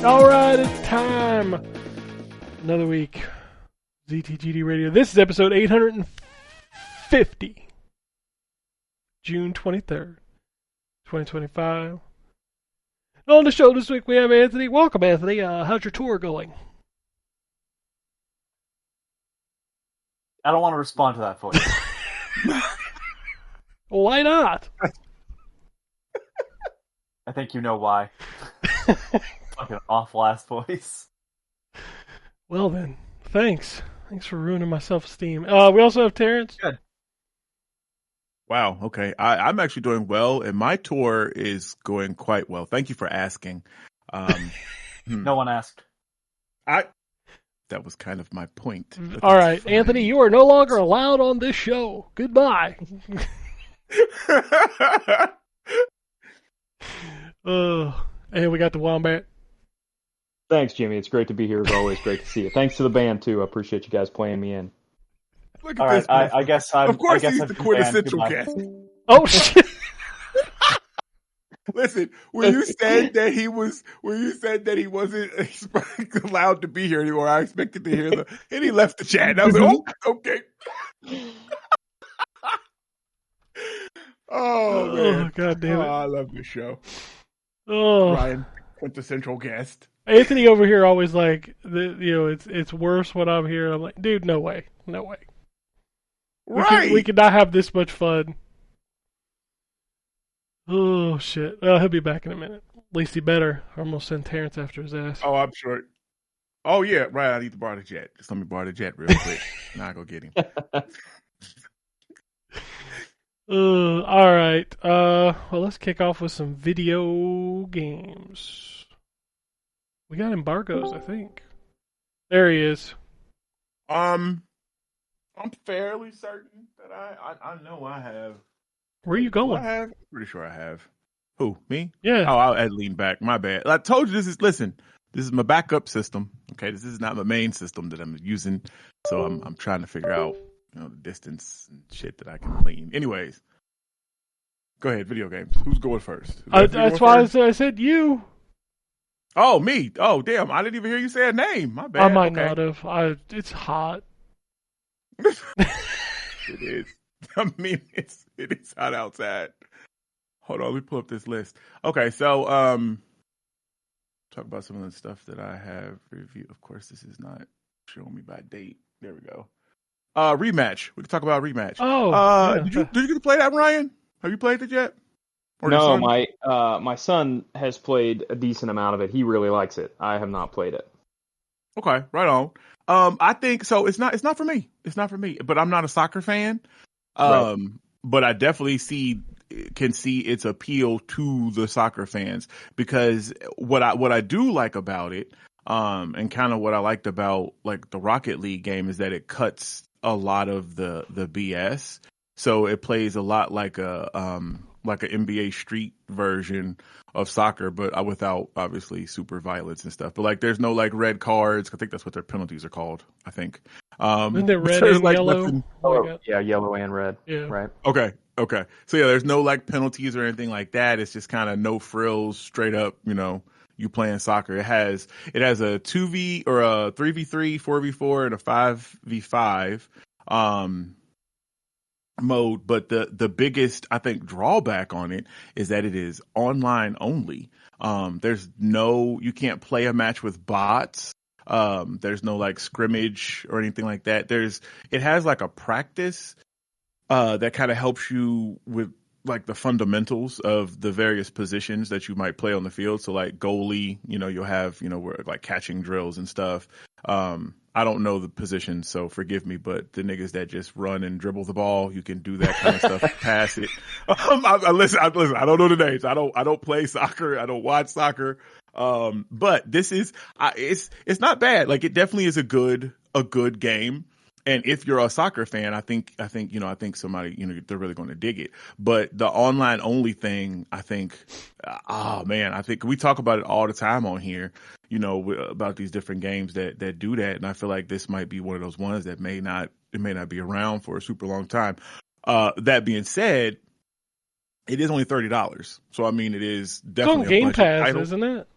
All right, it's time. Another week. ZTGD Radio. This is episode 850. June 23rd, 2025. And on the show this week we have Anthony. Welcome, Anthony. How's your tour going? I don't want to respond to that for you. Why not? I think you know why. Fucking off-last voice. Well then, thanks. Thanks for ruining my self-esteem. We also have Terrence. Good. Wow, okay. I'm actually doing well, and my tour is going quite well. Thank you for asking. No one asked. That was kind of my point. All right, fine. Anthony, you are no longer allowed on this show. Goodbye. And we got the Wombat. Thanks, Jimmy. It's great to be here as always. Great to see you. Thanks to the band too. I appreciate you guys playing me in. Look at All this. right, I guess I'm. Of course, I guess he's the quintessential guest. Oh shit! Listen, when you said that he wasn't allowed to be here anymore, I expected to hear and he left the chat. And I was like, oh, okay. Oh man, God damn it! I love this show. Oh, Ryan, quintessential guest. Anthony over here always like, it's worse when I'm here. I'm like, dude, no way. Right. We could not have this much fun. Oh, shit. Well, he'll be back in a minute. At least he better. Or I'm going to send Terrence after his ass. Oh, I'm sure. Oh, yeah. Right. I need to borrow the jet. Just let me borrow the jet real quick. Now I go get him. All right. Well, let's kick off with some video games. We got embargoes, I think. There he is. I'm fairly certain that I know I have. Where are you going? I'm pretty sure I have. Who, me? Yeah. Oh, I had leaned back. My bad. I told you this is my backup system. Okay, this is not my main system that I'm using. So I'm trying to figure out, the distance and shit that I can lean. Anyways, go ahead. Video games. Who's going first? That's why I said you. Oh, me. Oh, damn. I didn't even hear you say a name. My bad. I might not have. It's hot. It is. I mean, it is hot outside. Hold on, let me pull up this list. Okay, so talk about some of the stuff that I have reviewed. Of course, this is not showing me by date. There we go. Rematch. We can talk about Rematch. Oh, yeah. Did you get to play that, Ryan? Have you played it yet? Or no, my son has played a decent amount of it. He really likes it. I have not played it. Okay, right on. I think so. It's not for me. It's not for me. But I'm not a soccer fan. Right. But I definitely can see its appeal to the soccer fans, because what I do like about it, and kind of what I liked about like the Rocket League game, is that it cuts a lot of the BS. So it plays a lot like an NBA Street version of soccer, but without obviously super violence and stuff. But like, there's no like red cards. I think that's what their penalties are called. I think. Isn't there red and like yellow? Nothing... Oh, yeah, yellow and red. Yeah. Right. Okay. So yeah, there's no like penalties or anything like that. It's just kind of no frills, straight up. You playing soccer. It has a 2v or a 3v3, 4v4, and a 5v5 mode. But the biggest, I think, drawback on it is that it is online only. You can't play a match with bots. There's no like scrimmage or anything like that. It has like a practice that kind of helps you with like the fundamentals of the various positions that you might play on the field. So like goalie, you'll have, where like catching drills and stuff. I don't know the position, so forgive me, but the niggas that just run and dribble the ball, you can do that kind of stuff, pass it. Listen, I don't know the names. I don't play soccer. I don't watch soccer. But this is, it's not bad. Like, it definitely is a good game. And if you're a soccer fan, I think somebody, they're really going to dig it. But the online only thing, I think we talk about it all the time on here, about these different games that do that. And I feel like this might be one of those ones that may not be around for a super long time. That being said, it is only $30. So, I mean, it is definitely it's on Game a budget Pass, title. isn't it?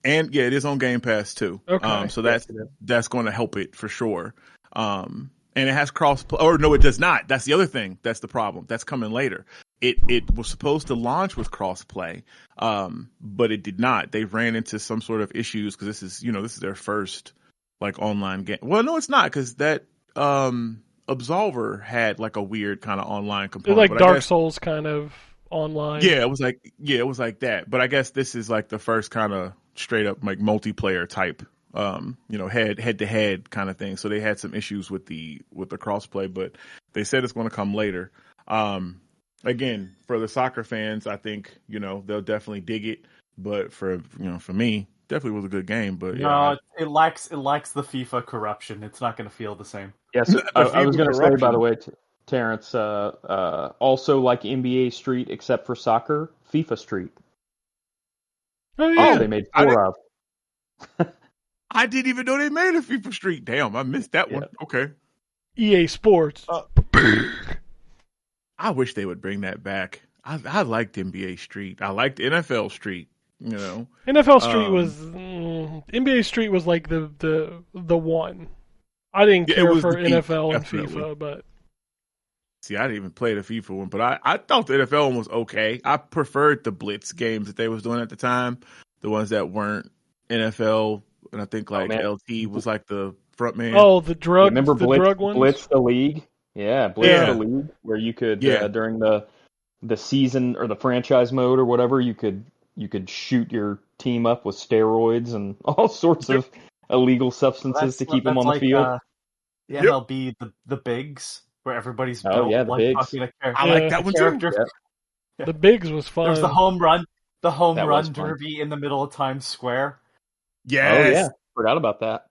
And yeah, it is on Game Pass too. Okay. So Yes, that's going to help it for sure. And it has cross play. Or no, it does not. That's the other thing. That's the problem. That's coming later. It was supposed to launch with cross play, but it did not. They ran into some sort of issues because this is their first like online game. Well, no, it's not because that Absolver had like a weird kind of online It's component. like but Dark Souls kind of online. Yeah, it was like that. But I guess this is like the first kind of straight up like multiplayer type, head to head kind of thing. So they had some issues with the crossplay, but they said it's going to come later. Again, for the soccer fans, I think they'll definitely dig it. But for me, definitely was a good game. But No, it lacks the FIFA corruption. It's not going to feel the same. Yes, I was going to say, by corruption. the way, Terrence, also like NBA Street, except for soccer, FIFA Street. Oh yeah. Which they made 4 of. I didn't even know they made a FIFA Street. Damn, I missed that one. Okay. EA Sports. I wish they would bring that back. I liked NBA Street. I liked NFL Street. NFL Street was NBA Street was like the one. I didn't care was for the peak, NFL and definitely. FIFA, but See, I didn't even play the FIFA one, but I thought the NFL one was okay. I preferred the Blitz games that they was doing at the time, the ones that weren't NFL, and I think like LT was like the front man. oh, the drug, Remember the Blitz, drug ones. Blitz the League? Yeah, Blitz Yeah. the League, where you could Yeah. during the season or the franchise mode or whatever, you could shoot your team up with steroids and all sorts of illegal substances to keep them on the field. The MLB, the bigs, where everybody's built the like bigs. fucking a character. I like that one too. Character. The bigs was fun. There was the home run That was fun. derby in the middle of Times Square. Yes. Oh yeah, forgot about that.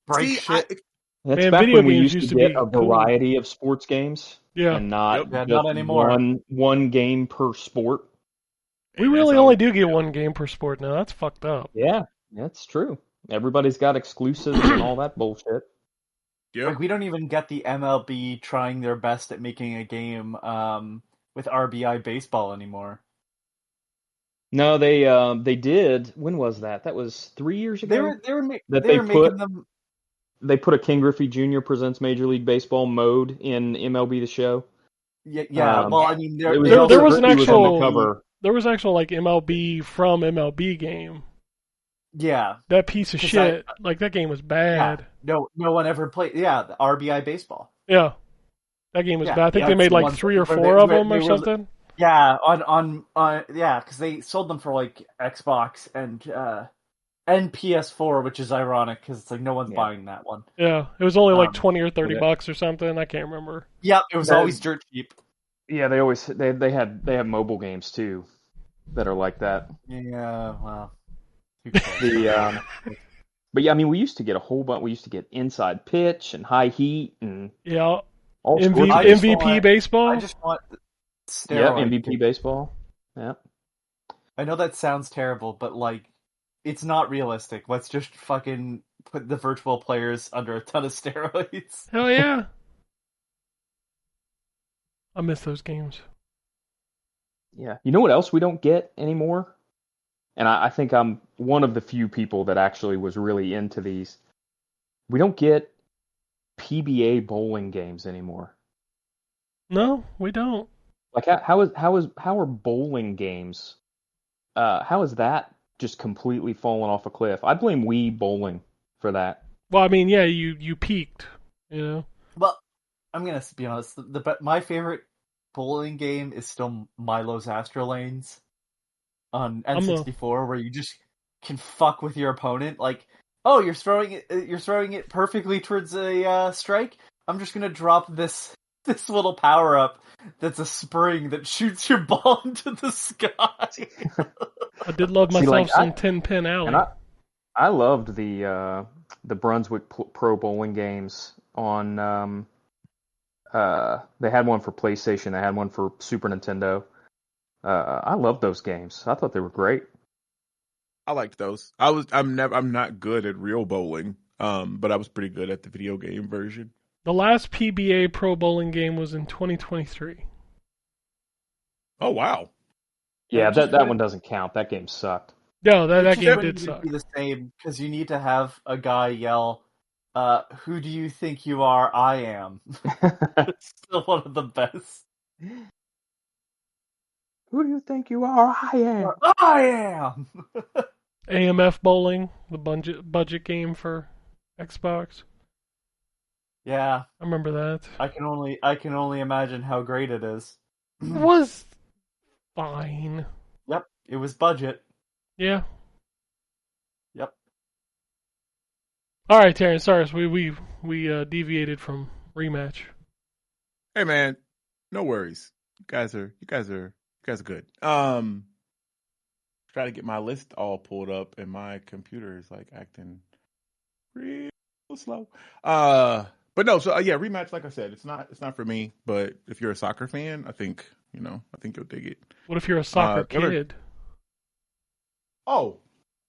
Break See, shit. That's Man, back video when we games used used to to get be a cool. variety of sports games. Yeah. And not Yeah, just not anymore. one game per sport. We really only do get one game per sport now. That's fucked up. Yeah, that's true. Everybody's got exclusives and all that bullshit. Yeah. Like, we don't even get the MLB trying their best at making a game with RBI baseball anymore. No, they did. When was that? That was 3 years ago. They were They making them. They put a King Griffey Jr. presents Major League Baseball mode in MLB The Show. Yeah. Well, I mean, It was There also was an Griffey on actual- the cover. There was actual like MLB from MLB game. Yeah. That piece of 'Cause shit. Like that game was bad. No one ever played. Yeah, the RBI baseball. Yeah. That game was Yeah, bad. I think yeah, they it's made the like one 3 or where 4 they- of where them they or were- something. Yeah, on because they sold them for like Xbox and PS4, which is ironic because it's like no one's buying that one. Yeah. It was only like 20 or 30 yeah. bucks or something. I can't remember. Yeah, it was That- always dirt cheap. Yeah, they have mobile games too that are like that. Yeah, well. But yeah, I mean, we used to get a whole bunch. We used to get Inside Pitch and High Heat and Yeah. all sorts of MVP baseball. I just want Yeah, steroid. MVP baseball. Yeah. I know that sounds terrible, but like, it's not realistic. Let's just fucking put the virtual players under a ton of steroids. Hell yeah. I miss those games. Yeah. You know what else we don't get anymore? And I think I'm one of the few people that actually was really into these. We don't get PBA bowling games anymore. No, we don't. Like how are bowling games? How is that just completely fallen off a cliff? I blame Wii Bowling for that. Well, I mean, yeah, you peaked, you know. Well, I'm gonna be honest. My favorite bowling game is still Milo's Astrolanes on N64, where you just can fuck with your opponent. Like, oh, you're throwing it perfectly towards a strike. I'm just gonna drop this little power up that's a spring that shoots your ball into the sky. I did love myself like, some 10-pin alley. And I loved the Brunswick Pro Bowling games on. They had one for PlayStation. They had one for Super Nintendo. I loved those games. I thought they were great. I liked those. I'm not good at real bowling, but I was pretty good at the video game version. The last PBA Pro Bowling game was in 2023. Oh wow. Yeah, Just that one doesn't count. That game sucked. No, that It game just did wouldn't suck. be the same because you need to have a guy yell, "Who do you think you are? I am." It's still one of the best. Who do you think you are? I am. I am. AMF Bowling, the budget game for Xbox. Yeah, I remember that. I can only imagine how great it is. It was fine. Yep, it was budget. Yeah. Yep. All right, Terrence. Sorry, so we deviated from rematch. Hey man, no worries. You guys are good. Try to get my list all pulled up, and my computer is like acting real slow. But no. So yeah, rematch. Like I said, it's not for me. But if you're a soccer fan, I think you'll dig it. What if you're a soccer kid? Oh,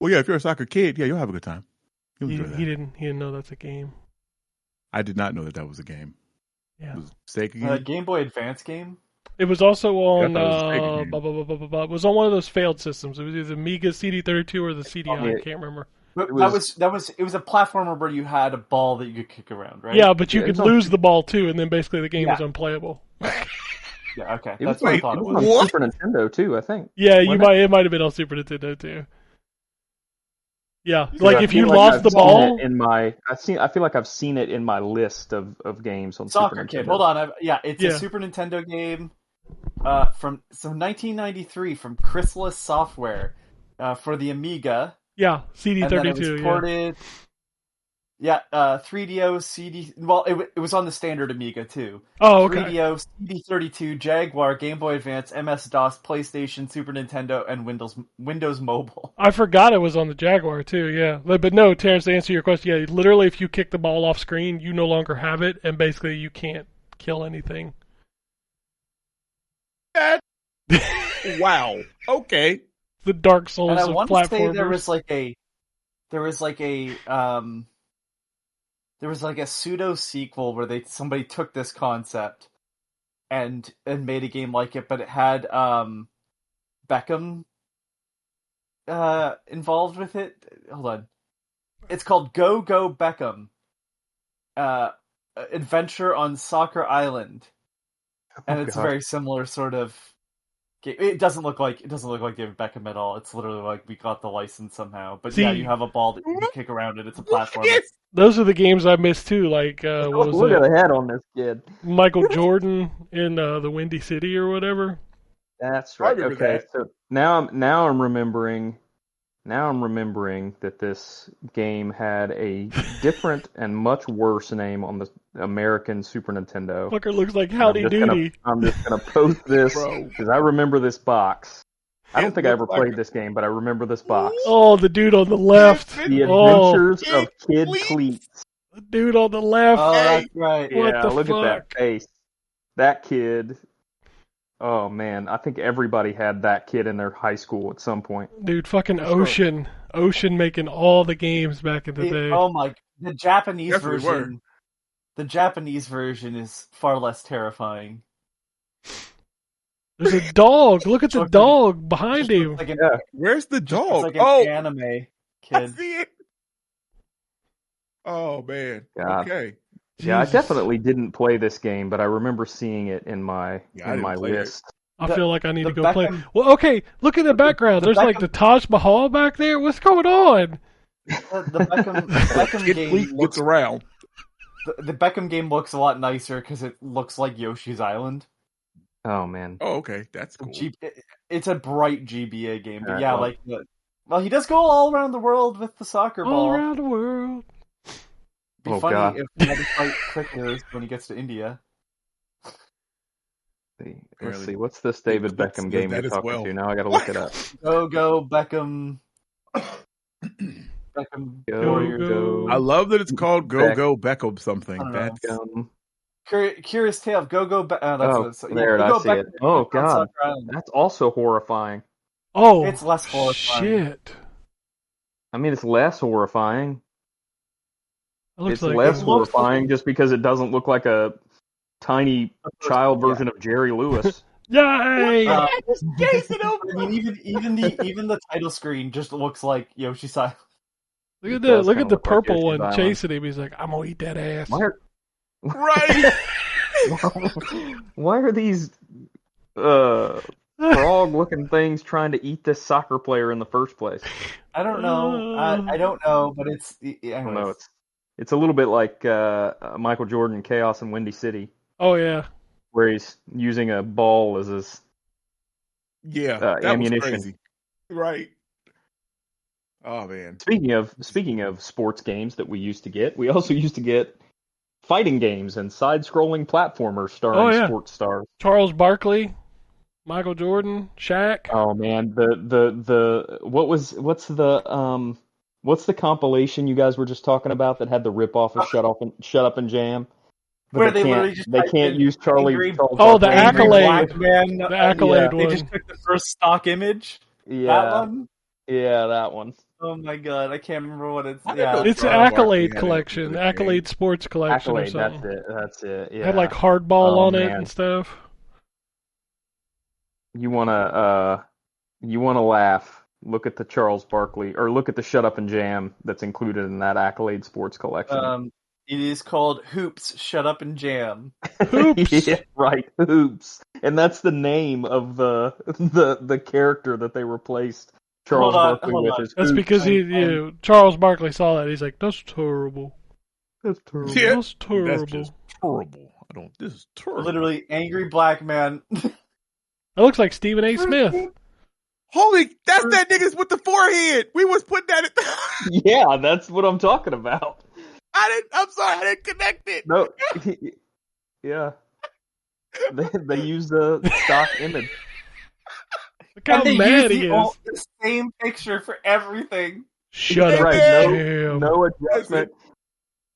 well, yeah. If you're a soccer kid, yeah, you'll have a good time. You'll enjoy that. He didn't know that's a game. I did not know that was a game. Yeah. Game Boy Advance game. It was also on. It It was on one of those failed systems. It was either Amiga CD32 or the CDI. I can't remember. But it was a platformer where you had a ball that you could kick around, right? Yeah, but you could lose the ball too, and then basically the game was unplayable. Yeah, okay. It That's was what I thought it was. on Super Nintendo too, I think. Yeah, it might have been on Super Nintendo too. Yeah, like if you like lost I've the seen ball. it I feel like I've seen it in my list of games on Soccer Super Kid. Nintendo. Hold on. It's a Super Nintendo game from 1993 from Chrysalis Software for the Amiga. Yeah, CD32. And then it was ported. 3DO, CD. Well, it was on the standard Amiga too. Oh, okay. 3DO, CD32, Jaguar, Game Boy Advance, MS-DOS, PlayStation, Super Nintendo, and Windows Mobile. I forgot it was on the Jaguar too. Yeah, but no, Terrence. To answer your question, yeah, literally, if you kick the ball off screen, you no longer have it, and basically you can't kill anything. Wow. Okay. The Dark Souls and I of want to say platformers. there was like a pseudo sequel where somebody took this concept and made a game like it, but it had Beckham involved with it. Hold on, it's called Go Go Beckham, Adventure on Soccer Island, and it's a very similar sort of game. It doesn't look like David Beckham at all. It's literally like we got the license somehow. But See, yeah, you have a ball that you can kick around, and it's a platform. Those are the games I missed too. Like what was Look it? at the head on this kid. Michael Jordan in the Windy City or whatever. That's right. Okay, that. so now I'm remembering that this game had a different and much worse name on the American Super Nintendo. Fucker looks like Howdy Doody. I'm just gonna post this because I remember this box. I don't think I ever played this game, but I remember this box. Oh, the dude on the left. The Adventures of Kid Cleats. The dude on the left. Oh, that's right. What Yeah, the look fuck? at that face. That kid. Oh man, I think everybody had that kid in their high school at some point. Dude, fucking Ocean. Ocean making all the games back in the day. Oh my! The Japanese Definitely version. were. The Japanese version is far less terrifying. There's a dog. Look at the dog behind him. Like Where's the dog? It's like an anime I kid. see it. Oh man. God. Okay. Yeah, I Jesus. definitely didn't play this game, but I remember seeing it in my list. I feel like I need to the go play. Beckham- Well, okay, look at the background. There's like the Taj Mahal back there. What's going on? The Beckham Kid game Fleet looks around. the Beckham game looks a lot nicer because it looks like Yoshi's Island. Oh man. Oh, okay. That's cool. It's a bright GBA game, but Alright, he does go all around the world with the soccer ball. All around the world. Be Oh, funny God. if he had to fight cricketers when he gets to India. Let's see. What's this David Let's Beckham do game that you're as talking well. to? Now I gotta look it up. Go Beckham. Beckham Warriors. Go. I love that it's called Beck- Go Beckham something. I don't know. That's Curious Tale of Go. There, I see it. Oh God, that's also horrifying. Oh, It's less horrifying. shit. I mean, it's less horrifying. It looks It's like less horrifying just because it doesn't look like a tiny child version of Jerry Lewis. Yay! Jason, I mean, even the title screen just looks like Yoshi's Island. Look at the look like purple Yoshi's one Island. chasing him. He's like, I'm gonna eat that ass. Right. Why are these frog-looking things trying to eat this soccer player in the first place? I don't know. I don't know, but it's. I don't Anyways. know. It's a little bit like Michael Jordan, Chaos in Windy City, Oh yeah. where he's using a ball as his Yeah, that ammunition. was crazy. Right. Oh man. Speaking of sports games that we used to get, we also used to get fighting games and side-scrolling platformers starring sports stars. Charles Barkley, Michael Jordan, Shaq. Oh man, what's the compilation you guys were just talking about that had the ripoff of Shut Up and Jam? But Where they literally just can't use Charles Oh, the Barkley. Accolade. Black Man, The Accolade They one. just took the first stock image. Yeah, That one. yeah, that one. Oh my god, I can't remember what it's. I didn't know It's the Charles Accolade Barkley had collection, it. the Accolade Sports collection Accolade, or something. that's it. Yeah. It had like hardball Oh, on it man. and stuff. You wanna laugh? Look at the Charles Barkley, or look at the Shut Up and Jam that's included in that Accolade Sports collection. It is called Hoops, Shut Up and Jam. Hoops. Yeah, right, Hoops, and that's the name of the character that they replaced Charles Barkley with. Is That's Hoops. because Charles Barkley saw that. He's like, that's terrible. That's terrible. Yeah. That's terrible. That's just terrible. This is terrible. Literally, angry black man. That looks like Stephen A. Smith. Holy, that's that niggas with the forehead. We was putting that at Yeah, that's what I'm talking about. I'm sorry, I didn't connect it. No, yeah, they use the stock image. Look how And they mad use he the, is. the same picture for everything. Shut up, Right, Jam. no adjustment.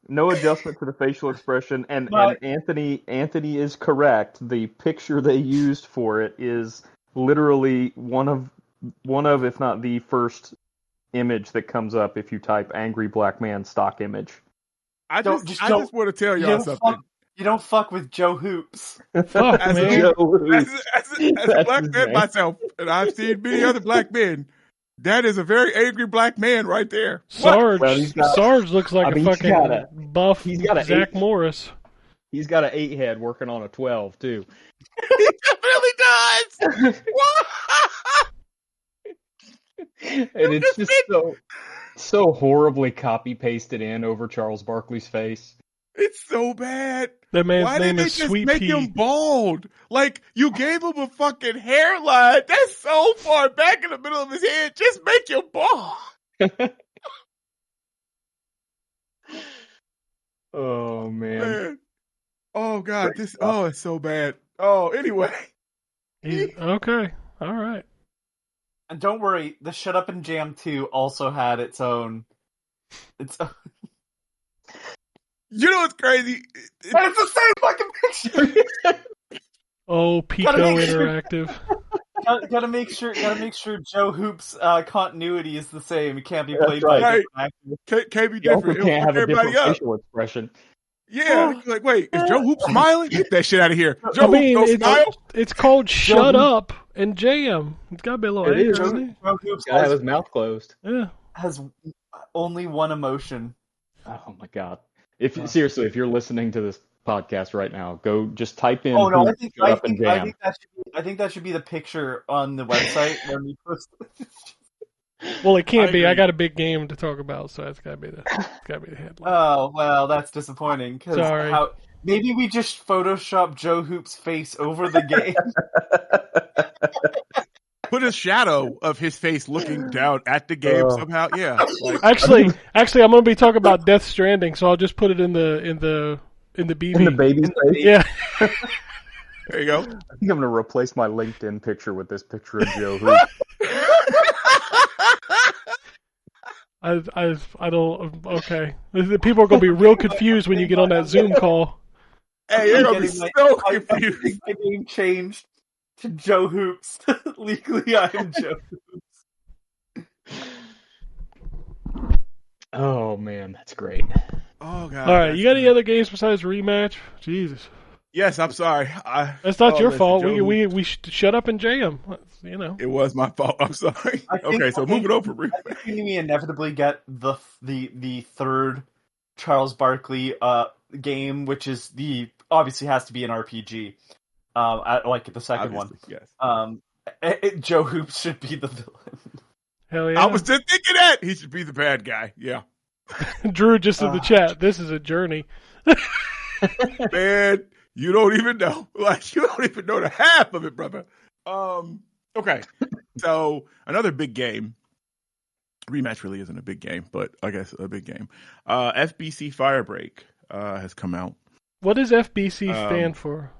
No adjustment to the facial expression, and Anthony is correct. The picture they used for it is literally one of, if not the first image that comes up if you type "angry black man stock image." I just want to tell y'all something. You don't fuck with Joe Hoops. Fuck, As man. a black man name. myself, and I've seen many other black men, that is a very angry black man right there. Sarge, Well, Sarge looks like a he's fucking buff he's got a Zach 8. Morris. He's got an 8 head working on a 12 too. He definitely does. And it's just so horribly copy pasted in over Charles Barkley's face. It's so bad. That man's Why name did they is just Sweet make Pea. him bald? Like, you gave him a fucking hairline. That's so far back in the middle of his head. Just make him bald. Oh man. Oh god, it's so bad. Oh, anyway. Okay, all right. And don't worry, the Shut Up and Jam 2 also had its own. You know what's crazy? And it's the same fucking picture. Oh, Pico Interactive. Gotta make sure Joe Hoops' continuity is the same. It can't be played That's by right. a different actor. Can't be You also different. can't have a Everybody different up. facial expression. Yeah, like, wait, is Joe Hoop smiling? Get that shit out of here. Joe I mean, Hoop don't smile? it's called Shut Up and Jam. It's got to be a little It anger, is. isn't it? Joe Hoops Gotta have his mouth closed. Yeah. has only one emotion. Oh my god! Seriously, if you're listening to this podcast right now, go just type in. Oh no, Hoop, Shut Up and Jam. I think that should be the picture on the website when we post. Well, it can't I be. I agree. got a big game to talk about, so it's got to be the headline. Oh well, that's disappointing. Sorry. Maybe we just Photoshop Joe Hoop's face over the game. Put a shadow of his face looking down at the game somehow. Yeah. Like, Actually, I'm going to be talking about Death Stranding, so I'll just put it in the BB. In the baby's face. Yeah. there you go. I think I'm gonna replace my LinkedIn picture with this picture of Joe Hoop. I don't. Okay. People are going to be real confused when you get on that Zoom call. Hey, you're going to be so confused. My name changed to Joe Hoops. Legally, I am Joe Hoops. Oh man, that's great. Oh, God. All right, you got any other games besides Rematch? Jesus. Yes, I'm sorry. That's not your listen, fault. Joe, We shut up and jam. You know. it was my fault. I'm sorry. Okay, so moving over. I think we inevitably get the third Charles Barkley game, which is obviously has to be an RPG. Like the second Obviously, one. Yes. Joe Hoops should be the villain. Hell yeah. I was just thinking that he should be the bad guy. Yeah. Drew just in the chat. This is a journey. Man, you don't even know. Like, you don't even know the half of it, brother. Okay. So another big game. Rematch really isn't a big game, but I guess a big game. FBC Firebreak has come out. What does FBC stand for?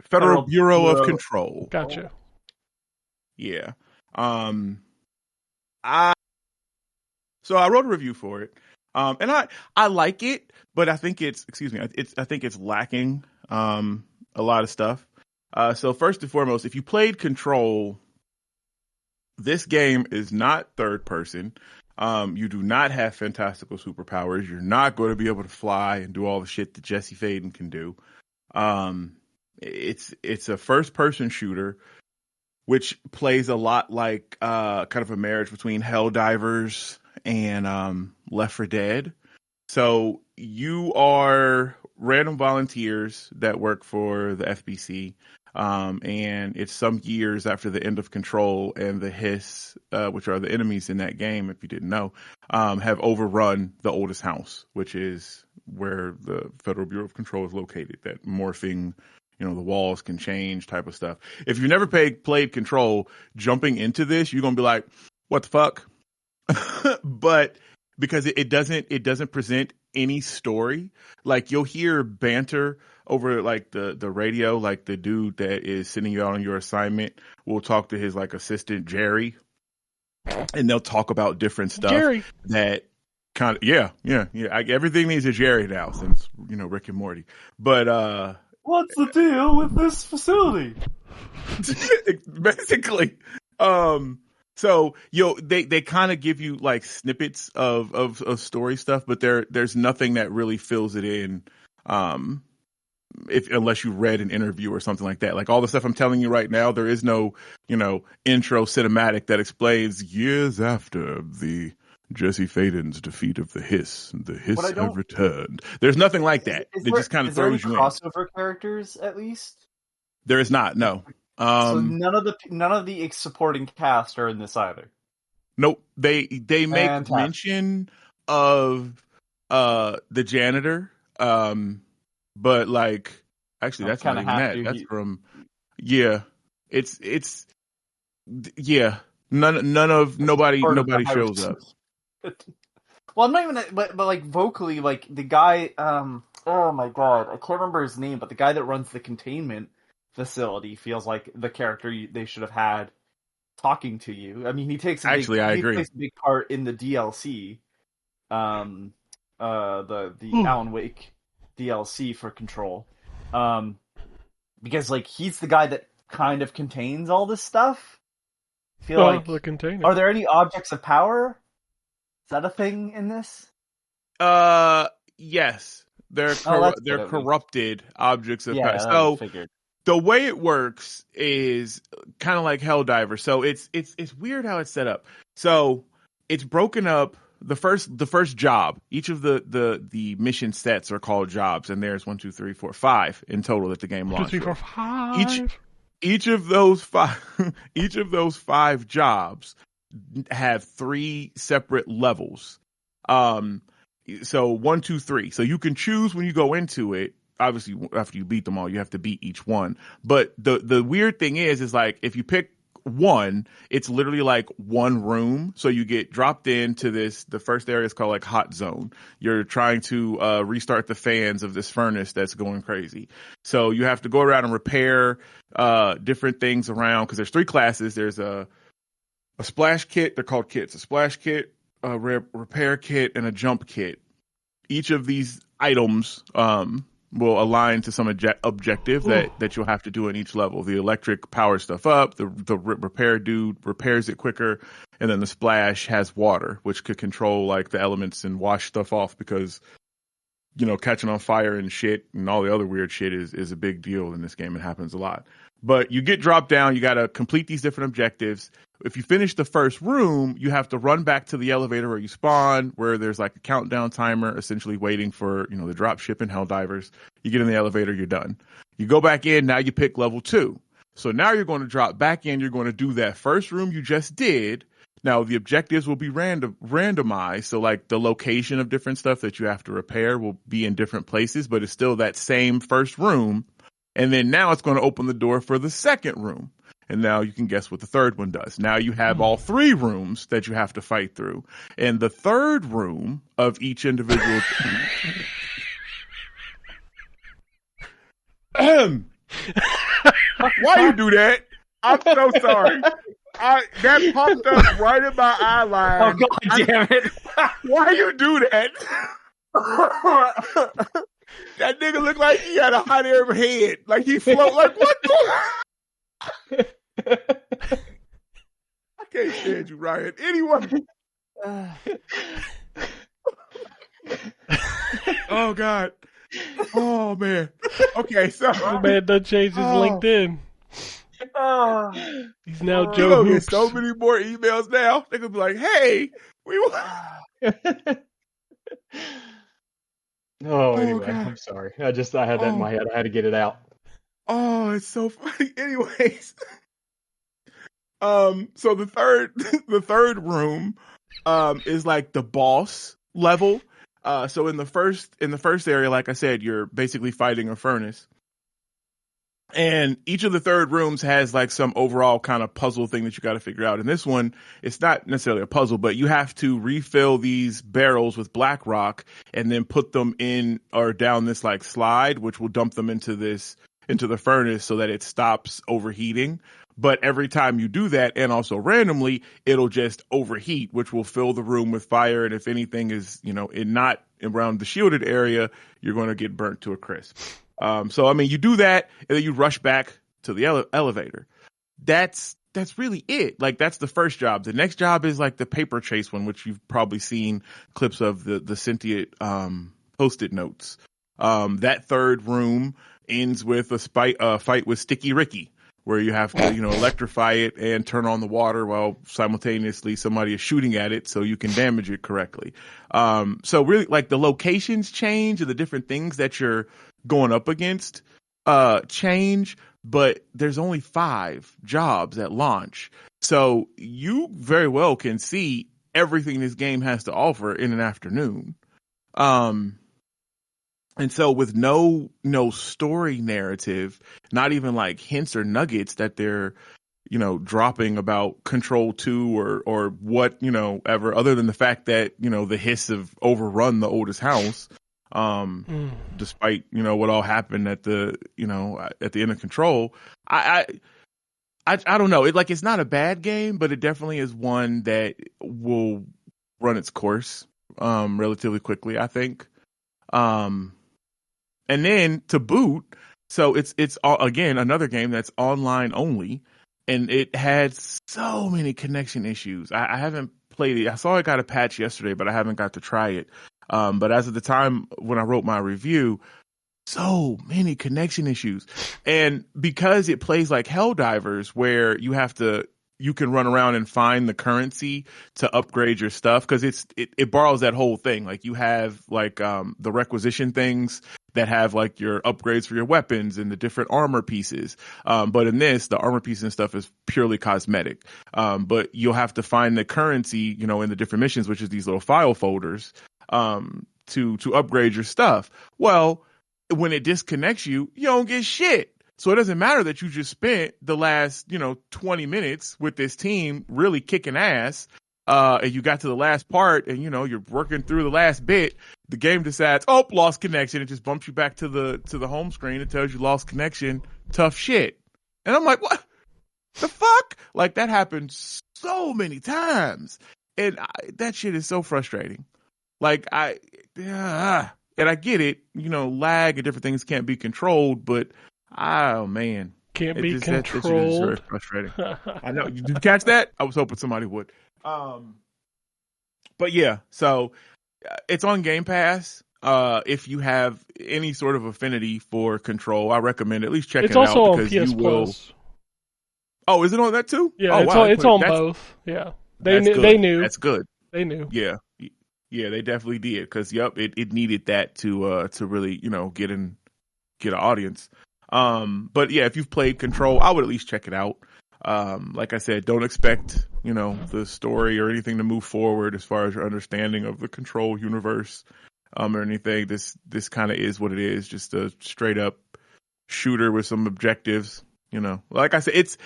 Federal Bureau of Control. Gotcha. Yeah. I wrote a review for it. And I like it, but I think it's lacking a lot of stuff. So first and foremost, if you played Control, this game is not third person. You do not have fantastical superpowers. You're not going to be able to fly and do all the shit that Jesse Faden can do. It's a first person shooter, which plays a lot like kind of a marriage between Helldivers and Left 4 Dead. So you are random volunteers that work for the FBC, and it's some years after the end of Control, and the Hiss, which are the enemies in that game, if you didn't know, have overrun the oldest house, which is where the Federal Bureau of Control is located. That morphing, the walls can change type of stuff. If you've never played Control, jumping into this, you're gonna be like, "What the fuck?" But because it doesn't present any story. Like, you'll hear banter over like the radio, like the dude that is sending you out on your assignment will talk to his like assistant Jerry, and they'll talk about different stuff. Jerry. That kind of everything needs a Jerry now since Rick and Morty. But what's the deal with this facility? Basically. So they kind of give you like snippets of story stuff, but there's nothing that really fills it in, unless you read an interview or something like that. Like, all the stuff I'm telling you right now, there is no intro cinematic that explains years after the Jesse Faden's defeat of the Hiss have returned. There's nothing like that. It just kind of throws you in. Crossover characters, at least? There is not. No. So none of the supporting cast are in this either. Nope. They make mention of the janitor, but like, actually that's not even that. That's from It's nobody shows up. Well, I'm not even, but like vocally, like the guy. Oh my god, I can't remember his name, but the guy that runs the containment facility feels like the character they should have had talking to you. I mean, he takes I agree. Takes a big part in the DLC, the Alan Wake DLC for Control, because like he's the guy that kind of contains all this stuff. I feel like the container. Are there any objects of power? Is that a thing in this? Yes, they're corrupted objects of power. So the way it works is kind of like Helldivers. So it's weird how it's set up. So it's broken up. The first job. Each of the mission sets are called jobs, and there's 1, 2, 3, 4, 5 in total that the game launched. 1, 2, 3, 4, 5. Each of those five jobs have 3 separate levels. So 1, 2, 3. So you can choose when you go into it. Obviously, after you beat them all, you have to beat each one. But the weird thing is like, if you pick 1, it's literally like one room. So you get dropped into the first area is called like hot zone. You're trying to restart the fans of this furnace that's going crazy. So you have to go around and repair different things around, because there's 3 classes. There's a splash kit. They're called kits. A splash kit, a repair kit, and a jump kit. Each of these items will align to some objective that you'll have to do in each level. The electric powers stuff up, the repair dude repairs it quicker, and then the splash has water, which could control like the elements and wash stuff off, because catching on fire and shit and all the other weird shit is a big deal in this game. It happens a lot. But you get dropped down. You got to complete these different objectives. If you finish the first room, you have to run back to the elevator where you spawn, where there's like a countdown timer, essentially waiting for, the drop ship and Helldivers. You get in the elevator, you're done. You go back in. Now you pick level 2. So now you're going to drop back in. You're going to do that first room you just did. Now, the objectives will be randomized. So, like, the location of different stuff that you have to repair will be in different places, but it's still that same first room. And then now it's going to open the door for the second room. And now you can guess what the third one does. Now you have all 3 rooms that you have to fight through. And the third room of each individual... Why you do that? I'm so sorry. That popped up right in my eye line. Oh, God damn it. Why you do that? That nigga looked like he had a hot air head. Like he float. Like, what the? I can't stand you, Ryan. Anyway. Oh, God. Oh, man. Okay, so. The man done changed his LinkedIn. Oh. He's now You're Joe gonna Hoops. get so many more emails now. They're gonna be like, "Hey, we." Anyway, God. I'm sorry. I had that in my head. I had to get it out. Oh, it's so funny. Anyways, so the third room, is like the boss level. So in the first area, like I said, you're basically fighting a furnace. And each of the third rooms has like some overall kind of puzzle thing that you got to figure out. And this one, it's not necessarily a puzzle, but you have to refill these barrels with black rock and then put them in or down this like slide, which will dump them into the furnace so that it stops overheating. But every time you do that, and also randomly, it'll just overheat, which will fill the room with fire. And if anything is, not around the shielded area, you're going to get burnt to a crisp. So, I mean, you do that and then you rush back to the elevator. That's really it. Like, that's the first job. The next job is like the paper chase one, which you've probably seen clips of the sentient, Post-it notes. That third room ends with a fight with Sticky Ricky, where you have to, electrify it and turn on the water while simultaneously somebody is shooting at it so you can damage it correctly. So really, like, the locations change and the different things that you're going up against change, but there's only 5 jobs at launch. So you very well can see everything this game has to offer in an afternoon. And so with no story narrative, not even like hints or nuggets that they're, dropping about Control 2 or what, ever, other than the fact that, the Hiss have overrun the oldest house, despite, what all happened at the end of Control. I don't know. It's not a bad game, but it definitely is one that will run its course, relatively quickly, I think. And then to boot, so it's again another game that's online only, and it had so many connection issues. I haven't played it. I saw it got a patch yesterday, but I haven't got to try it. But as of the time when I wrote my review, so many connection issues, and because it plays like Helldivers, where you can run around and find the currency to upgrade your stuff, because it borrows that whole thing. Like, you have like the requisition things that have like your upgrades for your weapons and the different armor pieces. But in this, the armor pieces and stuff is purely cosmetic. But you'll have to find the currency, in the different missions, which is these little file folders, to upgrade your stuff. Well, when it disconnects you don't get shit. So it doesn't matter that you just spent the last, 20 minutes with this team really kicking ass, and you got to the last part and, you're working through the last bit. The game decides, lost connection. It just bumps you back to the home screen. It tells you lost connection. Tough shit. And I'm like, what the fuck? Like, that happened so many times. And that shit is so frustrating. Like, and I get it, lag and different things can't be controlled, but oh man, can't be controlled. It's very frustrating. I know. Did you catch that? I was hoping somebody would. But yeah, so it's on Game Pass. if you have any sort of affinity for Control, I recommend at least checking It's it out also on because PS you will. Plus. Oh, is it on that too? Yeah, Oh, wow. it's on both. Yeah, they That's knew. good. They knew. That's good. They knew. Yeah. Yeah, they definitely did. Because, yep, it needed that to really, get an audience. But yeah, if you've played Control, I would at least check it out. Like I said, don't expect, the story or anything to move forward as far as your understanding of the Control universe, or anything. This kind of is what it is, just a straight up shooter with some objectives. Like I said, it's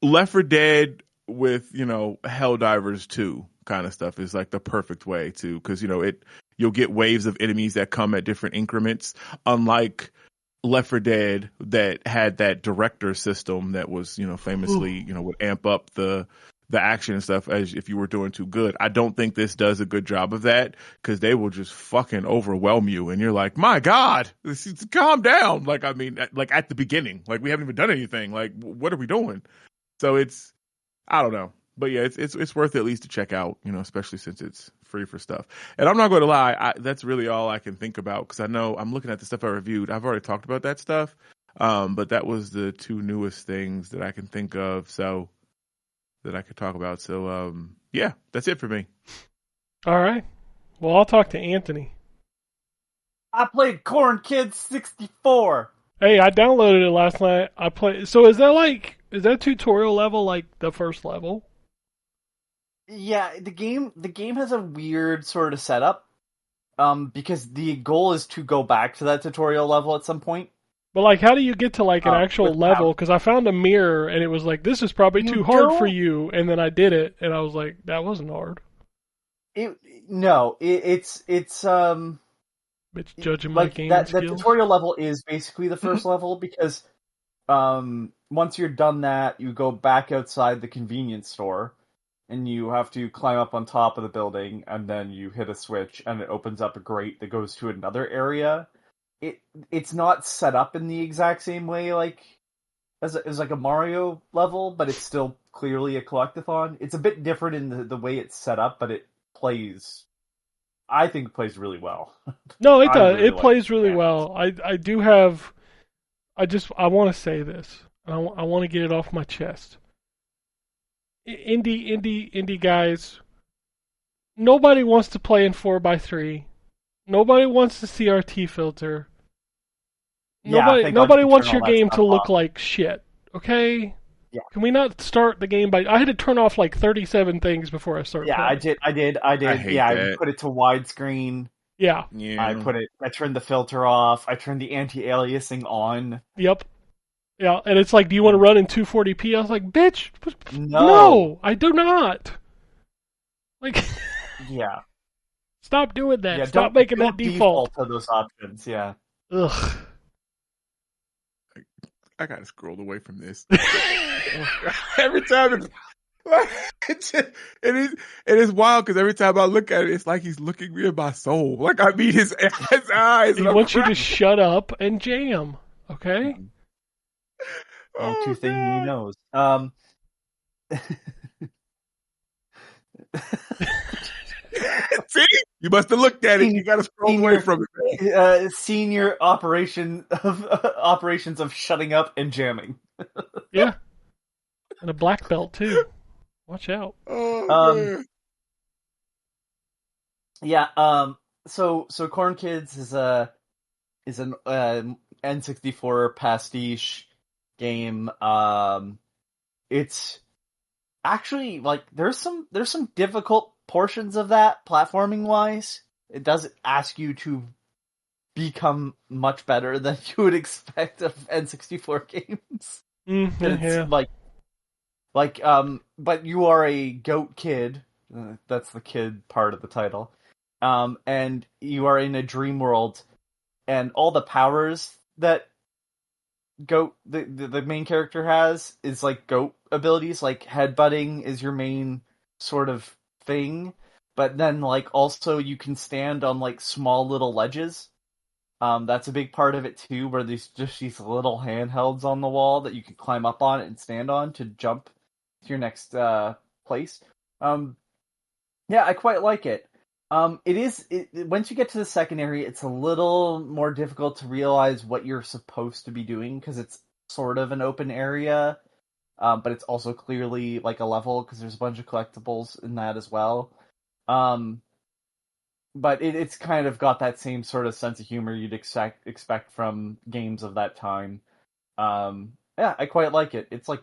Left 4 Dead with Helldivers 2 kind of stuff is like the perfect way to, because you'll get waves of enemies that come at different increments, unlike Left 4 Dead that had that director system that was famously would amp up the action and stuff as if you were doing too good. I don't think this does a good job of that, because they will just fucking overwhelm you and you're like, my God, calm down. Like, I mean, like at the beginning, like we haven't even done anything. Like, what are we doing? So I don't know. But yeah, it's worth it at least to check out, especially since it's free for stuff. And I'm not going to lie, that's really all I can think about, because I know I'm looking at the stuff I reviewed. I've already talked about that stuff, but that was the two newest things that I can think of, so that I could talk about. So yeah, that's it for me. All right. Well, I'll talk to Anthony. I played Corn Kids 64. Hey, I downloaded it last night. I played. So is that tutorial level like the first level? Yeah, the game has a weird sort of setup, because the goal is to go back to that tutorial level at some point. But like, how do you get to like an actual level? Because I found a mirror and it was like, this is probably too hard for you. And then I did it and I was like, that wasn't hard. It's judging my like game that skills. tutorial level is basically the first level, because once you're done that, you go back outside the convenience store and you have to climb up on top of the building, and then you hit a switch and it opens up a grate that goes to another area. It's not set up in the exact same way like as like a Mario level, but it's still clearly a collectathon. It's a bit different in the way it's set up, but I think it plays really well. No, it does. It plays really well. I do have. I want to say this. I want to get it off my chest. Indie guys. Nobody wants to play in 4x3. Nobody wants the CRT filter. Nobody wants your game to look like shit. Okay. Yeah. Can we not start the game by? I had to turn off like 37 things before I started. Yeah, playing. I did. I put it to widescreen. Yeah. I turned the filter off. I turned the anti-aliasing on. Yep. Yeah, and it's like, do you want to run in 240p? I was like, bitch, no, I do not. Like, yeah. Stop doing that. Yeah, Stop making that default. To those options, yeah. Ugh. I gotta scroll away from this. Every time it is wild, because every time I look at it, it's like he's looking me in my soul. Like, I mean, his eyes. He wants you to shut up and jam. Okay. Two things he knows. See, you must have looked at it. You got to scroll away from it. Senior operations of shutting up and jamming. Yeah, and a black belt too. Watch out. Oh, yeah. So Corn Kids is an N64 pastiche game. It's actually like there's some difficult portions of that platforming wise. It doesn't ask you to become much better than you would expect of N64 games. It's but you are a goat kid. That's the kid part of the title. And you are in a dream world, and all the powers that goat the main character has is like goat abilities. Like headbutting is your main sort of thing, but then like also you can stand on like small little ledges. That's a big part of it too, where there's just these little handhelds on the wall that you can climb up on and stand on to jump to your next place. Yeah, I quite like it. It is. Once you get to the second area, it's a little more difficult to realize what you're supposed to be doing because it's sort of an open area, but it's also clearly like a level because there's a bunch of collectibles in that as well. But it's kind of got that same sort of sense of humor you'd expect from games of that time. Yeah, I quite like it. It's like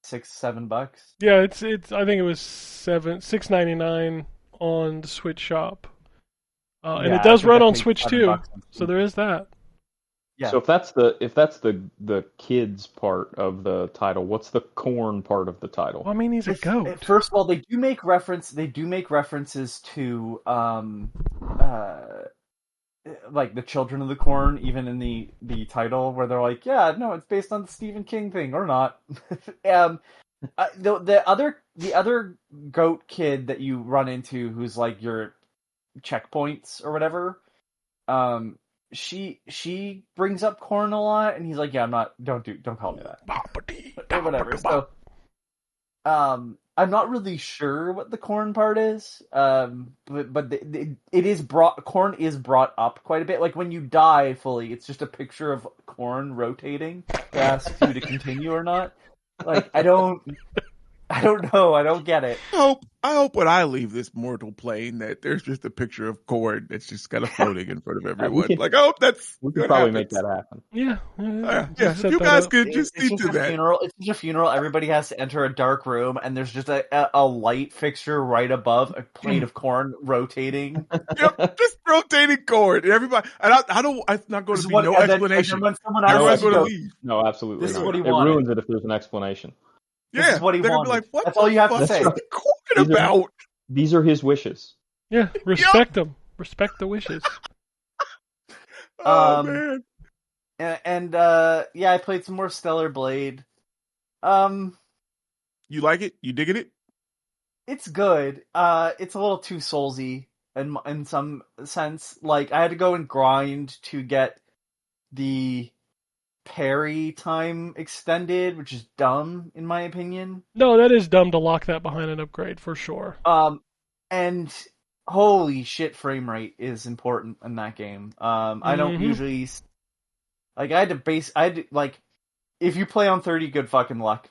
$6-7. Yeah, it's. I think it was $6.99 on the Switch shop, and Yeah, it does I think run I on paid Switch $7 too. on So there is that. Yeah. So if that's the kids part of the title, what's the corn part of the title? Well, I mean, he's a goat. First of all, they do make references to like the Children of the Corn, even in the title, where they're like, yeah, no, it's based on the Stephen King thing, or not. The other goat kid that you run into, who's like your checkpoints or whatever, she brings up corn a lot, and he's like, yeah, don't call me that. Or whatever. So, I'm not really sure what the corn part is, but it is corn is brought up quite a bit. Like when you die fully, it's just a picture of corn rotating to ask you to continue or not. Like I don't know. I don't get it. I hope when I leave this mortal plane that there's just a picture of corn that's just kind of floating in front of everyone. I hope we could probably make that happen. Yeah. If you guys could just see to that. Funeral. It's just a funeral. Everybody has to enter a dark room, and there's just a light fixture right above a plate of corn rotating. Yep, just rotating corn. Everybody, and I'm not going to be no explanation. Everyone's going to leave. No, absolutely. This is what he wanted. It ruins it if there's an explanation. This is what he wanted. Like, what That's all you have to say. These are his wishes. Yeah, respect them. Respect the wishes. Man. And yeah, I played some more Stellar Blade. You like it? You digging it? It's good. It's a little too soulsy in some sense. Like I had to go and grind to get the parry time extended, which is dumb in my opinion. No, that is dumb to lock that behind an upgrade for sure. And holy shit, frame rate is important in that game. I don't usually like. I had to like. If you play on 30, good fucking luck.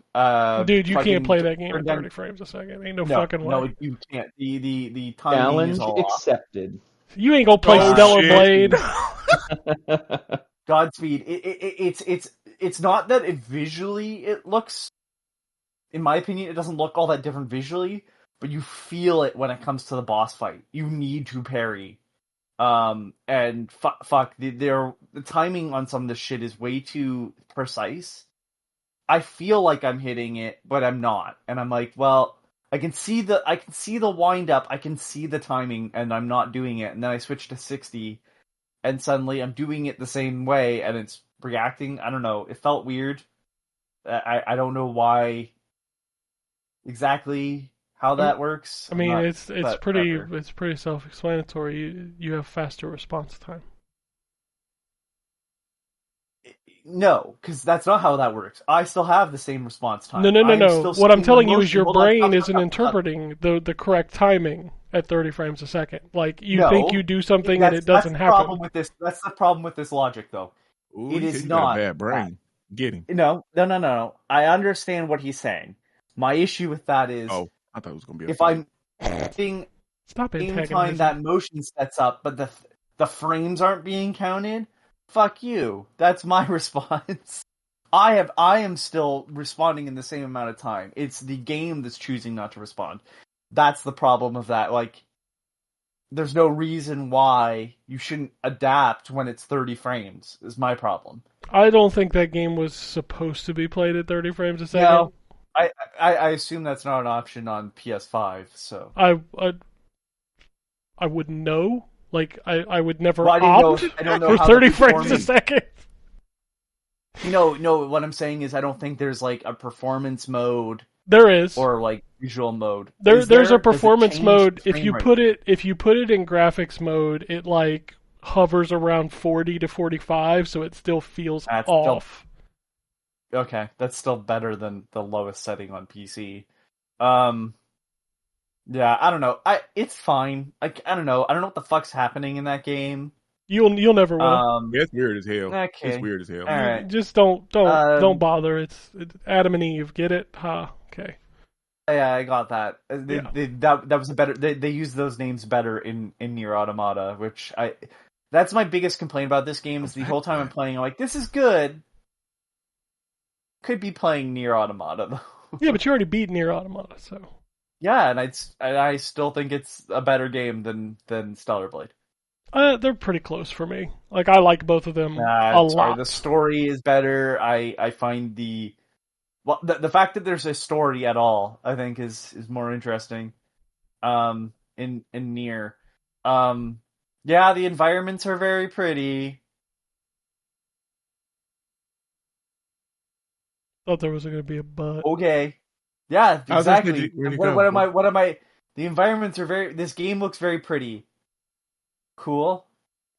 Dude, you can't play that game at 30 frames a second. Ain't no fucking way. No, you can't. The timing challenge is all accepted. You ain't gonna play Stellar Blade. Godspeed. It's not that it visually it looks. In my opinion, it doesn't look all that different visually, but you feel it when it comes to the boss fight. You need to parry. And fuck, the timing on some of this shit is way too precise. I feel like I'm hitting it, but I'm not. And I'm like, well, I can see the wind up, I can see the timing, and I'm not doing it. And then I switch to 60, and suddenly I'm doing it the same way, and it's reacting. I don't know. It felt weird. I don't know why exactly how that works. I mean, it's pretty self-explanatory. You have faster response time. No, because that's not how that works. I still have the same response time. No. What I'm telling you is your brain isn't interpreting the correct timing at 30 frames a second. Like, you think you do something and it doesn't happen. That's the problem with this logic, though. Ooh, it is not not a bad brain. Get him. No. I understand what he's saying. My issue with that is, I thought it was going to be. If I'm seeing time that motion sets up, but the frames aren't being counted, fuck you. That's my response. I am still responding in the same amount of time. It's the game that's choosing not to respond. That's the problem of that. Like, there's no reason why you shouldn't adapt when it's 30 frames, is my problem. I don't think that game was supposed to be played at 30 frames a second. No, I assume that's not an option on PS5, so... I wouldn't know. Like, I would never I don't know for 30 frames a second. No, what I'm saying is I don't think there's, like, a performance mode. There is. Or, like, visual mode. There's a performance mode. If you put it in graphics mode, it, like, hovers around 40 to 45, so it still feels off. Okay, that's still better than the lowest setting on PC. Yeah, I don't know. It's fine. I don't know. I don't know what the fuck's happening in that game. You'll never will. Yeah, it's weird as hell. It's Okay. weird as hell. All right. Just don't Um, bother. It's Adam and Eve. Get it? Ha. Okay. yeah, I got that. Yeah. That was a better. They used those names better in Nier Automata, which that's my biggest complaint about this game is the whole time I'm playing, I'm like, this is good. Could be playing Nier Automata though. Yeah, but you already beat Nier Automata, so. Yeah, and I still think it's a better game than Stellar Blade. They're pretty close for me. Like, I like both of them a Sorry, lot. the story is better. I find the fact that there's a story at all, I think is more interesting. In Nier. Yeah, the environments are very pretty. Thought there was going to be a but. Okay. Yeah, I was gonna say, exactly. where'd it What go? am I the environments are very this game looks very pretty. Cool.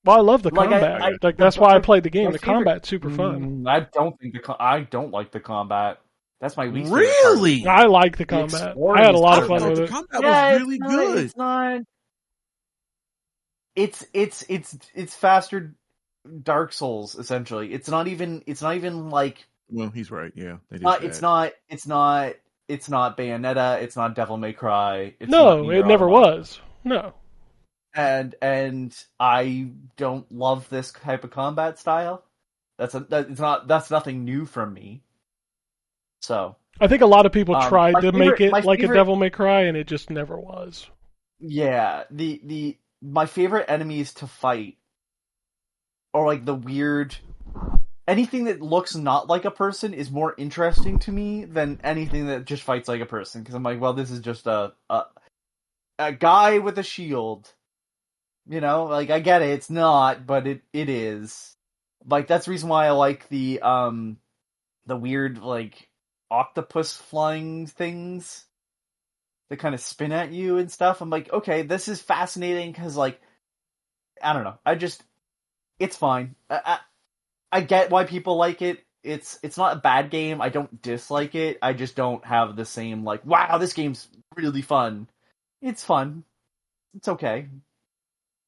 Well, I love the Like combat. I That's why I played the game. my The favorite- combat's super fun. I don't think I don't like the combat. That's my least favorite part. Really? I like the The combat. exploring I had a is lot of good. fun with the it. combat Yeah, was really good. It's not. It's faster Dark Souls essentially. It's not even like Well, he's right. Yeah, they did it's that. not Bayonetta. It's not Devil May Cry. It's No, not Nier it never Automata. was. No. And I don't love this type of combat style. That's nothing new from me. So I think a lot of people tried my to make it my like a favorite- Devil May Cry, and it just never was. yeah, my favorite enemies to fight are like the weird anything that looks not like a person is more interesting to me than anything that just fights like a person because I'm like, well, this is just a guy with a shield. You know, like I get it, it's not, but it is. Like that's the reason why I like the weird like octopus flying things that kind of spin at you and stuff. I'm like, okay, this is fascinating because like I don't know, it's fine. I get why people like it. It's not a bad game. I don't dislike it. I just don't have the same like, wow, this game's really fun. It's fun. It's okay.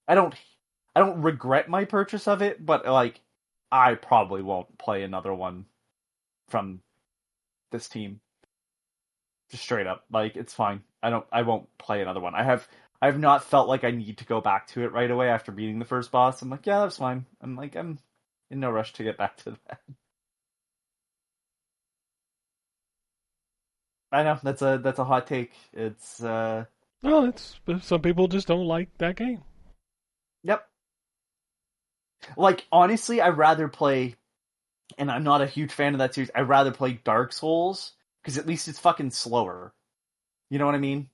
I don't regret my purchase of it, but like I probably won't play another one from this team. Just straight up. Like it's fine. I won't play another one. I have not felt like I need to go back to it right away after beating the first boss. I'm like, yeah, that's fine. I'm in no rush to get back to that. I know that's a hot take. It's Well, it's some people just don't like that game. yep. Like honestly, I'd rather play, and I'm not a huge fan of that series. I'd rather play Dark Souls because at least it's fucking slower. You know what I mean?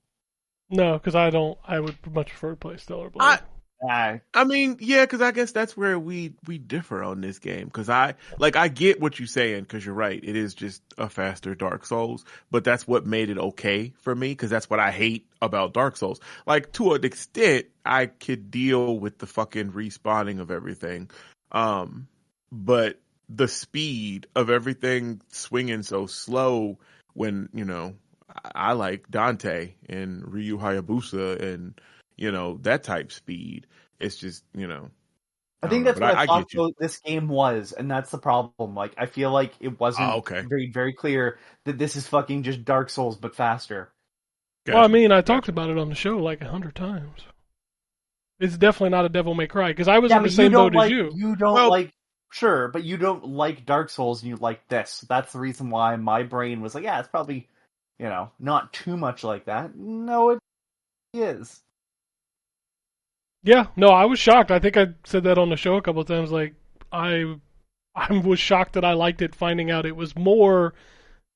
No, because I don't. I would much prefer to play Stellar Blade. I mean, yeah, because I guess that's where we differ on this game. Because I get what you're saying. Because you're right, it is just a faster Dark Souls. But that's what made it okay for me. Because that's what I hate about Dark Souls. Like to an extent, I could deal with the fucking respawning of everything. But the speed of everything swinging so slow when I like Dante and Ryu Hayabusa and that type speed. It's just I think that's what I thought get you. this game was, and that's the problem. Like, I feel like it wasn't very, very clear that this is fucking just Dark Souls but faster. Well, I mean, I talked about it on the show like 100 times. It's definitely not a Devil May Cry because I was in the same boat as you. You don't sure, but you don't like Dark Souls and you like this. That's the reason why my brain was like, yeah, it's probably, not too much like that. No, it is. Yeah, no, I was shocked. I think I said that on the show a couple of times. Like, I was shocked that I liked it, finding out it was more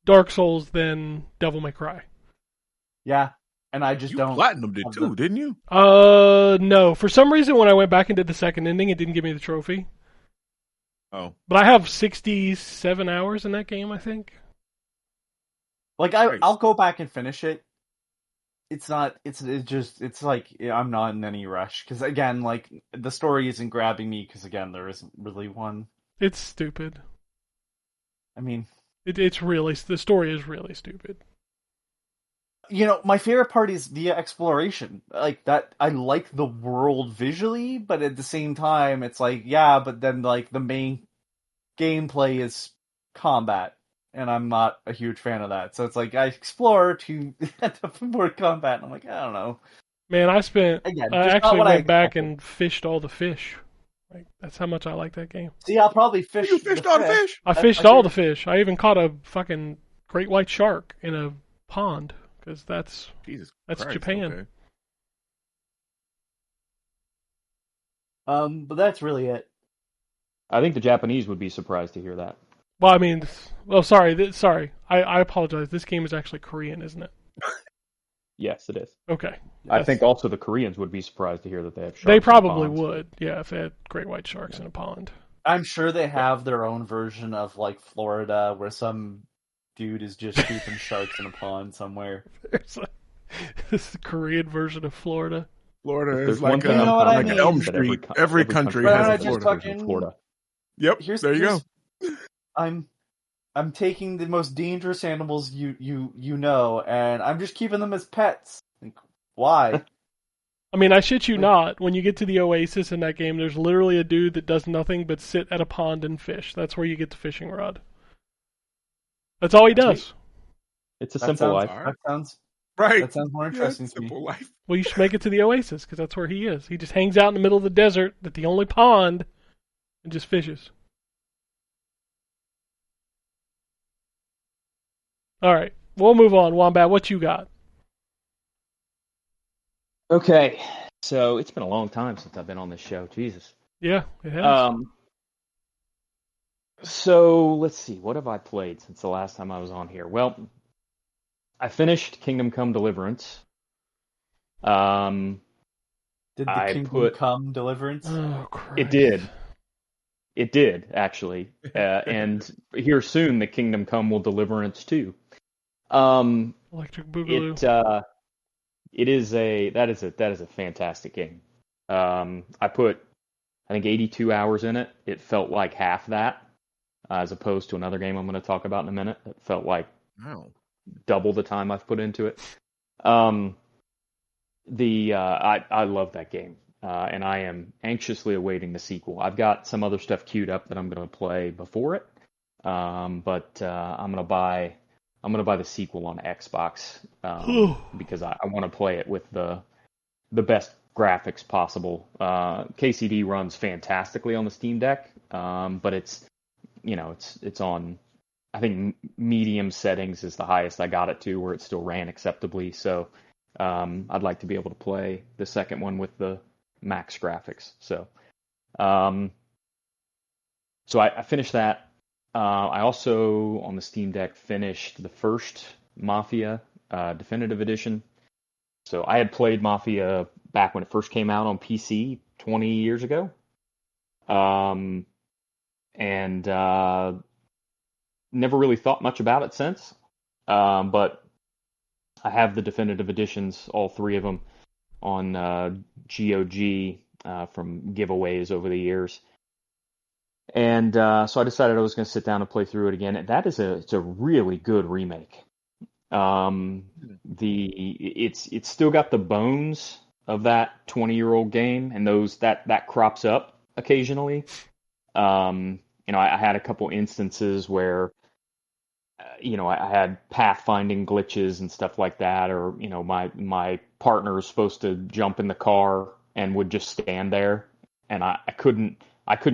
Dark Souls than Devil May Cry. Yeah, and I just don't. You platinumed it too, didn't you? No. For some reason, when I went back and did the second ending, it didn't give me the trophy. Oh. But I have 67 hours in that game, I think. Like, I'll go back and finish it. It's not. It's like I'm not in any rush because again, like the story isn't grabbing me because again, there isn't really one. It's stupid. I mean, it's really the story is really stupid. my favorite part is the exploration. Like that, I like the world visually, but at the same time, it's like, yeah, but then like the main gameplay is combat, and I'm not a huge fan of that. So it's like I explore to end up in more combat, and I'm like, I don't know. Man, I Again, just not actually what I went back expected. and fished all the fish. Like that's how much I like that game. See, I'll probably fish. You fished all the fish. I That's fished my all the favorite. fish. I even caught a fucking great white shark in a pond because that's Jesus That's Christ, Japan. okay. But that's really it. I think the Japanese would be surprised to hear that. Well, I mean, sorry. I apologize. This game is actually Korean, isn't it? Yes, it is. Okay. I think also the Koreans would be surprised to hear that they have sharks. They in probably ponds. would, yeah, if they had great white sharks in a pond. I'm sure they have their own version of like Florida, where some dude is just shooting sharks in a pond somewhere. There's this is the Korean version of Florida. Florida There's is one like, thing You know what I like mean? Elm that every Street. Every country But has I a just Florida. fucking Florida. Yep, there you go. I'm taking the most dangerous animals you know, and I'm just keeping them as pets. Like, why? I mean, I shit you not. When you get to the Oasis in that game, there's literally a dude that does nothing but sit at a pond and fish. That's where you get the fishing rod. That's all he does. It's a That simple sounds, life. Alright. That sounds Right. that sounds more Yeah, interesting to me. simple life. Well, you should make it to the Oasis because that's where he is. He just hangs out in the middle of the desert at the only pond and just fishes. All right, we'll move on. Wombat, what you got? Okay, so it's been a long time since I've been on this show. Jesus. Yeah, it has. So let's see. What have I played since the last time I was on here? Well, I finished Kingdom Come Deliverance. Did the I Kingdom Come Deliverance? Oh, Christ. It did. It did actually, and here soon the Kingdom Come will Deliverance too. Electric Boogaloo. It is that is a fantastic game. I put I think 82 hours in it. It felt like half that, as opposed to another game I'm going to talk about in a minute. It felt like Wow. double the time I've put into it. I love that game, and I am anxiously awaiting the sequel. I've got some other stuff queued up that I'm going to play before it, but I'm going to buy the sequel on Xbox because I want to play it with the best graphics possible. KCD runs fantastically on the Steam Deck, but it's on, I think, medium settings is the highest I got it to, where it still ran acceptably. So I'd like to be able to play the second one with the max graphics. So I finished that. I also, on the Steam Deck, finished the first Mafia Definitive Edition. So I had played Mafia back when it first came out on PC 20 years ago. And never really thought much about it since. But I have the definitive editions, all three of them, on GOG from giveaways over the years. And so I decided I was going to sit down and play through it again. And it's a really good remake. It's still got the bones of that 20-year-old game, and that crops up occasionally. I had a couple instances where I had pathfinding glitches and stuff like that, or my partner was supposed to jump in the car and would just stand there, and I couldn't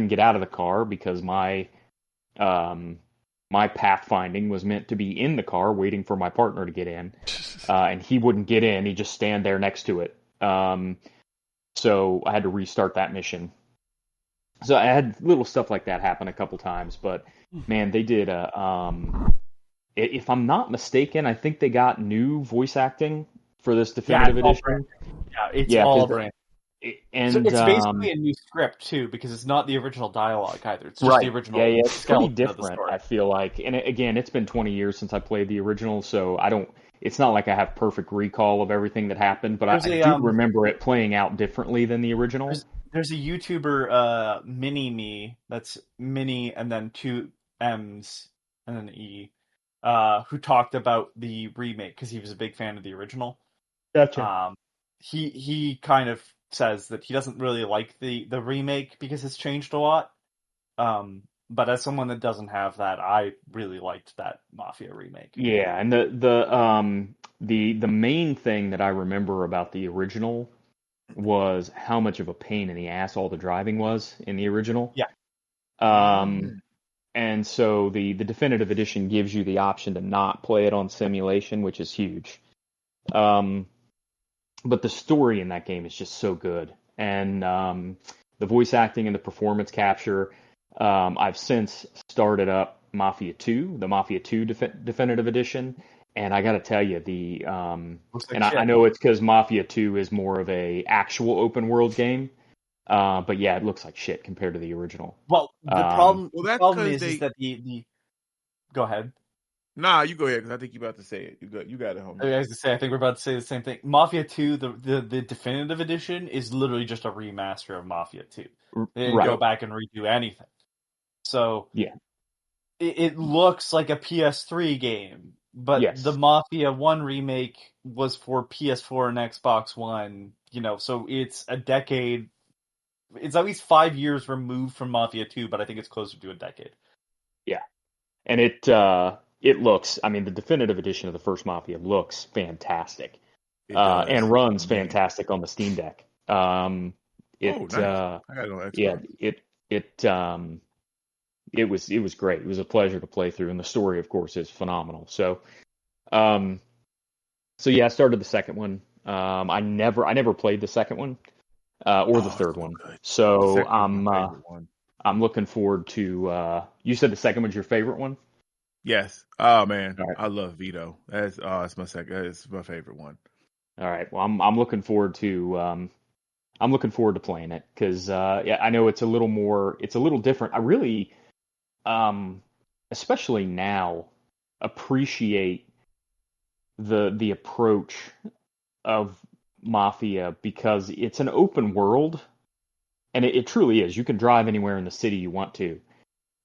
get out of the car because my pathfinding was meant to be in the car waiting for my partner to get in, and he wouldn't get in. He'd just stand there next to it. So I had to restart that mission. So I had little stuff like that happen a couple times, but man, they did if I'm not mistaken, I think they got new voice acting for this definitive edition. It's all brand. And so it's basically a new script too, because it's not the original dialogue either. It's just right. the original. Yeah, it's pretty different. Of the story. I feel like, and again, it's been 20 years since I played the original, so I don't. It's not like I have perfect recall of everything that happened, but I do remember it playing out differently than the original. There's a YouTuber, Mini Me, that's Mini and then two M's and then E. who talked about the remake because he was a big fan of the original. Gotcha. He kind of says that he doesn't really like the remake because it's changed a lot. But as someone that doesn't have that, I really liked that Mafia remake. Yeah, and the main thing that I remember about the original was how much of a pain in the ass all the driving was in the original. Yeah. Um, and so the definitive edition gives you the option to not play it on simulation, which is huge. But the story in that game is just so good, and the voice acting and the performance capture. I've since started up Mafia 2, the Mafia 2 definitive edition, and I got to tell you Looks like and I shit. know it's because Mafia 2 is more of a actual open world game, but yeah, it looks like shit compared to the original. Well, the Well, the that's problem because is that the go ahead. Nah, you go ahead because I think you're about to say it. You got it, homie. I was gonna say, I think we're about to say the same thing. Mafia 2, the definitive edition, is literally just a remaster of Mafia 2. They didn't go Right. back and redo anything. So Yeah. it looks like a PS3 game, but the Yes. Mafia 1 remake was for PS4 and Xbox One, so it's a decade. It's at least 5 years removed from Mafia 2, but I think it's closer to a decade. Yeah. And it looks, I mean, the definitive edition of the first Mafia looks fantastic. It does. And runs Man. fantastic on the Steam Deck. Oh, nice. I got it on Xbox. Yeah, it was great. It was a pleasure to play through, and the story, of course, is phenomenal. So yeah, I started the second one. I never played the second one or the Oh, third so one. good. The So second one's my favorite one. I'm looking forward to. You said the second one's your favorite one? Yes. Oh man, All right. I love Vito. That's my second. That's my favorite one. All right. Well, I'm looking forward to. I'm looking forward to playing it because yeah, I know it's a little different. I really, especially now, appreciate the approach of Mafia because it's an open world, and it truly is. You can drive anywhere in the city you want to,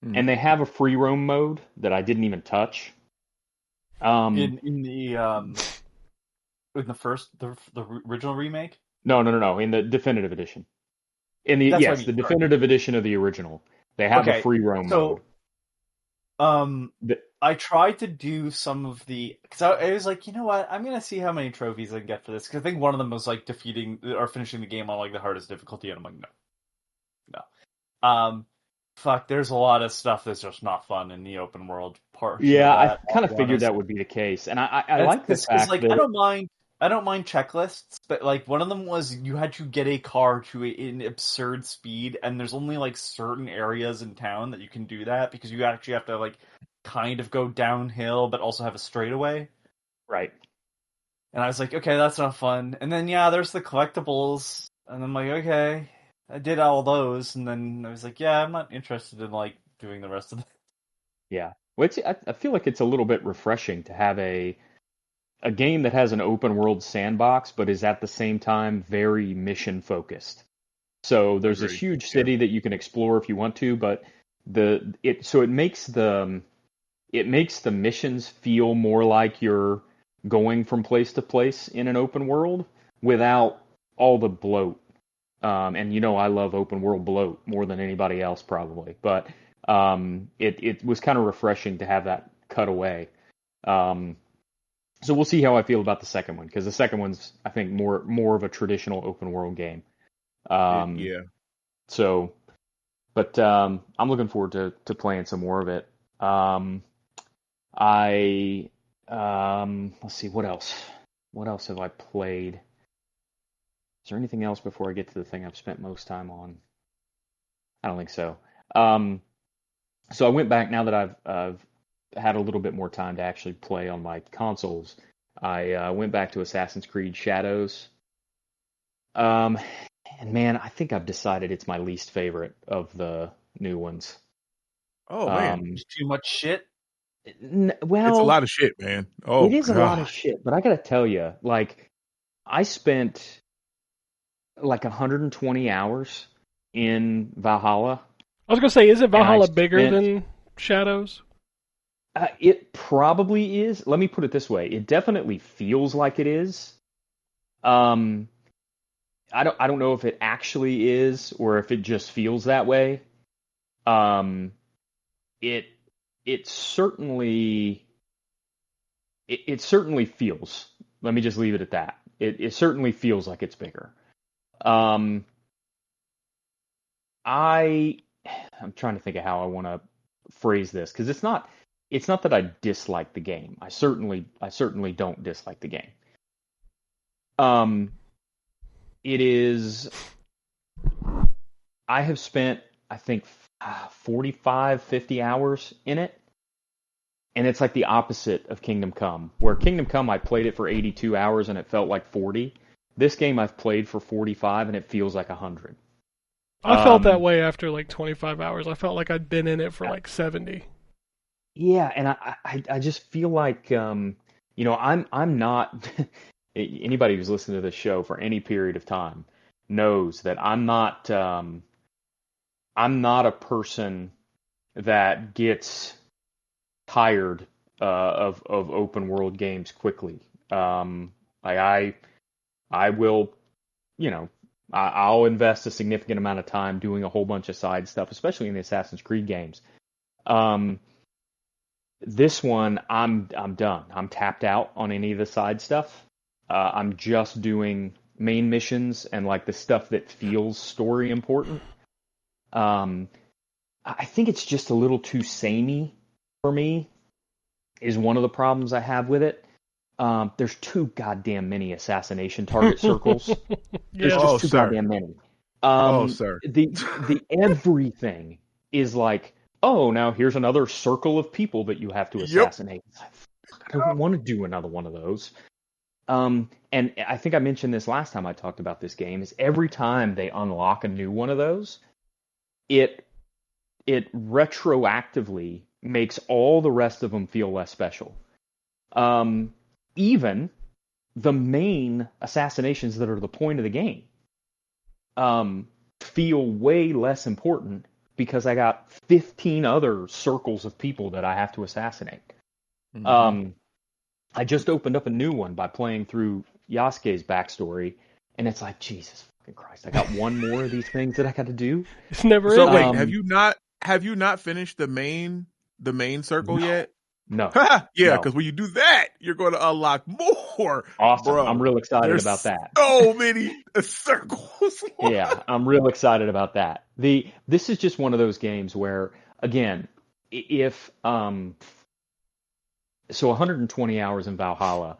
and they have a free roam mode that I didn't even touch. In the first the original remake. No, in the definitive edition. That's what I mean. The definitive edition of the original, they have a free roam mode. I tried to do some of because I was like, you know what, I'm gonna see how many trophies I can get for this, because I think one of them was like defeating or finishing the game on like the hardest difficulty, and I'm like, no. Fuck, there's a lot of stuff that's just not fun in the open world part. Yeah, I kind of figured that would be the case, and I like the fact like, that I don't mind checklists, but like one of them was you had to get a car to an absurd speed, and there's only like certain areas in town that you can do that, because you actually have to like kind of go downhill but also have a straightaway. Right. And I was like, okay, that's not fun. And then yeah, there's the collectibles, and I'm like, okay, I did all those, and then I was like, yeah, I'm not interested in like doing the rest of it. Yeah. Well, I feel like it's a little bit refreshing to have a game that has an open world sandbox, but is at the same time very mission focused. So there's this huge city that you can explore if you want to, but it makes the missions feel more like you're going from place to place in an open world without all the bloat. And I love open world bloat more than anybody else probably, but it was kind of refreshing to have that cut away. So we'll see how I feel about the second one, because the second one's, I think, more of a traditional open world game. Yeah. So, but I'm looking forward to playing some more of it. Let's see, what else? What else have I played? Is there anything else before I get to the thing I've spent most time on? I don't think so. So I went back, now that I've had a little bit more time to actually play on my consoles. I went back to Assassin's Creed Shadows. And man, I think I've decided it's my least favorite of the new ones. Oh man, There's too much shit. Well, it's a lot of shit, man. Oh, it is God. a lot of shit, but I gotta tell you, like, I spent like 120 hours in Valhalla. I was gonna say, isn't Valhalla bigger than Shadows? It probably is. Let me put it this way: it definitely feels like it is. Um, I don't know if it actually is or if it just feels that way. Um, it it certainly it certainly feels. Let me just leave it at that. It certainly feels like it's bigger. Um, I I'm trying to think of how I want to phrase this because it's not that I dislike the game. I certainly don't dislike the game. Um, it is. I have spent, I think, 45, 50 hours in it. And it's like the opposite of Kingdom Come, where Kingdom Come, I played it for 82 hours and it felt like 40. This game I've played for 45 and it feels like 100. I felt that Um, way after like 25 hours. I felt like I'd been in it for like 70. yeah, and I just feel like, I'm not, anybody who's listened to this show for any period of time knows that I'm not a person that gets tired of open world games quickly. Like I will, you know, I'll invest a significant amount of time doing a whole bunch of side stuff, especially in the Assassin's Creed games. Um, this one, I'm done. I'm tapped out on any of the side stuff. I'm just doing main missions and like the stuff that feels story important. Um, I think it's just a little too samey for me. Is one of the problems I have with it. There's too goddamn many assassination target circles. There's Yes. Oh, just too sir. goddamn many. Oh, sir. The everything is like, oh, now here's another circle of people that you have to Yep. assassinate. It's like, fuck, I don't want to do another one of those. And I think I mentioned this last time I talked about this game. Is every time they unlock a new one of those, it it retroactively makes all the rest of them feel less special. Um, Even the main assassinations that are the point of the game feel way less important because I got 15 other circles of people that I have to assassinate. Mm-hmm. Um, I just opened up a new one by playing through Yasuke's backstory, and it's like, Jesus fucking Christ, I got one more of these things that I got to do. It's never So ending. wait, Um, have you not finished the main circle no, yet? no, Yeah, no. because when you do that, you're going to unlock more, Awesome. I'm bro. real excited about There's that. so many circles. Yeah, I'm real excited about that. This is just one of those games where, again, if so 120 hours in Valhalla,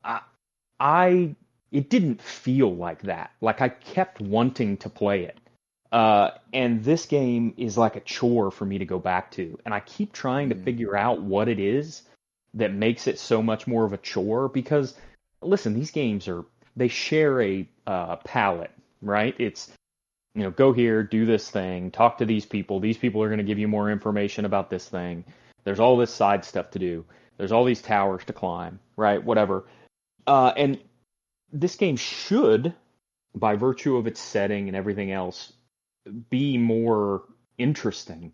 I, I it didn't feel like that. Like I kept wanting to play it. And this game is like a chore for me to go back to, and I keep trying to Mm, figure out what it is that makes it so much more of a chore. Because, listen, these games they share a palette, right? It's go here, do this thing, talk to these people. These people are going to give you more information about this thing. There's all this side stuff to do. There's all these towers to climb, right? Whatever. And this game should, by virtue of its setting and everything else, be more interesting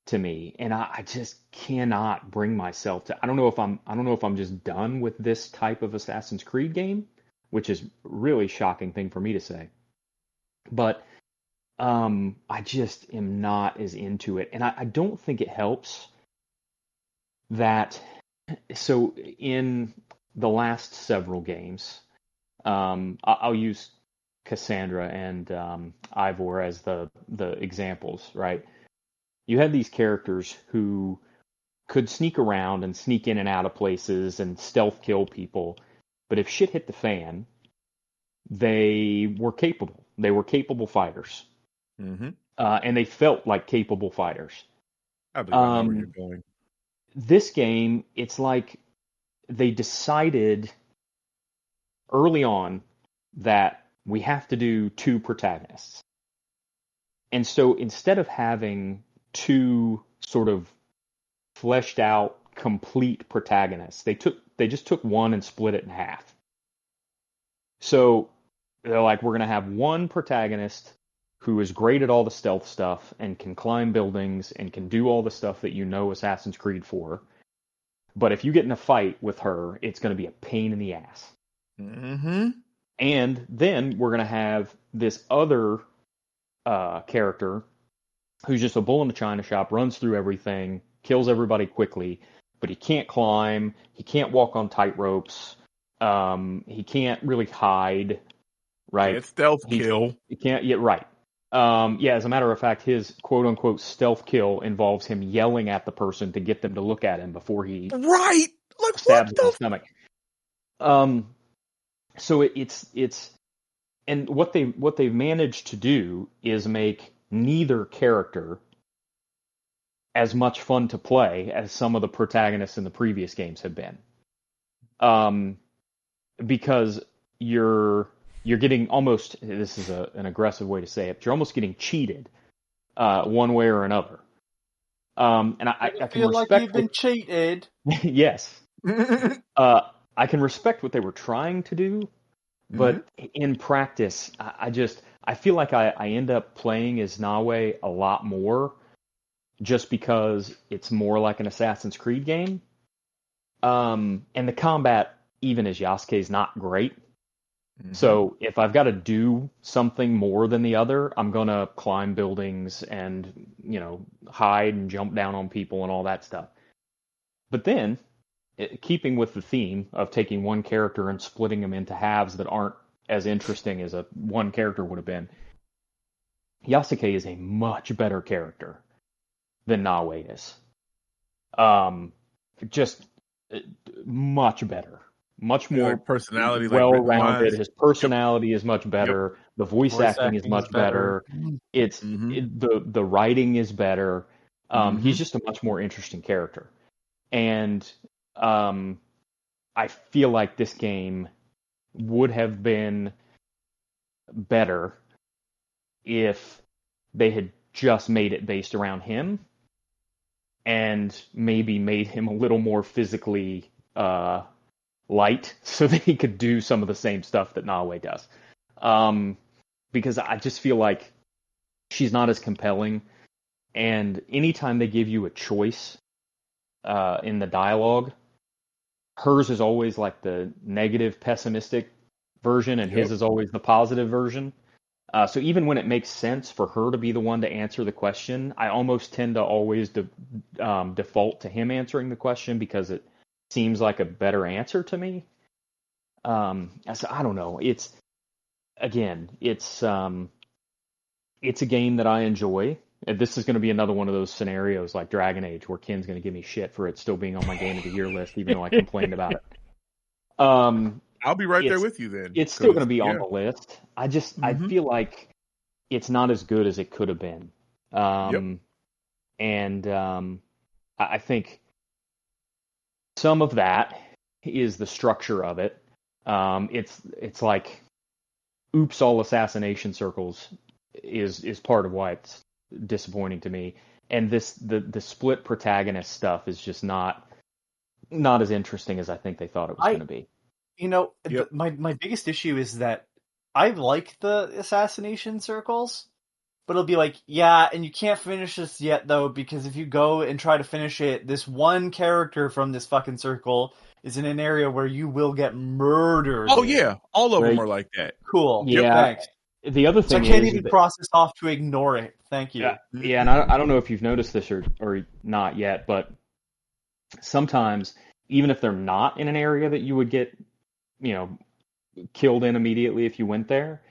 to me. And I just cannot bring myself to. I don't know if I'm just done with this type of Assassin's Creed game, which is a really shocking thing for me to say. But I just am not as into it, and I don't think it helps that. So in the last several games, I'll use Cassandra and Ivor as the examples, right? You had these characters who could sneak around and sneak in and out of places and stealth kill people, but if shit hit the fan, they were capable. They were capable fighters, mm-hmm. and they felt like capable fighters. I believe I know where you're Um, going. this game, it's like they decided early on that we have to do two protagonists. And so instead of having two sort of fleshed out complete protagonists, they just took one and split it in half. So they're like, we're going to have one protagonist who is great at all the stealth stuff and can climb buildings and can do all the stuff that you know Assassin's Creed for. But if you get in a fight with her, it's going to be a pain in the ass. Mm-hmm. And then we're going to have this other character who's just a bull in the china shop, runs through everything, kills everybody quickly, but he can't climb, he can't walk on tight ropes, he can't really hide, right? Can't stealth kill. He can't, yeah, right. Yeah, as a matter of fact, his quote unquote stealth kill involves him yelling at the person to get them to look at him before he Right. Like stabs what him in the the stomach. So it's and what they've managed to do is make neither character as much fun to play as some of the protagonists in the previous games have been. Because you're getting almost, this is an aggressive way to say it, but you're almost getting cheated one way or another. And I can feel respect like you've been cheated. Yes. I can respect what they were trying to do, but in practice, I feel like I end up playing as Nawe a lot more just because it's more like an Assassin's Creed game. And the combat, even as Yasuke, is not great. So if I've got to do something more than the other, I'm going to climb buildings and, hide and jump down on people and all that stuff. But then, keeping with the theme of taking one character and splitting them into halves that aren't as interesting as one character would have been, Yasuke is a much better character than Nawe is. Just much better. Much more like personality, well-rounded. like His personality is much better. Yep. The voice acting is much better. It's the writing is better. He's just a much more interesting character. And I feel like this game would have been better if they had just made it based around him and maybe made him a little more physically light so that he could do some of the same stuff that Nawe does. Because I just feel like she's not as compelling. And anytime they give you a choice in the dialogue, hers is always like the negative, pessimistic version, and his is always the positive version. So even when it makes sense for her to be the one to answer the question, I almost tend to always default to him answering the question because it seems like a better answer to me. So I don't know. It's a game that I enjoy. This is going to be another one of those scenarios like Dragon Age where Ken's going to give me shit for it still being on my Game of the Year list, even though I complained about it. I'll be right there with you then. It's still going to be on the list. I feel like it's not as good as it could have been. And I think some of that is the structure of it. It's like, oops, all assassination circles is part of why it's disappointing to me. And the split protagonist stuff is just not as interesting as I think they thought it was going to be. My biggest issue is that I like the assassination circles, but it'll be like, yeah, and you can't finish this yet, though, because if you go and try to finish it, this one character from this fucking circle is in an area where you will get murdered. Oh, yeah. All of them are like that. Cool. Yeah. Thanks. The other thing I can't even cross this off to ignore it. Thank you. Yeah, and I don't know if you've noticed this or not yet, but sometimes, even if they're not in an area that you would get, killed in immediately if you went there,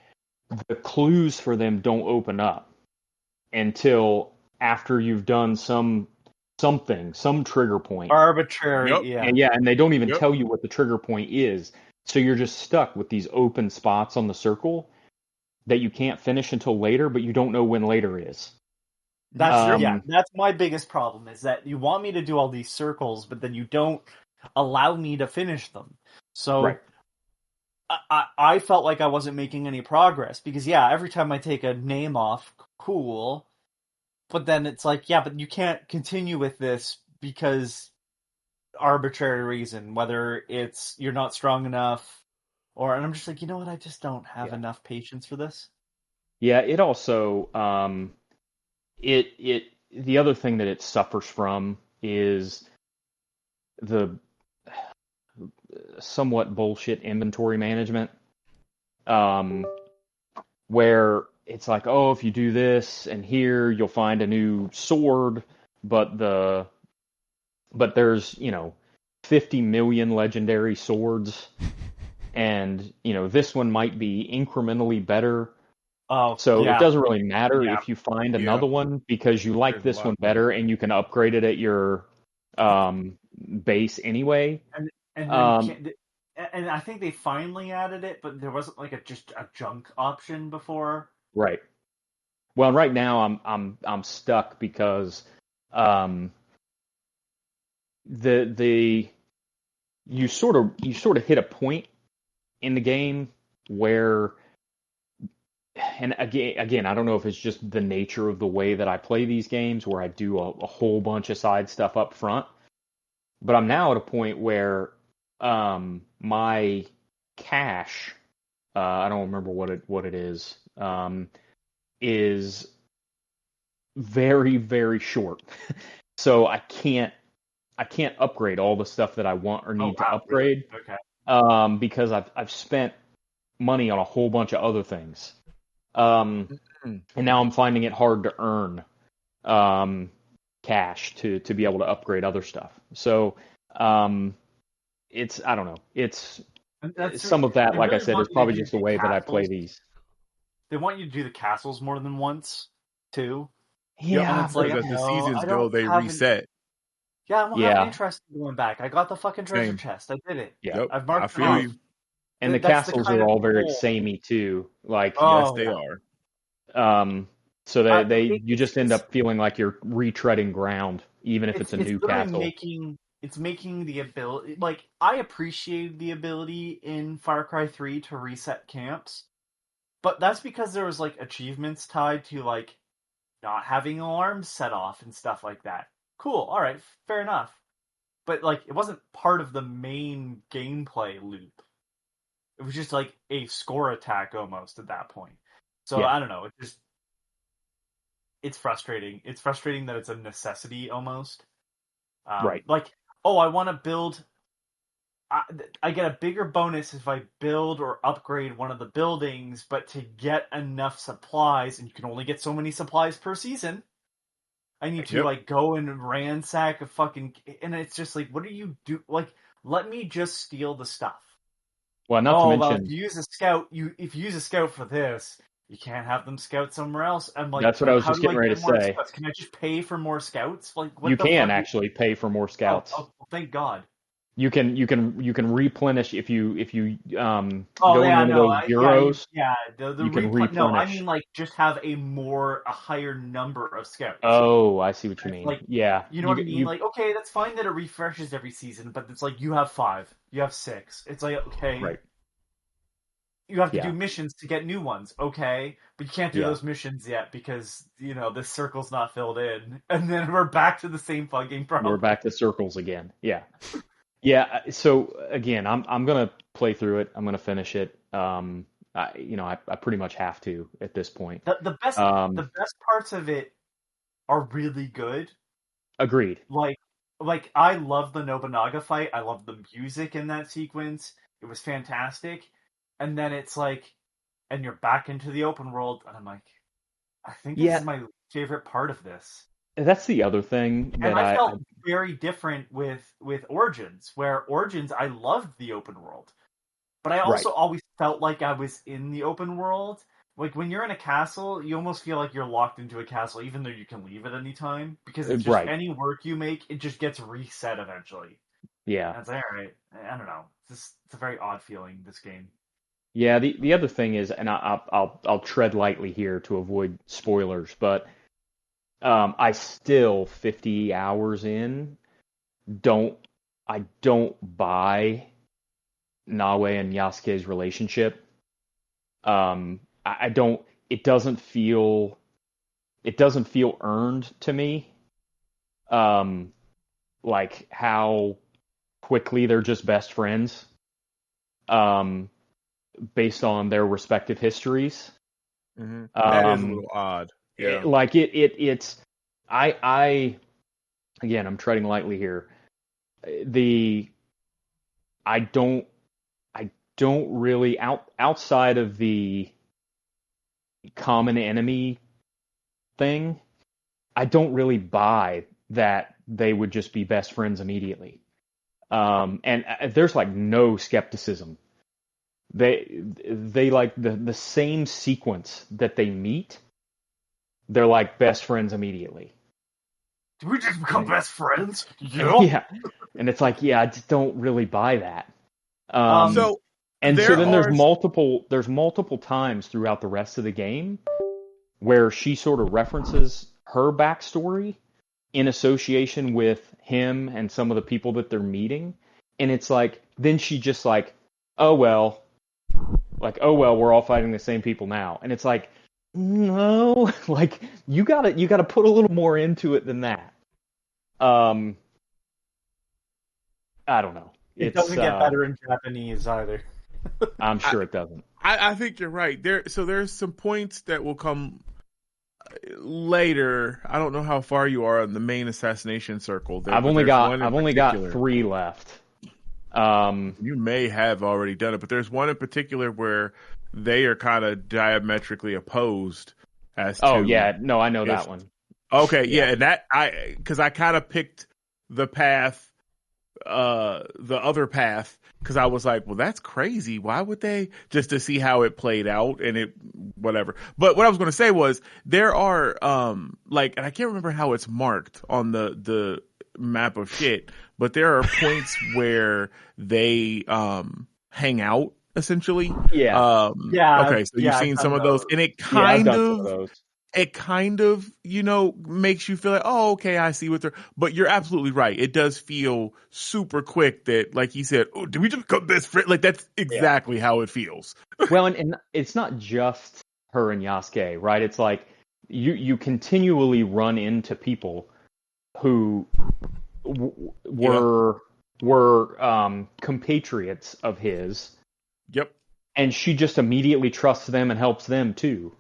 the clues for them don't open up until after you've done some trigger point. Arbitrary, and they don't even tell you what the trigger point is. So you're just stuck with these open spots on the circle that you can't finish until later, but you don't know when later is. That's my biggest problem, is that you want me to do all these circles, but then you don't allow me to finish them. So I felt like I wasn't making any progress, because every time I take a name off, cool, but then it's like, but you can't continue with this because arbitrary reason, whether it's you're not strong enough, and I'm just like, you know what, I just don't have enough patience for this. Yeah, it also the other thing that it suffers from is the somewhat bullshit inventory management, where it's like, oh, if you do this and here, you'll find a new sword, but there's 50 million legendary swords, and this one might be incrementally better. Oh, so yeah. It doesn't really matter Yeah. if you find another one, because you like There's a this lot one more. better and you can upgrade it at your base anyway. And then you can't. And I think they finally added it, but there wasn't like just a junk option before. Right. Well, right now I'm stuck because the you sort of hit a point in the game where, and again, I don't know if it's just the nature of the way that I play these games, where I do a whole bunch of side stuff up front, but I'm now at a point where my cash, I don't remember what it is very, very short. So I can't upgrade all the stuff that I want or need to upgrade. Really? Okay. Because I've spent money on a whole bunch of other things. And now I'm finding it hard to earn cash to be able to upgrade other stuff. So it's, I don't know. It's some of that, like I said, is probably just the way that I play these. They want you to do the castles more than once, too. Yeah, and it's like, as the seasons go, they reset. Yeah, I'm not interested in going back. I got the fucking treasure chest. I did it. Yeah, Yep. I've marked I it feel off. you. And the castles are all very samey too. Like, yes, they are. So you just end up feeling like you're retreading ground, even if it's a new castle. It's making the ability, like, I appreciated the ability in Far Cry 3 to reset camps, but that's because there was like achievements tied to like not having alarms set off and stuff like that. Cool, all right, fair enough. But like, it wasn't part of the main gameplay loop. It was just like a score attack almost at that point. So I don't know. It's frustrating. It's frustrating that it's a necessity almost. Right. Like, oh, I want to build. I get a bigger bonus if I build or upgrade one of the buildings, but to get enough supplies, and you can only get so many supplies per season, I need to like go and ransack a fucking. And it's just like, what do you do? Like, let me just steal the stuff. Well, not to mention, if you use a scout for this, you can't have them scout somewhere else. I'm like, that's what I was just getting ready to say. Scouts? Can I just pay for more scouts? Like, what you the can fuck? Actually pay for more scouts. Oh, thank God. You can replenish if you go in one of those bureaus. You can replenish. No, I mean like just have a higher number of scouts. Oh, I see what you mean. Like, yeah, you know what I mean. Like, okay, that's fine that it refreshes every season, but it's like you have 5, you have 6. It's like, okay, right. You have to do missions to get new ones, okay, but you can't do those missions yet because this circle's not filled in, and then we're back to the same fucking problem. We're back to circles again. Yeah. Yeah, so again, I'm gonna play through it. I'm gonna finish it. I pretty much have to at this point. The best parts of it are really good. Agreed. Like I love the Nobunaga fight. I love the music in that sequence. It was fantastic. And then it's like, and you're back into the open world, and I'm like, I think this is my favorite part of this. That's the other thing that I felt very different with Origins, where Origins I loved the open world, but I also always felt like I was in the open world. Like when you're in a castle, you almost feel like you're locked into a castle, even though you can leave at any time, because it's just any work you make, it just gets reset eventually. Yeah, and it's like, all right, I don't know. It's a very odd feeling, this game. Yeah, the other thing is, and I'll tread lightly here to avoid spoilers, but I still 50 hours in don't buy Nawe and Yasuke's relationship. I don't. It doesn't feel earned to me. Like how quickly they're just best friends. Based on their respective histories. Mm-hmm. That is a little odd. Yeah. It's again, I'm treading lightly here. I don't really outside of the common enemy thing, I don't really buy that they would just be best friends immediately. And there's like no skepticism. They like the same sequence that they meet, they're like best friends immediately. Did we just become best friends? Yeah. And it's like, yeah, I just don't really buy that. So then there's multiple times throughout the rest of the game where she sort of references her backstory in association with him and some of the people that they're meeting. And it's like, then she just like, oh well, we're all fighting the same people now. And it's like, no, like you gotta put a little more into it than that. I don't know. It doesn't get better in Japanese either. I'm sure it doesn't. I think you're right. There's some points that will come later. I don't know how far you are on the main assassination circle. I've only got 3 left. You may have already done it, but there's one in particular where they are kind of diametrically opposed as to. Oh yeah, no, I know that one. Okay, yeah, that because I kind of picked the path, the other path, because I was like, well, that's crazy. Why would they? Just to see how it played out and it whatever. But what I was going to say was there are and I can't remember how it's marked on the map of shit, but there are points where they hang out essentially. Yeah. Okay, so you've seen some of those, and it kind of makes you feel like, oh, okay, I see what they're. But you're absolutely right. It does feel super quick that, like he said, oh, did we just become best friends? Like that's exactly how it feels. Well, and it's not just her and Yasuke, right? It's like you continually run into people who were compatriots of his. Yep. And she just immediately trusts them and helps them too.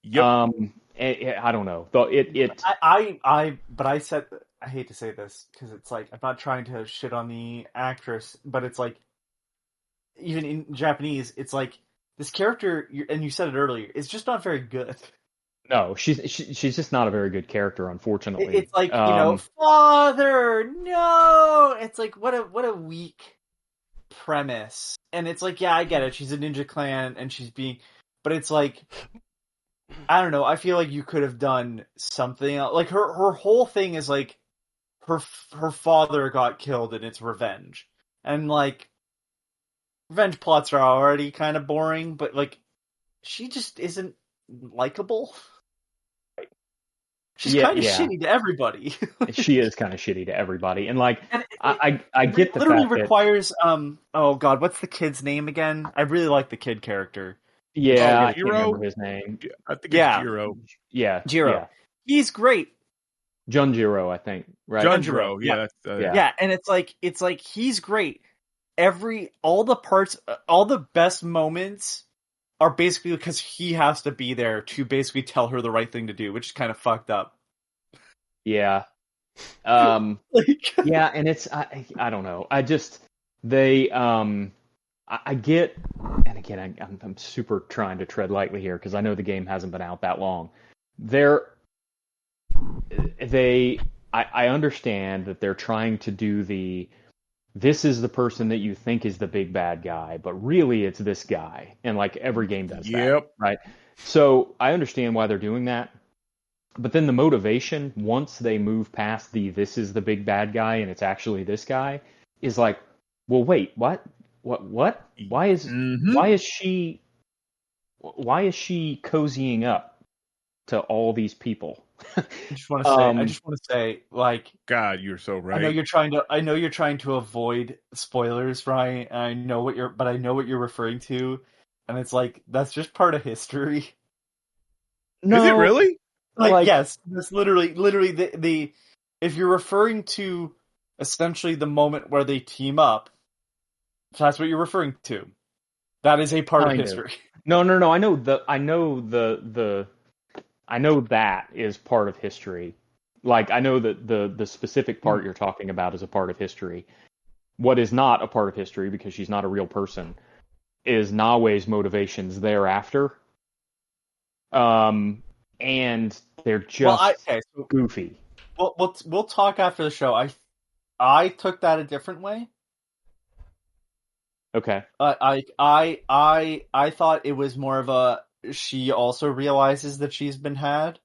Yep. I don't know. Though But I said, I hate to say this because it's like I'm not trying to shit on the actress, but it's like even in Japanese, it's like this character, and you said it earlier, is just not very good. No, she's just not a very good character, unfortunately. It's like father, no. It's like what a weak premise, and it's like, yeah, I get it. She's a ninja clan, and but it's like, I don't know. I feel like you could have done something else. Like her whole thing is like her father got killed, and it's revenge, and like revenge plots are already kind of boring, but like she just isn't likable. She's kind of shitty to everybody. She is kind of shitty to everybody, and like I get the literally fact requires oh god, what's the kid's name again? I really like the kid character. Yeah, I can't remember his name. I think it's Jiro. Yeah, Jiro. Yeah. He's great. Junjiro, I think. Right. Junjiro. Yeah. Yeah, and it's like he's great. All the best moments are basically because he has to be there to basically tell her the right thing to do, which is kind of fucked up. Yeah. Yeah, and it's I don't know. I just I get, and again, I'm super trying to tread lightly here because I know the game hasn't been out that long. I understand that they're trying to do this is the person that you think is the big bad guy, but really it's this guy. And like every game does that, right? So I understand why they're doing that. But then the motivation, once they move past this is the big bad guy and it's actually this guy, is like, well, wait, what? What? Why is she cozying up to all these people? I just want to say, like, God, you're so right. I know you're trying to avoid spoilers, Ryan. I know what you're referring to, and it's like that's just part of history. No, is it really? Like yes, that's literally the if you're referring to essentially the moment where they team up, if that's what you're referring to. That is a part of history. No. I know that is part of history. Like I know that the specific part you're talking about is a part of history. What is not a part of history, because she's not a real person, is Nawe's motivations thereafter. And they're just so goofy. we'll talk after the show. I took that a different way. Okay. I thought it was more of a, she also realizes that she's been had.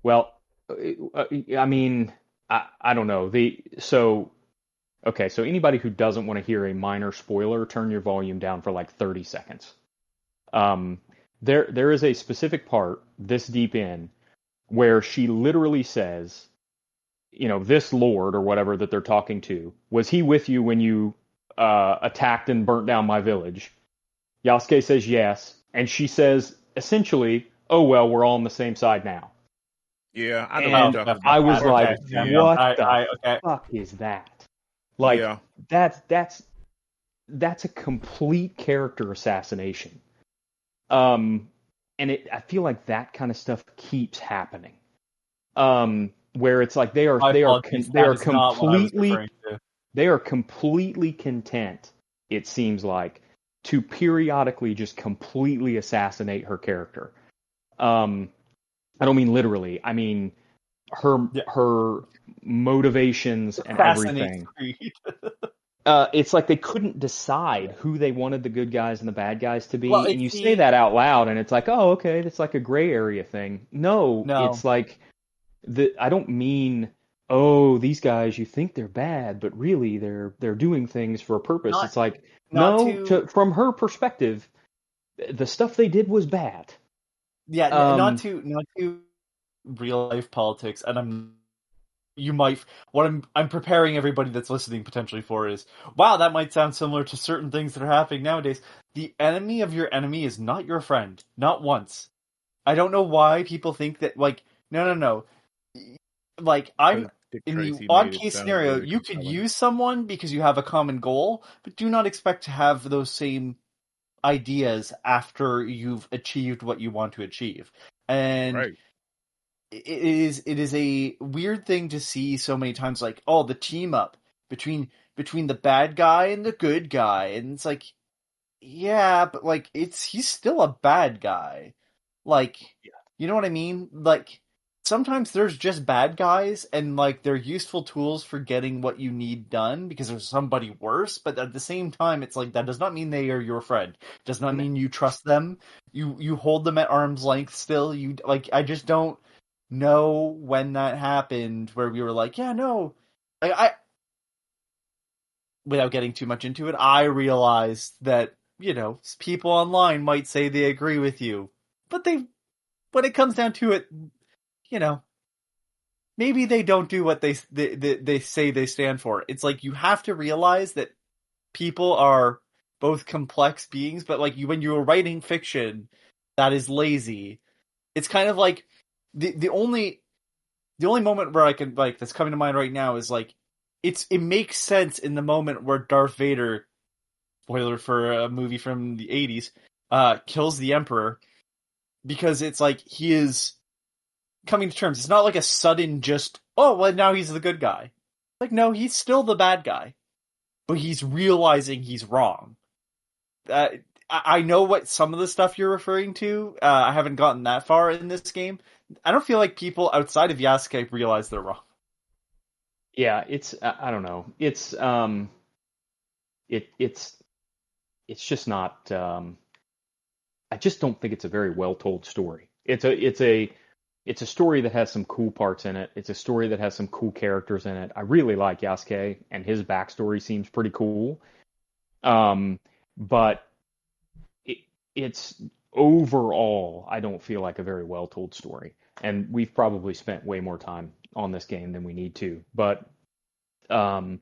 Well, I mean, I don't know. So anybody who doesn't want to hear a minor spoiler, turn your volume down for like 30 seconds. There is a specific part this deep in where she literally says, this lord or whatever that they're talking to, was he with you when you attacked and burnt down my village? Yasuke says yes, and she says essentially, "Oh well, we're all on the same side now." Yeah, I know And what you're talking about. I was like, Yeah. "What the fuck is that?" Like, Yeah. that's a complete character assassination. And I feel like that kind of stuff keeps happening. Where it's like they are completely content, it seems like, to periodically just completely assassinate her character. I don't mean literally. I mean her motivations and everything. It's like they couldn't decide who they wanted the good guys and the bad guys to be. Well, and you say that out loud, and it's like, oh, okay, that's like a gray area thing. No. It's like I don't mean, oh, these guys, you think they're bad, but really they're doing things for a purpose. It's like, from her perspective, the stuff they did was bad. Yeah, not to real life politics, and I'm preparing everybody that's listening potentially for is, wow, that might sound similar to certain things that are happening nowadays. The enemy of your enemy is not your friend, not once. I don't know why people think that, like, no. Like, I'm in the odd case scenario, you could use someone because you have a common goal, but do not expect to have those same ideas after you've achieved what you want to achieve. And it is a weird thing to see so many times, like, oh, the team up between the bad guy and the good guy, and it's like, yeah, but like he's still a bad guy. Like, you know what I mean? Like, sometimes there's just bad guys, and like they're useful tools for getting what you need done because there's somebody worse, but at the same time it's like that does not mean they are your friend. It does not mean you trust them. You hold them at arm's length still. You, like, I just don't know when that happened where we were like, yeah, no. Like, without getting too much into it, I realized that, people online might say they agree with you, but when it comes down to it, maybe they don't do what they say they stand for. It's like, you have to realize that people are both complex beings, but like when you're writing fiction that is lazy, it's kind of like the only moment where I can, like, that's coming to mind right now is like, it makes sense in the moment where Darth Vader, spoiler for a movie from the 80s, kills the Emperor, because it's like he is coming to terms. It's not like a sudden just, oh, well, now he's the good guy. Like, no, he's still the bad guy, but he's realizing he's wrong. I know what some of the stuff you're referring to. I haven't gotten that far in this game. I don't feel like people outside of Yasuke realize they're wrong. Yeah, it's, I don't know. It's it's just not. I just don't think it's a very well told story. It's a story that has some cool parts in it. It's a story that has some cool characters in it. I really like Yasuke, and his backstory seems pretty cool. But it's overall, I don't feel like a very well told story. And we've probably spent way more time on this game than we need to. But I've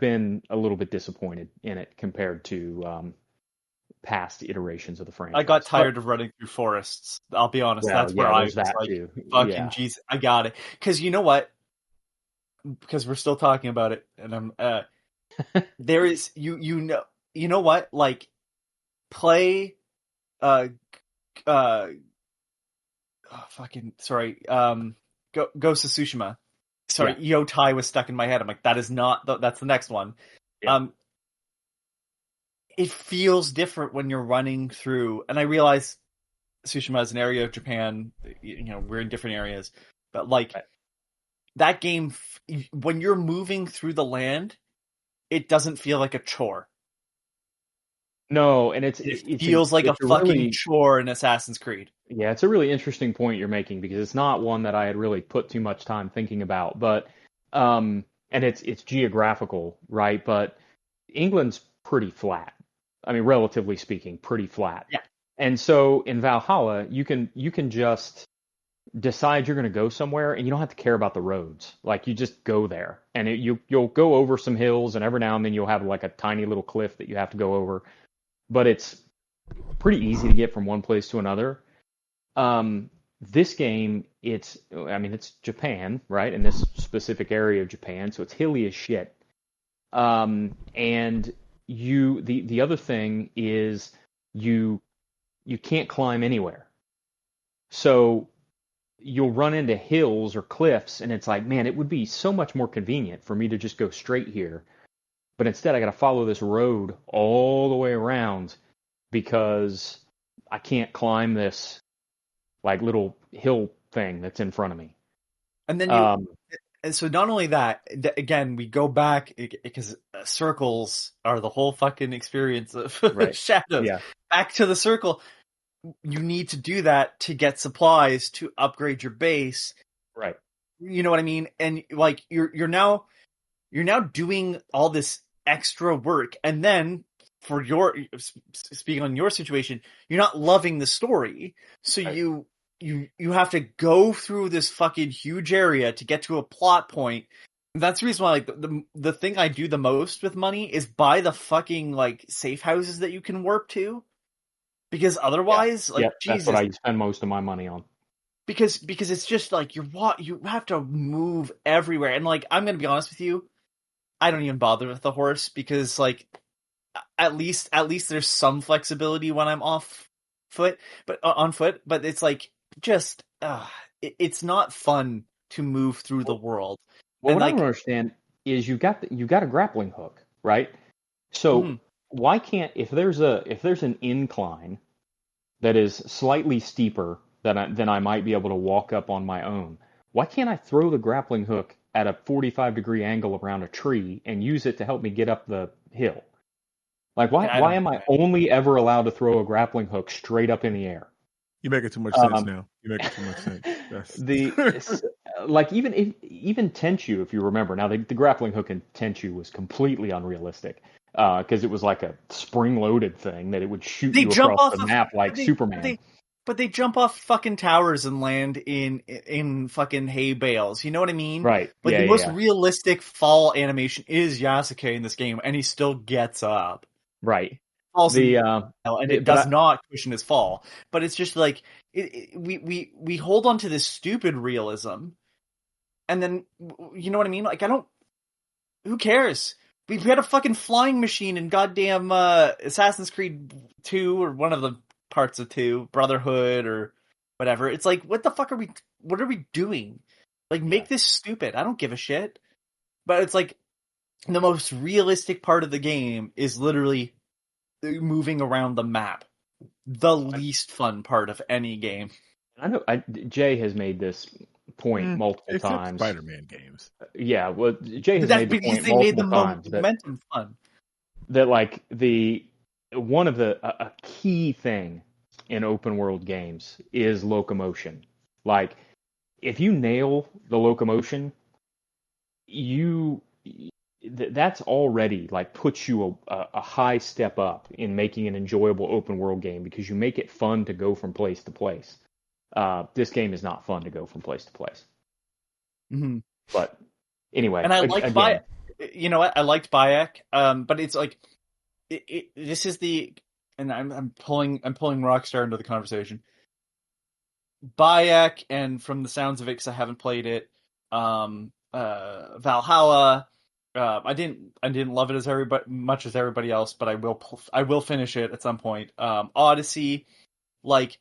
been a little bit disappointed in it compared to past iterations of the franchise. I got tired of running through forests. I'll be honest. Well, that's where I was that like, too. fucking jeez, I got it. Because you know what? Because we're still talking about it, and I'm there is you know what? Like, play fucking sorry, Ghost of Tsushima. Sorry, Yotai was stuck in my head. I'm like, that is not. That's the next one. Yeah. It feels different when you're running through, and I realize Tsushima is an area of Japan. You know, we're in different areas, but like that game, when you're moving through the land, it doesn't feel like a chore. No, and it feels like a fucking chore in Assassin's Creed. Yeah, it's a really interesting point you're making because it's not one that I had really put too much time thinking about. But and it's geographical, right? But England's pretty flat. I mean, relatively speaking, pretty flat. Yeah. And so in Valhalla, you can just decide you're going to go somewhere, and you don't have to care about the roads. Like you just go there, and you'll go over some hills, and every now and then you'll have like a tiny little cliff that you have to go over. But it's pretty easy to get from one place to another. This game, it's Japan, right? In this specific area of Japan, so it's hilly as shit. And the other thing is you can't climb anywhere. So you'll run into hills or cliffs, and it's like, man, it would be so much more convenient for me to just go straight here. But instead, I got to follow this road all the way around because I can't climb this like little hill thing that's in front of me. And then and so not only that, again, we go back because circles are the whole fucking experience of Shadows. Yeah. Back to the circle. You need to do that to get supplies to upgrade your base. Right. You know what I mean? And like you're now doing all this extra work, and then for speaking on your situation, you're not loving the story, so right. you have to go through this fucking huge area to get to a plot point. And that's the reason why, like, the thing I do the most with money is buy the fucking like safe houses that you can warp to, because otherwise, Jesus, that's what I spend most of my money on. Because it's just like you have to move everywhere, and like I'm gonna be honest with you, I don't even bother with the horse because like at least there's some flexibility when I'm on foot, but it's like just it's not fun to move through the world. Well, what I don't understand is you got a grappling hook, right? So why can't, if there's an incline that is slightly steeper than I might be able to walk up on my own, why can't I throw the grappling hook at a 45-degree angle around a tree and use it to help me get up the hill? Like, why am I only ever allowed to throw a grappling hook straight up in the air? You make it too much sense now. You make it too much sense. Like even Tenchu, if you remember. Now the grappling hook in Tenchu was completely unrealistic because it was like a spring-loaded thing that it would shoot you across the map like Superman. But they jump off fucking towers and land in fucking hay bales. You know what I mean? Right. Like the most realistic fall animation is Yasuke in this game, and he still gets up. Right. It does not cushion his fall. But it's just like we hold on to this stupid realism, and then you know what I mean? Like who cares? We had a fucking flying machine in goddamn Assassin's Creed 2 or one of the parts of 2, Brotherhood or whatever. It's like, what are we doing? Like, make this stupid. I don't give a shit. But it's like the most realistic part of the game is literally moving around the map. The least fun part of any game. I know Jay has made this point multiple times. Spider-Man games. Yeah, well, Jay has made the point multiple times. Momentum fun. That like a key thing in open world games is locomotion. Like, if you nail the locomotion, that's already like puts you a high step up in making an enjoyable open world game because you make it fun to go from place to place. This game is not fun to go from place to place. Mm-hmm. But anyway, and I like Bayek. You know what? I liked Bayek, but it's like this is and I'm pulling Rockstar into the conversation. Bayek, and from the sounds of it, because I haven't played it, Valhalla. I didn't love it as much as everybody else, but I will finish it at some point. Odyssey, like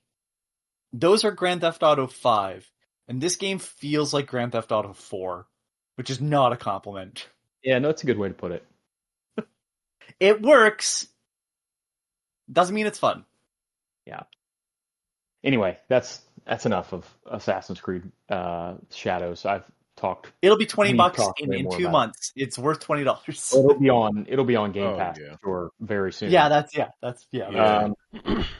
those are Grand Theft Auto 5, and this game feels like Grand Theft Auto 4. which is not a compliment. Yeah, no, it's a good way to put it. It works. Doesn't mean it's fun. Yeah. Anyway, that's enough of Assassin's Creed Shadows. I've talked. It'll be $20 way in more 2 about months. It's worth $20. It'll be on Game Oh, Pass yeah. for very soon. Yeah, that's Yeah.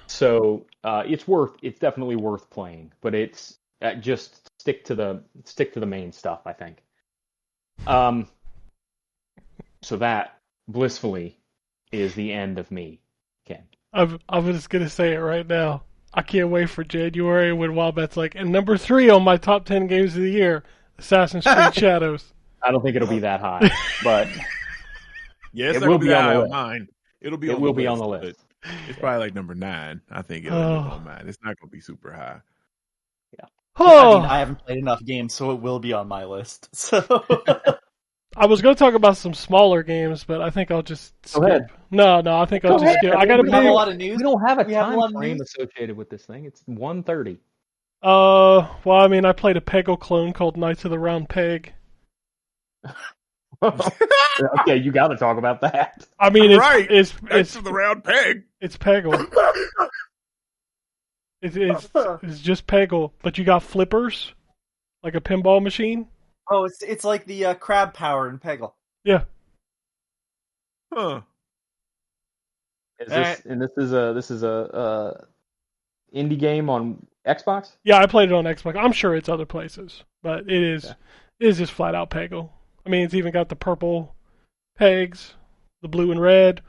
So it's definitely worth playing, but it's just stick to the main stuff, I think. So that blissfully is the end of me, Ken. I'm just gonna say it right now. I can't wait for January when Wildbat's like, and number 3 on my top 10 games of the year, Assassin's Creed Shadows. I don't think it'll be that high, but Yes, it will be on the list. mine. It will be on the list. It's probably like number 9. I think it'll end up on mine. It's not going to be super high. Oh, I mean, I haven't played enough games, so it will be on my list. So I was gonna talk about some smaller games, but I think I'll just skip. Go ahead. No, I think I'll Go just ahead. skip. I gotta we have a be. lot of news. We don't have a We have a lot time of frame news. associated with this thing. It's 1:30. Well, I mean, I played a Peggle clone called Knights of the Round Peg. Okay, you got to talk about that. I mean, Right. it's That's the round peg. it's Peggle. It's just Peggle, but you got flippers, like a pinball machine. Oh, it's like the crab power in Peggle. Yeah. Huh. This is a indie game on Xbox? Yeah, I played it on Xbox. I'm sure it's other places, but it is just flat out Peggle. I mean, it's even got the purple pegs, the blue and red.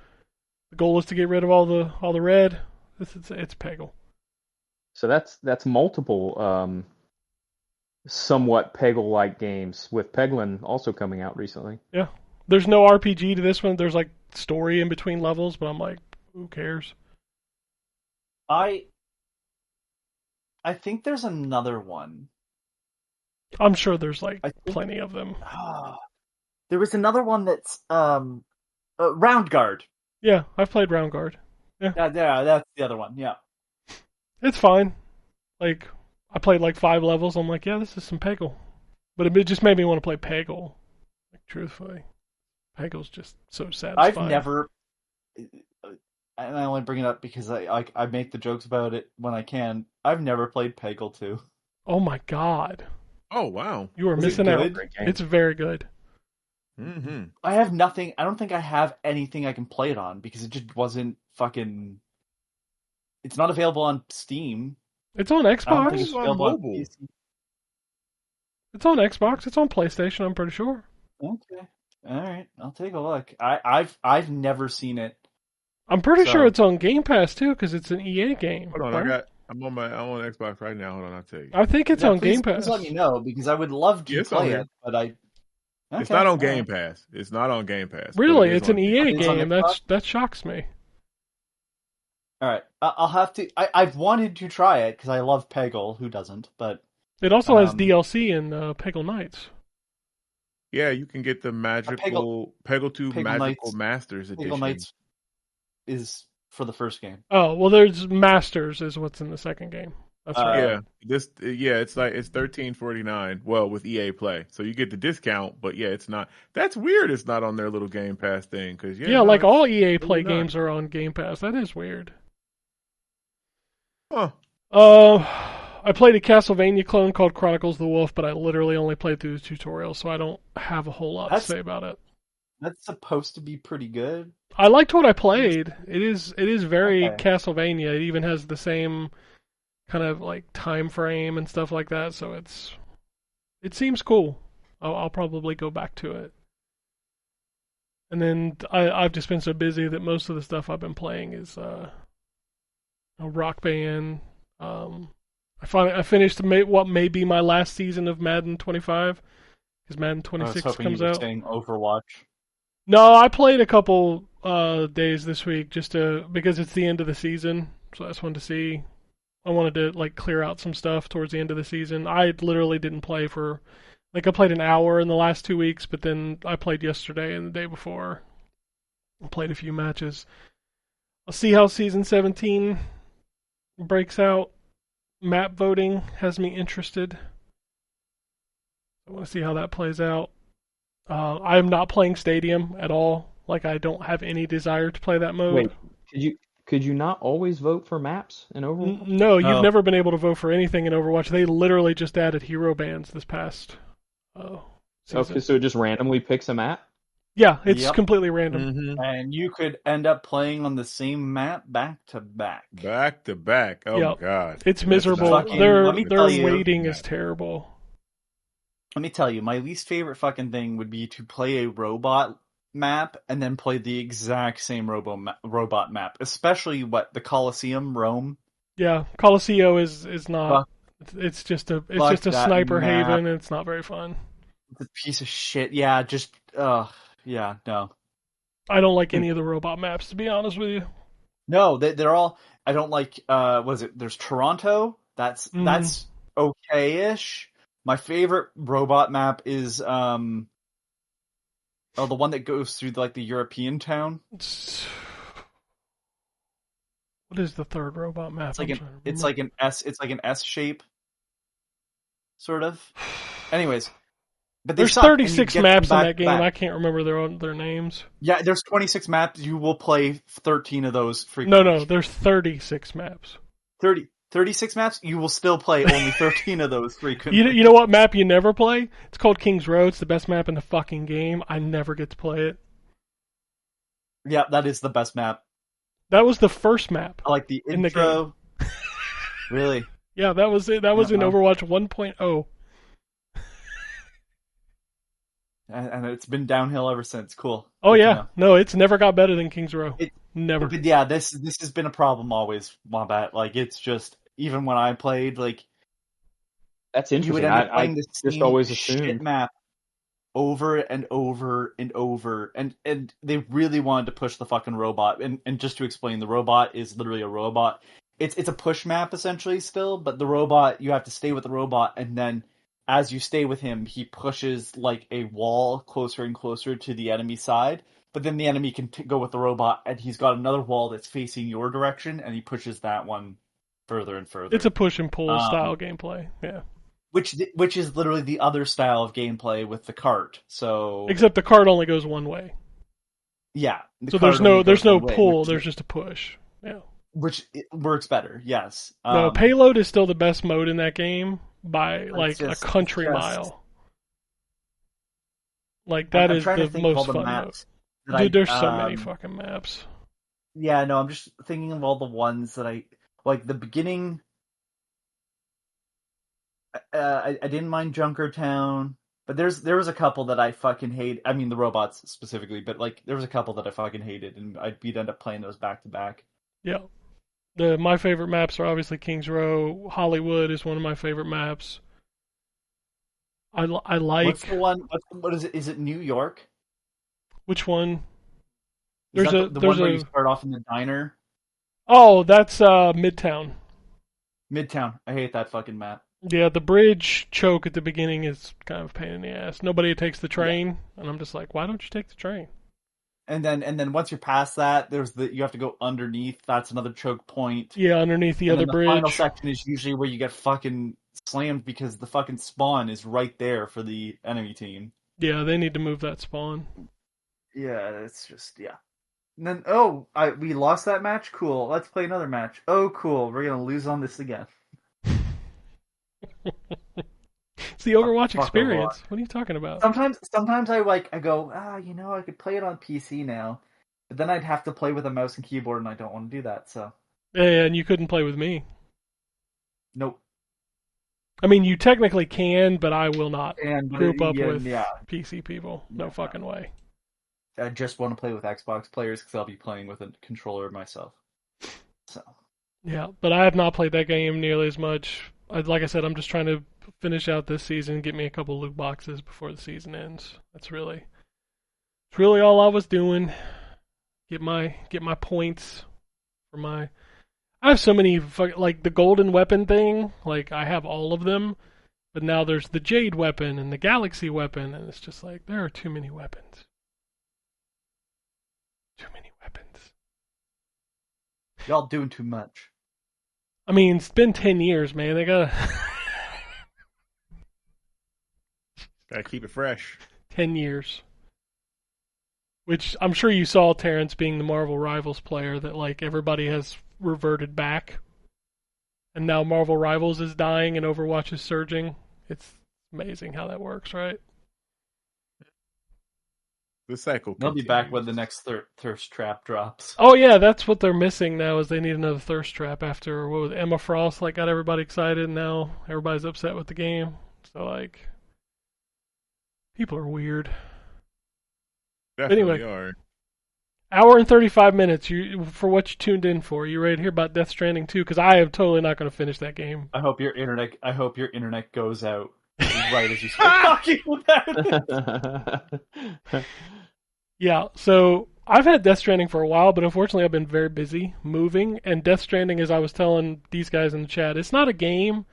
The goal is to get rid of all the red. It's Peggle. So that's multiple somewhat Peggle-like games, with Peglin also coming out recently. Yeah. There's no RPG to this one. There's like story in between levels, but I'm like, who cares? I think there's another one. I'm sure there's like I think- plenty of them. There was another one that's Round Guard. Yeah, I've played Round Guard. Yeah, that's the other one. Yeah. It's fine. Like, I played like 5 levels. I'm like, yeah, this is some Peggle. But it just made me want to play Peggle. Like, truthfully. Peggle's just so satisfying. I've never, and I only bring it up because I make the jokes about it when I can. I've never played Peggle 2. Oh my god. Oh, wow. You are Is it missing out. good? It's very good. Mm-hmm. I have nothing. I don't think I have anything I can play it on because it just wasn't fucking. It's not available on Steam. It's on I don't think Xbox. it's available on mobile. PC. It's on Xbox. It's on PlayStation, I'm pretty sure. Okay, all right. I'll take a look. I've never seen it. I'm pretty So- sure it's on Game Pass too, because it's an EA game. Hold on, right? I'm on Xbox right now. Hold on, I'll tell you. I think it's Yeah, on please, Game Pass. Please let me know because I would love to Yeah, it's on play here. it, but I. It's Okay, not on all Game right. Pass. It's not on Game Pass. but Really, it is it's an on EA It's on game. Xbox? That shocks me. All right, I'll have to. I've wanted to try it because I love Peggle. Who doesn't? But It also has Um, DLC in Peggle Knights. Yeah, you can get the Peggle 2 Peggle Magical Knights- Masters edition. Peggle Knights is for the first game. Oh well, there's Masters is what's in the second game. That's right. Yeah, it's $13.49. Well, with EA Play, so you get the discount. But yeah, it's not. That's weird. It's not on their little Game Pass thing because Yeah, like all EA Play not. games are on Game Pass. That is weird. Huh. I played a Castlevania clone called Chronicles of the Wolf, but I literally only played through the tutorial, so I don't have a whole lot That's- to say about it. That's supposed to be pretty good. I liked what I played. It is very Okay. Castlevania. It even has the same kind of like time frame and stuff like that, so it seems cool. I'll probably go back to it. And then I've just been so busy that most of the stuff I've been playing is a Rock Band. I finished what may be my last season of Madden 25 because Madden I was 26 hoping comes you were out. saying Overwatch. No, I played a couple days this week because it's the end of the season, so I just wanted to see. I wanted to like clear out some stuff towards the end of the season. I literally didn't play for I played an hour in the last 2 weeks, but then I played yesterday and the day before. I played a few matches. I'll see how season 17 breaks out. Map voting has me interested. I want to see how that plays out. I am not playing Stadium at all. Like, I don't have any desire to play that mode. Wait, could you not always vote for maps in Overwatch? No, you've No. never been able to vote for anything in Overwatch. They literally just added hero bans this past season. Okay, so it just randomly picks a map? Yeah, it's Yep. completely random. Mm-hmm. And you could end up playing on the same map back to back. Back to back. Oh Yep. God, It's That's miserable. fucking- Their let me tell you- waiting is terrible. Let me tell you, my least favorite fucking thing would be to play a robot map and then play the exact same robot map, especially the Colosseum Rome. Yeah, Colosseo is not. Fuck. It's just a Fuck that sniper map. haven, and it's not very fun. It's a piece of shit. Yeah, just yeah, no. I don't like any of the robot maps, to be honest with you. No, they're all. I don't like. What is it? There's Toronto. That's okay-ish. My favorite robot map is the one that goes through like the European town. What is the third robot map? It's like an S shape, sort of. Anyways, but there's 36 maps in that game. I can't remember their names. Yeah, there's 26 maps. You will play 13 of those frequently. No, there's 36 maps. 36 maps. You will still play only 13 of those frequently. You know what map you never play? It's called King's Row. It's the best map in the fucking game. I never get to play it. Yeah, that is the best map. That was the first map. I like the intro. In the game. Really? Yeah, that was it. That was in Overwatch 1.0. And it's been downhill ever since. Cool. Oh yeah, no, it's never got better than King's Row. Never. But yeah, this has been a problem always, Wombat. Like it's just even when I played, like That's you would interesting. end up I playing the just same always shit assumed. map over and over and over, and they really wanted to push the fucking robot. And just to explain, the robot is literally a robot. It's a push map essentially still, but the robot, you have to stay with the robot, and then as you stay with him, he pushes like a wall closer and closer to the enemy side. But then the enemy can go with the robot, and he's got another wall that's facing your direction, and he pushes that one further and further. It's a push and pull style gameplay. Yeah. Which is literally the other style of gameplay with the cart. So except the cart only goes one way. Yeah. So there's no pull. There's just a push. Yeah. Which works better. Yes. No, payload is still the best mode in that game by like a country mile. Like that is the most fun mode. Dude, there's so many fucking maps. Yeah, no, I'm just thinking of all the ones that I like. The beginning, I didn't mind Junkertown, but there was a couple that I fucking hate. I mean, the robots specifically, but like there was a couple that I fucking hated, and we'd end up playing those back to back. Yeah, my favorite maps are obviously King's Row. Hollywood is one of my favorite maps. I like. What's the one? What is it? Is it New York? Which one? There's one where you start off in the diner. Oh, that's Midtown. Midtown. I hate that fucking map. Yeah, the bridge choke at the beginning is kind of a pain in the ass. Nobody takes the train, and I'm just like, why don't you take the train? And then once you're past that, you have to go underneath. That's another choke point. Yeah, underneath the other bridge. The final section is usually where you get fucking slammed because the fucking spawn is right there for the enemy team. Yeah, they need to move that spawn. Yeah, it's just And then we lost that match. Cool. Let's play another match. Oh, cool. We're gonna lose on this again. It's the Overwatch experience. Overwatch. What are you talking about? Sometimes I go, I could play it on PC now, but then I'd have to play with a mouse and keyboard, and I don't want to do that. So. Yeah, and you couldn't play with me. Nope. I mean, you technically can, but I will not group up with yeah. PC people. No fucking way. I just want to play with Xbox players because I'll be playing with a controller myself. So. Yeah, but I have not played that game nearly as much. Like I said, I'm just trying to finish out this season, get me a couple loot boxes before the season ends. It's really all I was doing. Get my points for my. I have so many like the golden weapon thing. Like I have all of them, but now there's the jade weapon and the galaxy weapon, and it's just like there are too many weapons. Too many weapons. Y'all doing too much. I mean, it's been 10 years, man. They gotta keep it fresh. 10 years. Which I'm sure you saw, Terrence, being the Marvel Rivals player, that like everybody has reverted back. And now Marvel Rivals is dying and Overwatch is surging. It's amazing how that works, right? The cycle. They'll be back when the next thirst trap drops. Oh yeah, that's what they're missing now, is they need another thirst trap after what was Emma Frost like got everybody excited, and now everybody's upset with the game. So like, people are weird. Definitely Anyway, are. hour and 35 minutes. You for what you tuned in for? You ready to hear about Death Stranding 2? Because I am totally not going to finish that game. I hope your internet goes out right as you start talking about it. Yeah, so I've had Death Stranding for a while, but unfortunately I've been very busy moving. And Death Stranding, as I was telling these guys in the chat, it's not a game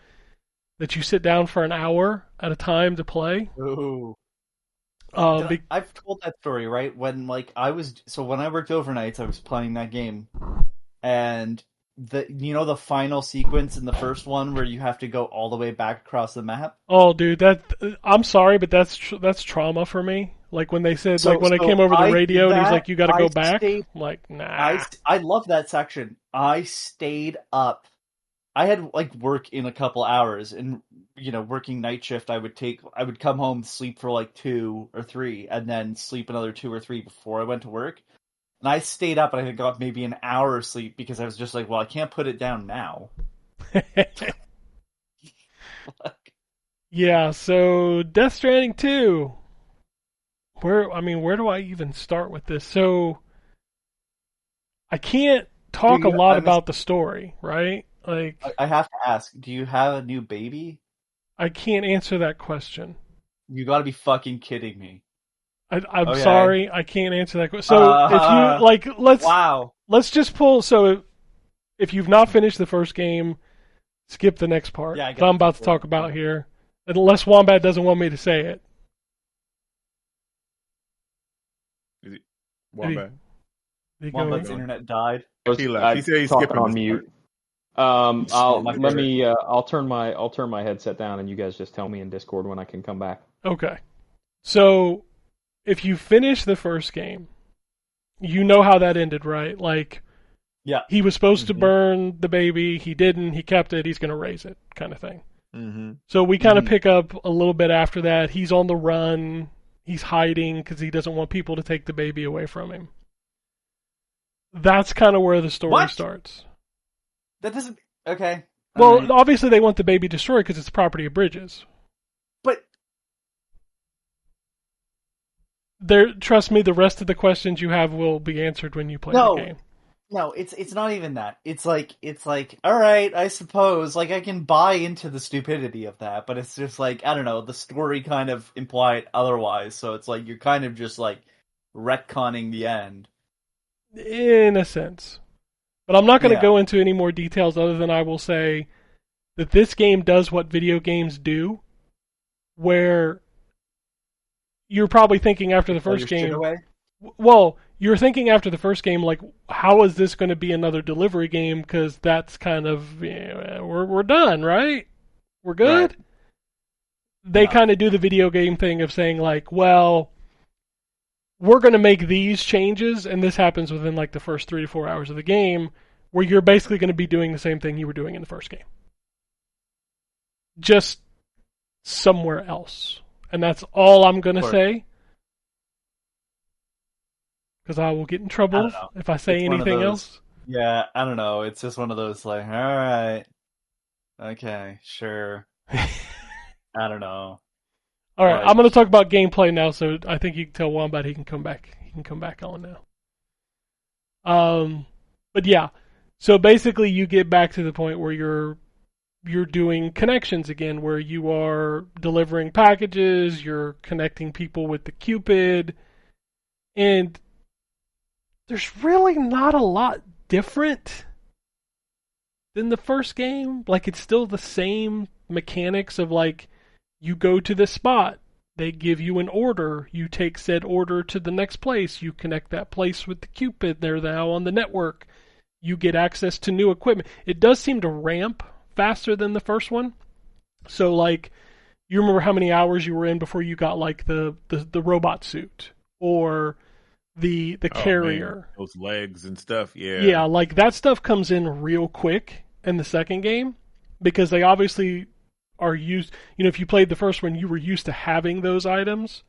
that you sit down for an hour at a time to play. Ooh. I've told that story, right? When when I worked overnights, I was playing that game, and the final sequence in the first one where you have to go all the way back across the map. Oh, dude, I'm sorry, but that's trauma for me. Like when they said, when I came over the radio and he's like, "You got to go back." I'm like, nah. I love that section. I stayed up. I had work in a couple hours, and working night shift, I would come home, sleep for 2 or 3, and then sleep another 2 or 3 before I went to work. And I stayed up, and I got maybe an hour of sleep because I was just like, well, I can't put it down now. Yeah, so Death Stranding 2. Where do I even start with this? So I can't talk a lot about the story, right? Like, I have to ask, do you have a new baby? I can't answer that question. You gotta be fucking kidding me. I'm sorry, I can't answer that question. So if you let's just pull. So if you've not finished the first game, skip the next part that I'm about to talk about here, unless Wombat doesn't want me to say it. Wombat. Wombat's internet died. He left. He said he's skipping on mute. I'll turn my headset down and you guys just tell me in Discord when I can come back. Okay. So if you finish the first game, you know how that ended, right? Like, yeah, he was supposed to burn the baby, he didn't, he kept it, he's going to raise it, kind of thing. Mm-hmm. So we kind of pick up a little bit after that. He's on the run, he's hiding because he doesn't want people to take the baby away from him. That's kind of where the story starts. That doesn't... Okay. Well, obviously they want the baby destroyed because it's property of Bridges. But... Trust me, the rest of the questions you have will be answered when you play the game. No, it's not even that. It's like, all right, I suppose, I can buy into the stupidity of that, but it's just I don't know, the story kind of implied otherwise, so it's you're kind of just retconning the end. In a sense. But I'm not going to go into any more details other than I will say that this game does what video games do, where you're probably thinking after the first game... Well, you're thinking after the first game, how is this going to be another delivery game? Because that's kind of... we're done, right? We're good? Right. They kind of do the video game thing of saying, well... we're going to make these changes, and this happens within the first 3 to 4 hours of the game, where you're basically going to be doing the same thing you were doing in the first game. Just somewhere else. And that's all I'm going to say. Because I will get in trouble if I say anything else. Yeah, I don't know. It's just one of those all right. Okay, sure. I don't know. All right, I'm going to talk about gameplay now, so I think you can tell Wombat he can come back. He can come back on now. But yeah, so basically you get back to the point where you're doing connections again, where you are delivering packages, you're connecting people with the Cupid, and there's really not a lot different than the first game. It's still the same mechanics of you go to the spot, they give you an order, you take said order to the next place, you connect that place with the Cupid, they're now on the network, you get access to new equipment. It does seem to ramp faster than the first one. So you remember how many hours you were in before you got like the robot suit or the carrier. Man, those legs and stuff. Yeah. Yeah, like that stuff comes in real quick in the second game because they obviously are used. If you played the first one, you were used to having those items.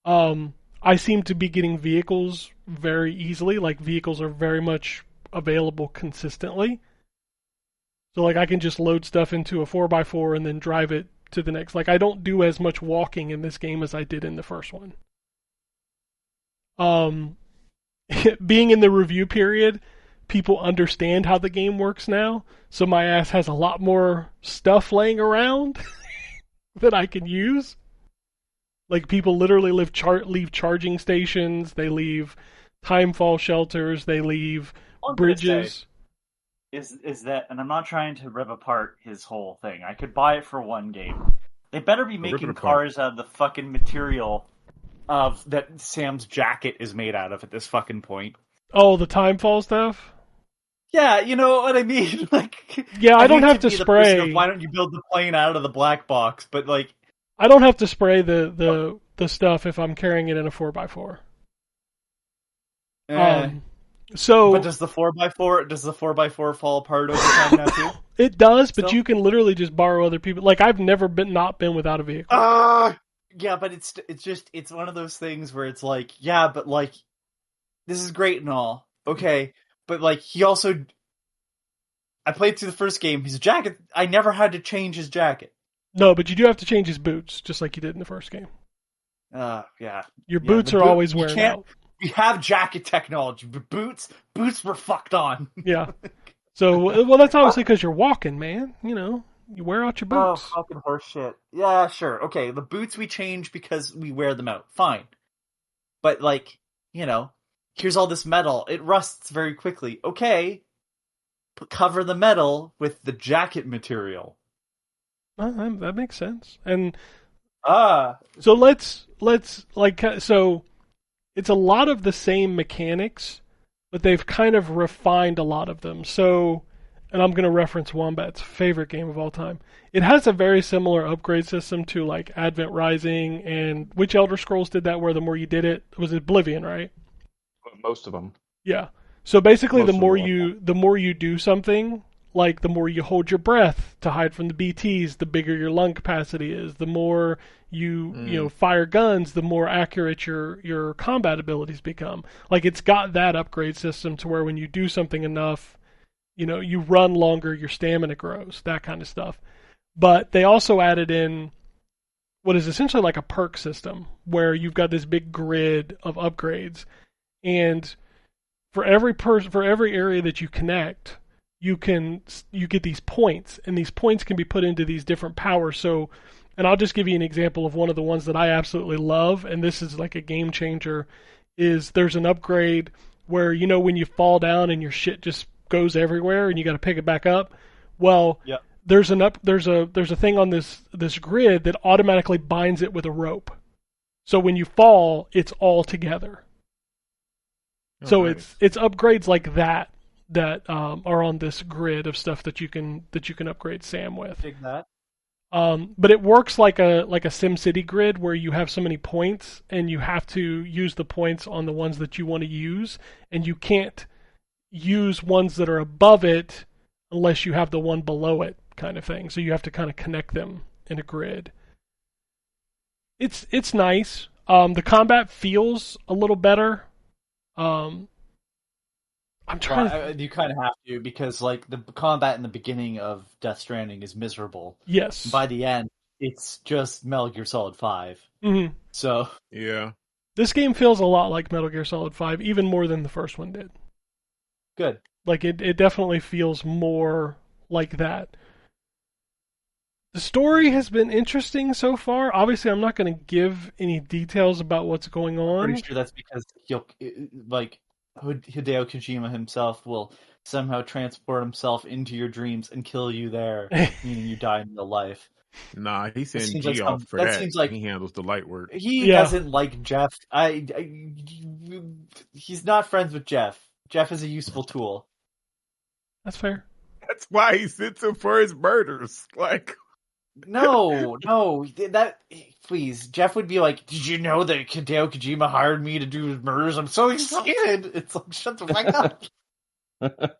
I seem to be getting vehicles very easily. Like vehicles are very much available consistently. So like I can just load stuff into a 4x4 and then drive it to the next. Like I don't do as much walking in this game as I did in the first one. Being in the review period, people understand how the game works now, so my ass has a lot more stuff laying around that I can use. Like people literally leave charging stations, they leave timefall shelters, they leave bridges. Is that, and I'm not trying to rip apart his whole thing. I could buy it for one game. They better be making cars out of the fucking material of that Sam's jacket is made out of at this fucking point. Oh, the timefall stuff? Yeah, you know what I mean? Like, yeah, I don't have to spray. Why don't you build the plane out of the black box? But like, I don't have to spray the stuff if I'm carrying it in a 4x4. But does the 4x4 fall apart over time now too? It does, but you can literally just borrow other people. Like I've never not been without a vehicle. Yeah, but it's one of those things where it's like, yeah, but like, this is great and all, okay, but like he also, I played through the first game. His jacket, I never had to change his jacket. No, but you do have to change his boots, just like you did in the first game. Yeah. Your boots are always wearing out. We have jacket technology, but boots were fucked on. Yeah. So, well, that's obviously because you're walking, man. You wear out your boots. Oh, fucking horse shit. Yeah, sure. Okay, the boots we change because we wear them out. Fine. But, like, here's all this metal. It rusts very quickly. Okay. Cover the metal with the jacket material. That makes sense. And so let's so it's a lot of the same mechanics, but they've kind of refined a lot of them. So, and I'm going to reference Wombat's favorite game of all time. It has a very similar upgrade system to like Advent Rising, and which Elder Scrolls did that where the more you did it was Oblivion, right? Most of them. Yeah. So basically the more you do something, like the more you hold your breath to hide from the BTs, the bigger your lung capacity is. The more you fire guns, the more accurate your combat abilities become. Like it's got that upgrade system to where when you do something enough, you run longer, your stamina grows, that kind of stuff. But they also added in what is essentially like a perk system where you've got this big grid of upgrades, and for every area that you connect, you get these points, and these points can be put into these different powers. So, and I'll just give you an example of one of the ones that I absolutely love, and this is like a game changer, is there's an upgrade where, when you fall down and your shit just goes everywhere and you got to pick it back up. Well, yeah. There's a thing on this grid that automatically binds it with a rope. So when you fall, it's all together. Oh, so nice. It's upgrades like that are on this grid of stuff that you can upgrade Sam with. Dig that. But it works like a SimCity grid where you have so many points and you have to use the points on the ones that you want to use, and you can't use ones that are above it unless you have the one below it, kind of thing. So you have to kind of connect them in a grid. It's nice. The combat feels a little better. I'm trying. You kind of have to, because like the combat in the beginning of Death Stranding is miserable. Yes. By the end, it's just Metal Gear Solid 5. Mm-hmm. So yeah, this game feels a lot like Metal Gear Solid 5, even more than the first one did. Good. Like it definitely feels more like that. The story has been interesting so far. Obviously, I'm not going to give any details about what's going on. Pretty sure that's because Hideo Kojima himself will somehow transport himself into your dreams and kill you there, meaning you die in real life. Nah, he sends G like off for that. Seems like he handles the light work. He doesn't like Jeff. He's not friends with Jeff. Jeff is a useful tool. That's fair. That's why he sits him for his murders. Like, No, that please. Jeff would be like, "Did you know that Hideo Kojima hired me to do his murders? I'm so excited." It's like, shut the fuck up. That's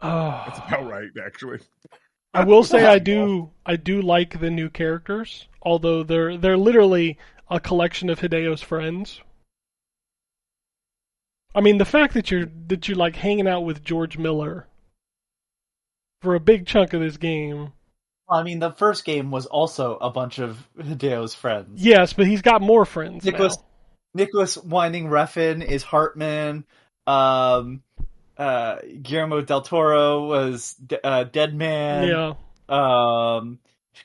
Oh, about right, actually. I will say I do like the new characters, although they're literally a collection of Hideo's friends. I mean, the fact that you're like hanging out with George Miller for a big chunk of this game. I mean, the first game was also a bunch of Hideo's friends. Yes, but he's got more friends Nicholas now. Nicholas Winding Refn is Hartman. Guillermo del Toro was Dead Man. Yeah.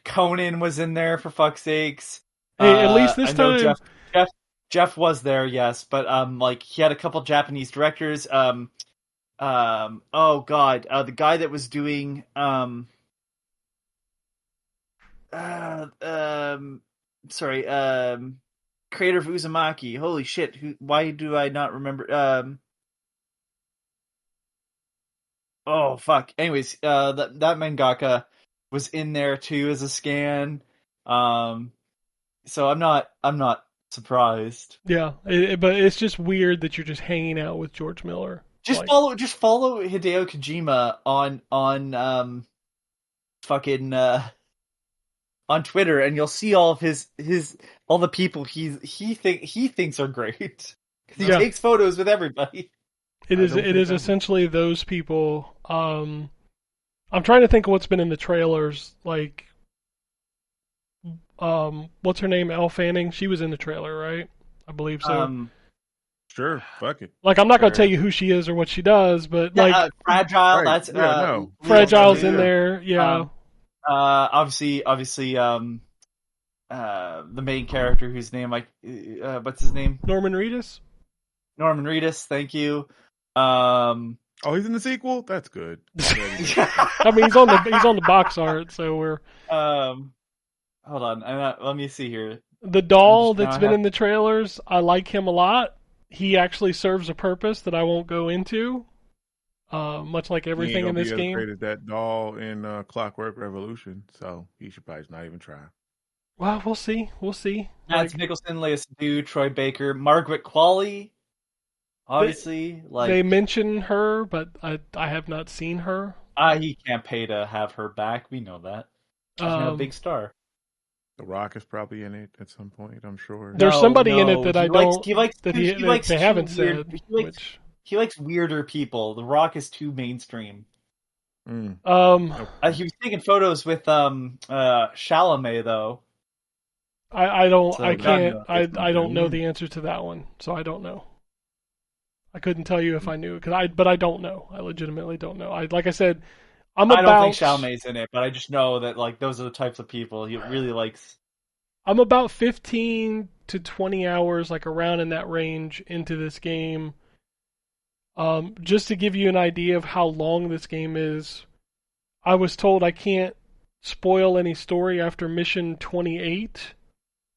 Conan was in there, for fuck's sakes. Hey, at least this I know time. Jeff was there, yes, but like he had a couple Japanese directors. Oh god, the guy that was doing sorry, creator of Uzumaki. Holy shit! Why do I not remember? Oh fuck. Anyways, that mangaka was in there too as a scan. So I'm not surprised. Yeah, but it's just weird that you're just hanging out with George Miller. Just follow Hideo Kojima on fucking on Twitter, and you'll see all of his all the people he thinks are great. He takes photos with everybody. It is essentially those people. I'm trying to think of what's been in the trailers. Like, what's her name? Elle Fanning. She was in the trailer, right? I believe so. Sure, fuck it. Like, I'm not gonna tell you who she is or what she does, but like, Fragile. Right. That's no. Fragile's in there. Yeah. Obviously, the main character whose name what's his name? Norman Reedus. Norman Reedus. Thank you. Oh, he's in the sequel. That's good. I mean, he's on the box art, so we're. Hold on. Let me see here. The doll that's been in the trailers, I like him a lot. He actually serves a purpose that I won't go into. Much like everything in this game. He ain't gonna be as great as that doll in Clockwork Revolution, so he should probably not even try. Well, we'll see. We'll see. Mads Mikkelsen, Lea Seydoux, Troy Baker, Margaret Qualley. Obviously, they mention her, but I have not seen her. He can't pay to have her back. We know that. She's now a big star. The Rock is probably in it at some point, I'm sure. There's somebody in it that they haven't said. He likes weirder people. The Rock is too mainstream. Mm. He was taking photos with Chalamet though. I don't know the answer to that one, so I don't know. I couldn't tell you if I knew, but I don't know. I legitimately don't know. Like I said, I don't think Chalamet's in it, but I just know that like those are the types of people he really likes. I'm about 15 to 20 hours, like around in that range, into this game. Just to give you an idea of how long this game is, I was told I can't spoil any story after mission 28.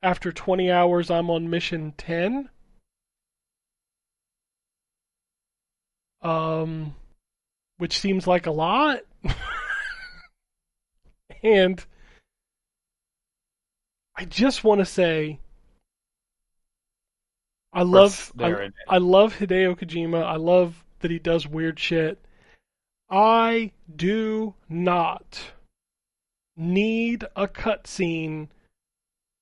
After 20 hours, I'm on mission 10. Which seems like a lot. And I just want to say, I love Hideo Kojima. I love that he does weird shit. I do not need a cutscene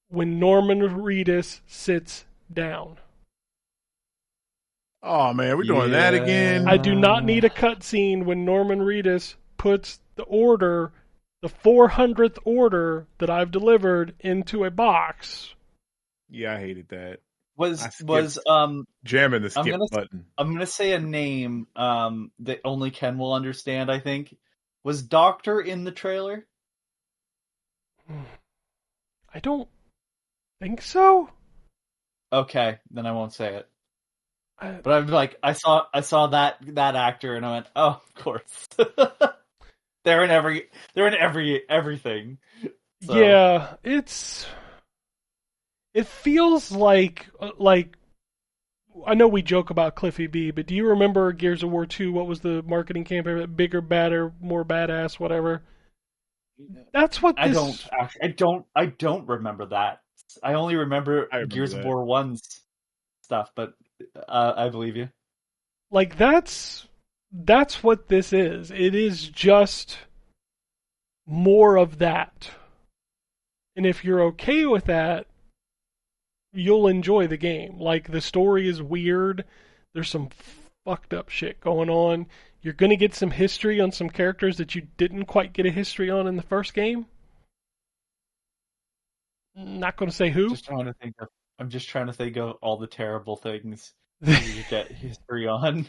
when Norman Reedus sits down. Oh man, we're doing that again. I do not need a cutscene when Norman Reedus puts the 400th order that I've delivered into a box. Yeah, I hated that. Jamming the skip button. I'm gonna say a name that only Ken will understand, I think. Was Doctor in the trailer? I don't think so. Okay, then I won't say it. But I'm like, I saw that actor, and I went, oh, of course. they're in everything. So. Yeah, it feels like I know we joke about Cliffy B, but do you remember Gears of War 2? What was the marketing campaign? Bigger, badder, more badass, whatever. That's what I this... I don't remember that. I only remember, I remember Gears that. of War 1's stuff, but I believe you. Like, that's what this is. It is just more of that. And if you're okay with that, you'll enjoy the game. Like, the story is weird. There's some fucked up shit going on. You're going to get some history on some characters that you didn't quite get a history on in the first game. Not going to say who. I'm just trying to think of all the terrible things you get history on.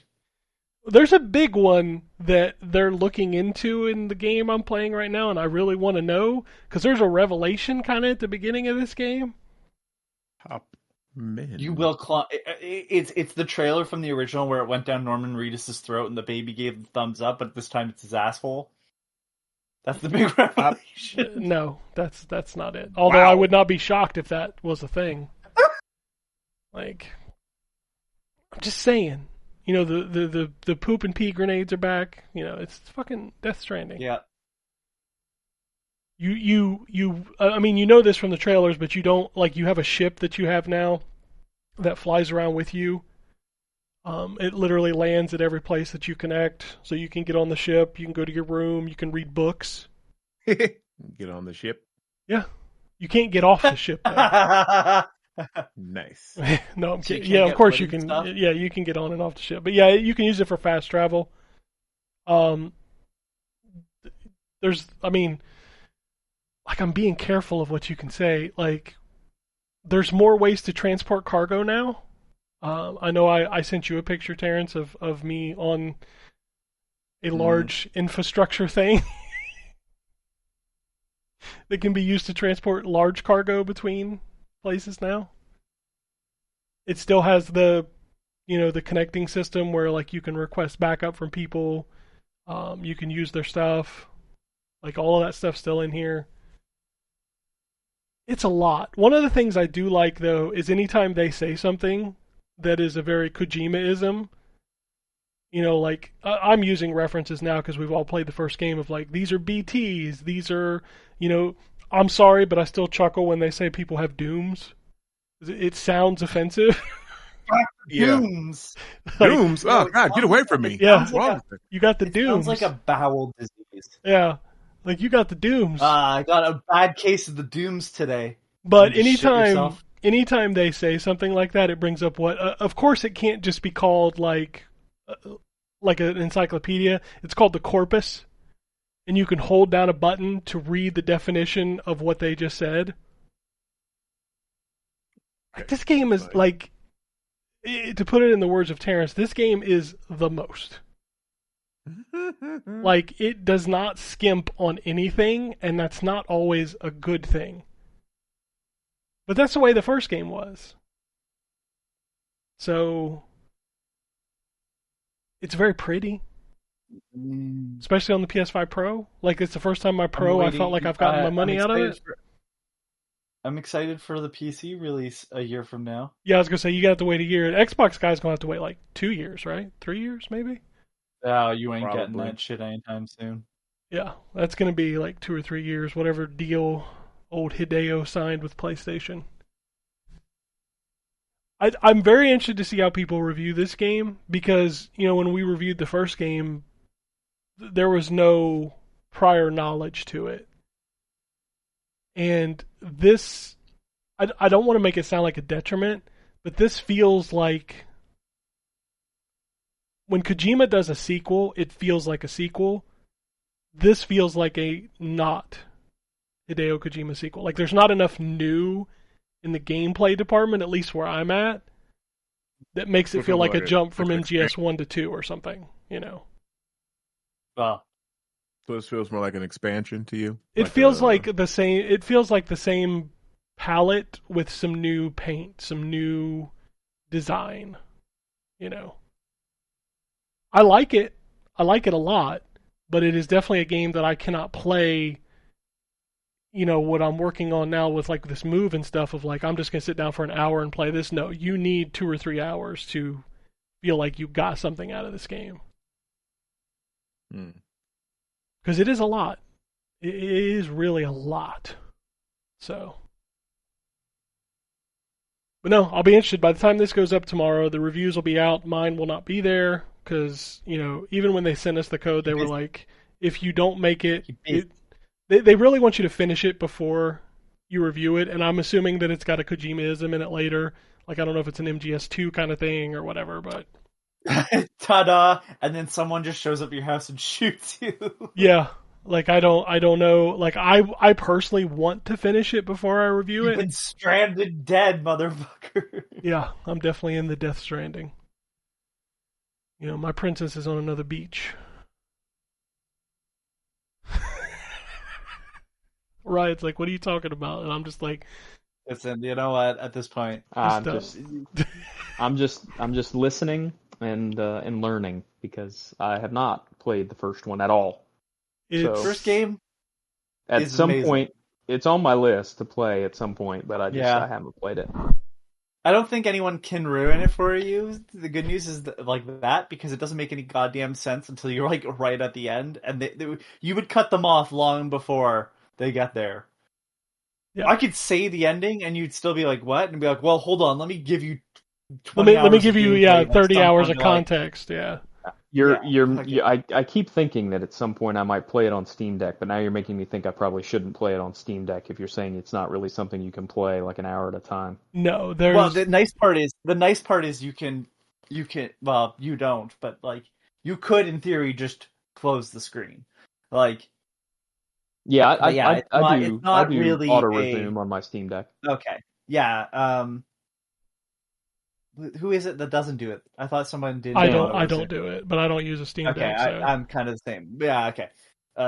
There's a big one that they're looking into in the game I'm playing right now, and I really want to know, because there's a revelation kind of at the beginning of this game. Top men. You will it's the trailer from the original where it went down Norman Reedus' throat and the baby gave the thumbs up, but this time it's his asshole. That's the big revelation. No, that's not it. Although I would not be shocked if that was a thing. Like, I'm just saying. You know, the poop and pee grenades are back. You know, it's fucking Death Stranding. Yeah. I mean, you know this from the trailers, but you don't, like, you have a ship that you have now that flies around with you. It literally lands at every place that you connect, so you can get on the ship, you can go to your room, you can read books. Get on the ship. Yeah. You can't get off the ship, though. Nice. No, I'm So kidding. Yeah, of course you can. stuff? Yeah, you can get on and off the ship. But yeah, you can use it for fast travel. I mean, like, I'm being careful of what you can say. Like, there's more ways to transport cargo now. I know I sent you a picture, Terrence, of me on a large infrastructure thing that can be used to transport large cargo between places now. It still has the connecting system where, like, you can request backup from people. You can use their stuff. Like, all of that stuff's still in here. It's a lot. One of the things I do like, though, is anytime they say something that is a very Kojima-ism, you know, like, I'm using references now because we've all played the first game of, like, these are BTs, these are, you know, I'm sorry, but I still chuckle when they say people have dooms. It sounds offensive. Yeah. Dooms. Dooms? Oh, God, get away from me. Yeah. What's wrong with it? You got the It dooms. sounds like a bowel disease. Yeah. Like, you got the dooms. I got a bad case of the dooms today. But You just shit yourself. anytime they say something like that, it brings up what... of course, it can't just be called, like an encyclopedia. It's called the corpus. And you can hold down a button to read the definition of what they just said. This game is, like... to put it in the words of Terrence, this game is the most. Like, it does not skimp on anything, and that's not always a good thing. But that's the way the first game was. So, it's very pretty. Especially on the PS5 Pro. Like, it's the first time my Pro, I felt like I've gotten my money out of it. I'm excited for the PC release a year from now. Yeah, I was going to say, you got to wait a year. Xbox guy's going to have to wait like 2 years, right? 3 years, maybe? Oh, you ain't Probably. getting that shit anytime soon. Yeah, that's going to be like 2 or 3 years, whatever deal old Hideo signed with PlayStation. I'm very interested to see how people review this game, because, you know, when we reviewed the first game, there was no prior knowledge to it. And this, I don't want to make it sound like a detriment, but this feels like, when Kojima does a sequel, it feels like a sequel. This feels like a not Hideo Kojima sequel. Like, there's not enough new in the gameplay department, at least where I'm at, that makes it feel like a jump from MGS 1 to 2 or something, you know? Well, So this feels more like an expansion to you? It feels like the same. It feels like the same palette with some new paint, some new design. You know, I like it. I like it a lot, but it is definitely a game that I cannot play. You know, what I'm working on now with, like, this move and stuff of, like, I'm just gonna sit down for an hour and play this. No, you need 2 or 3 hours to feel like you got something out of this game. Because it is a lot. It is really a lot. So, but no, I'll be interested. By the time this goes up tomorrow, the reviews will be out. Mine will not be there because, even when they sent us the code, they were like, if you don't make it, they really want you to finish it before you review it. And I'm assuming that it's got a Kojima-ism in it later. Like, I don't know if it's an MGS2 kind of thing or whatever, but. Ta-da! And then someone just shows up at your house and shoots you. Yeah. Like, I don't know. Like, I personally want to finish it before I review it. You've been stranded dead, motherfucker. Yeah, I'm definitely in the Death Stranding. My princess is on another beach. Riot's like, what are you talking about? And I'm just like, listen, you know what? At this point, I'm just listening and learning because I have not played the first one at all. First game at is some amazing. point, it's on my list to play at some point, but I haven't played it. I don't think anyone can ruin it for you. The good news is that because it doesn't make any goddamn sense until you're like right at the end, and you would cut them off long before they get there. Yeah. I could say the ending, and you'd still be like, "What?" And be like, "Well, hold on, let me give you 20 hours. Let me give you 30 hours of context." Yeah. I keep thinking that at some point I might play it on Steam Deck, but now you're making me think I probably shouldn't play it on Steam Deck if you're saying it's not really something you can play like an hour at a time. No, there's. Well, the nice part is you can. Well, you don't, but like you could in theory just close the screen, like. Yeah, I do really auto resume on my Steam Deck. Okay, yeah. Who is it that doesn't do it? I thought someone did. I don't do it, but I don't use a Steam Deck. Okay, so. I'm kind of the same. Yeah, okay.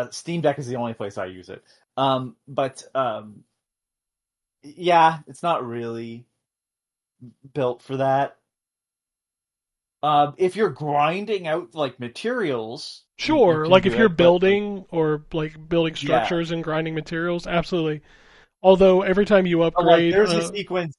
Steam Deck is the only place I use it. Yeah, it's not really built for that. If you're grinding out like materials, sure. Like if you're building or like building structures and grinding materials, absolutely. Although every time you upgrade, there's a sequence.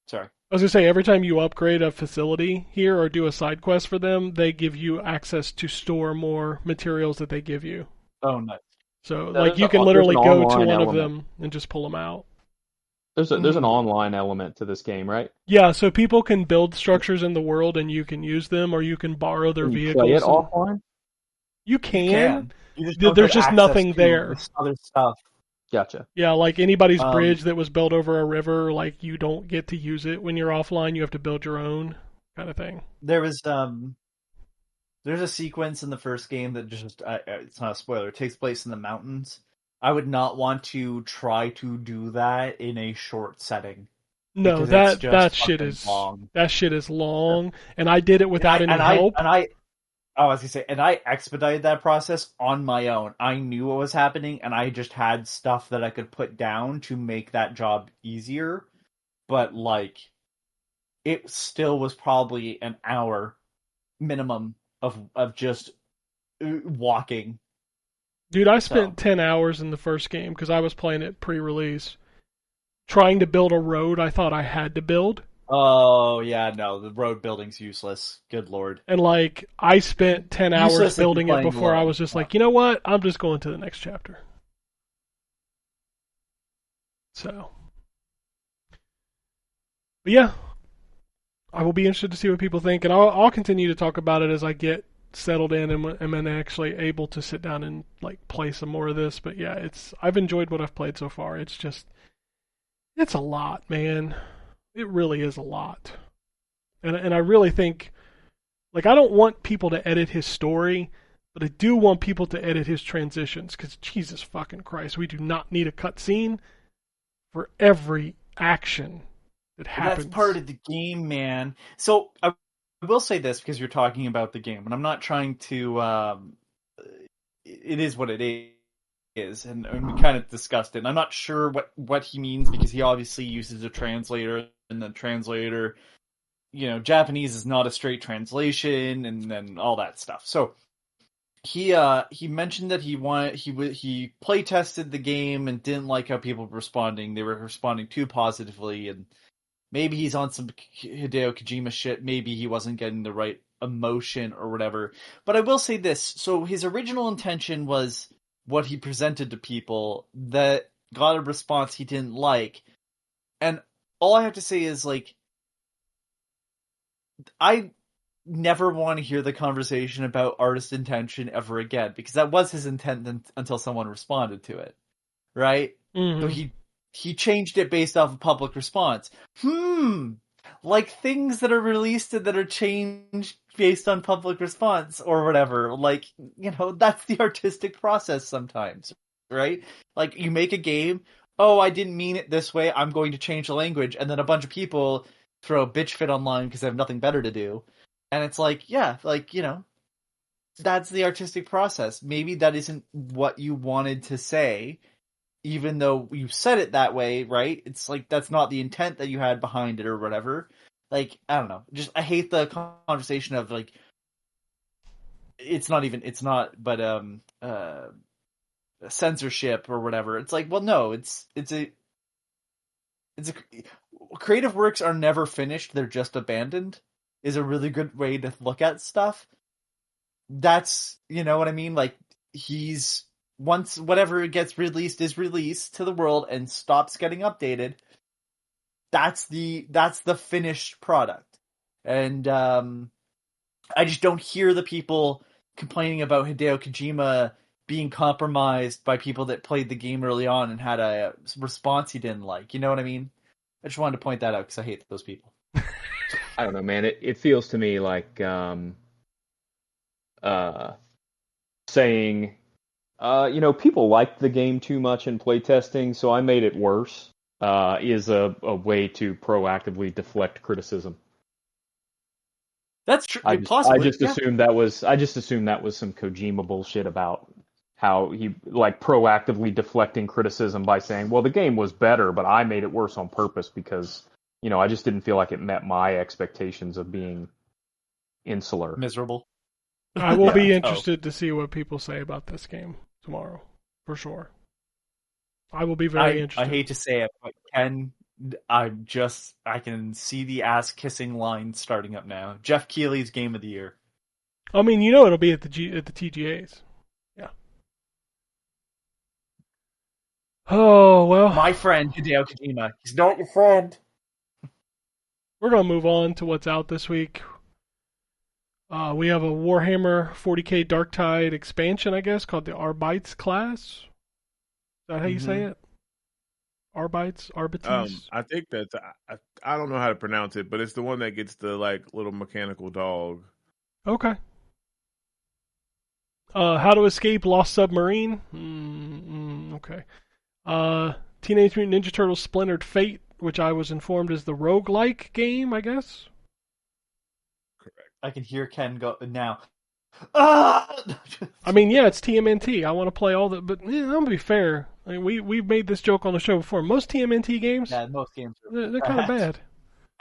Sorry. I was going to say, every time you upgrade a facility here or do a side quest for them, they give you access to store more materials that they give you. Oh, nice. So, like, you can literally go to one of them and just pull them out. There's an online element to this game, right? Yeah, so people can build structures in the world and you can use them, or you can borrow their vehicles. Play it offline? You can. There's just nothing there. Other stuff. Gotcha. Yeah, like anybody's bridge that was built over a river, like you don't get to use it when you're offline. You have to build your own kind of thing. There's a sequence in the first game that just it's not a spoiler. It takes place in the mountains. I would not want to try to do that in a short setting. No, that shit is long. That shit is long, and I did it without any help. I was gonna say, and I expedited that process on my own. I knew what was happening, and I just had stuff that I could put down to make that job easier. But like, it still was probably an hour minimum of just walking. Dude, I spent 10 hours in the first game because I was playing it pre-release, trying to build a road I thought I had to build. Oh, yeah, no, the road building's useless. Good lord. And, like, I spent 10 hours building it before I was just like, you know what? I'm just going to the next chapter. So. But yeah. I will be interested to see what people think, and I'll continue to talk about it as I get settled in and am actually able to sit down and, like, play some more of this. But yeah, I've enjoyed what I've played so far. It's a lot, man. It really is a lot. And I really think, like, I don't want people to edit his story, but I do want people to edit his transitions, because Jesus fucking Christ, we do not need a cutscene for every action that happens. That's part of the game, man. So, I will say this, because you're talking about the game, and I'm not trying to, it is what it is, and we kind of discussed it, and I'm not sure what he means, because he obviously uses a translator, and the translator, Japanese is not a straight translation, and then all that stuff. So he mentioned that he play tested the game and didn't like how people were responding. They were responding too positively, and maybe he's on some Hideo Kojima shit. Maybe he wasn't getting the right emotion or whatever. But I will say this: so his original intention was what he presented to people that got a response he didn't like. And all I have to say is, like, I never want to hear the conversation about artist intention ever again, because that was his intent until someone responded to it, right? So he changed it based off of public response. Like things that are released that are changed based on public response or whatever. Like, you know, that's the artistic process sometimes, right? Like, you make a game, oh, I didn't mean it this way, I'm going to change the language, and then a bunch of people throw a bitch fit online because they have nothing better to do. And it's like, yeah, like, you know, that's the artistic process. Maybe that isn't what you wanted to say, even though you said it that way, right? It's like, that's not the intent that you had behind it or whatever. Like, I don't know. Just, I hate the conversation of, like, censorship or whatever. It's like, well, no, creative works are never finished, they're just abandoned, is a really good way to look at stuff. That's, you know what I mean? Like, once whatever gets released is released to the world and stops getting updated, that's the finished product. And I just don't hear the people complaining about Hideo Kojima being compromised by people that played the game early on and had a response he didn't like. You know what I mean? I just wanted to point that out because I hate those people. I don't know, man. It feels to me like saying, you know, people liked the game too much in playtesting, so I made it worse, is a way to proactively deflect criticism. That's true. I just yeah. assumed that was some Kojima bullshit about how he, like, proactively deflecting criticism by saying, well, the game was better, but I made it worse on purpose because, you know, I just didn't feel like it met my expectations of being insular. Miserable. I will be interested to see what people say about this game tomorrow, for sure. I will be very interested. I hate to say it, but Ken, I can see the ass-kissing line starting up now. Jeff Keighley's Game of the Year. I mean, you know it'll be at the TGAs. Yeah. Oh, well. My friend, Hideo Kojima. He's not your friend. We're going to move on to what's out this week. We have a Warhammer 40k Darktide expansion, I guess, called the Arbites class. Is that how you say it? Arbites? Arbites? I think that's... I don't know how to pronounce it, but it's the one that gets the, like, little mechanical dog. Okay. How to Escape Lost Submarine? Okay. Teenage Mutant Ninja Turtles Splintered Fate, which I was informed is the roguelike game, I guess? I can hear Ken go now. I mean, yeah, it's TMNT. I want to play all the, but I'm gonna be fair. I mean, we've made this joke on the show before. Most TMNT games, most games they're kind of bad.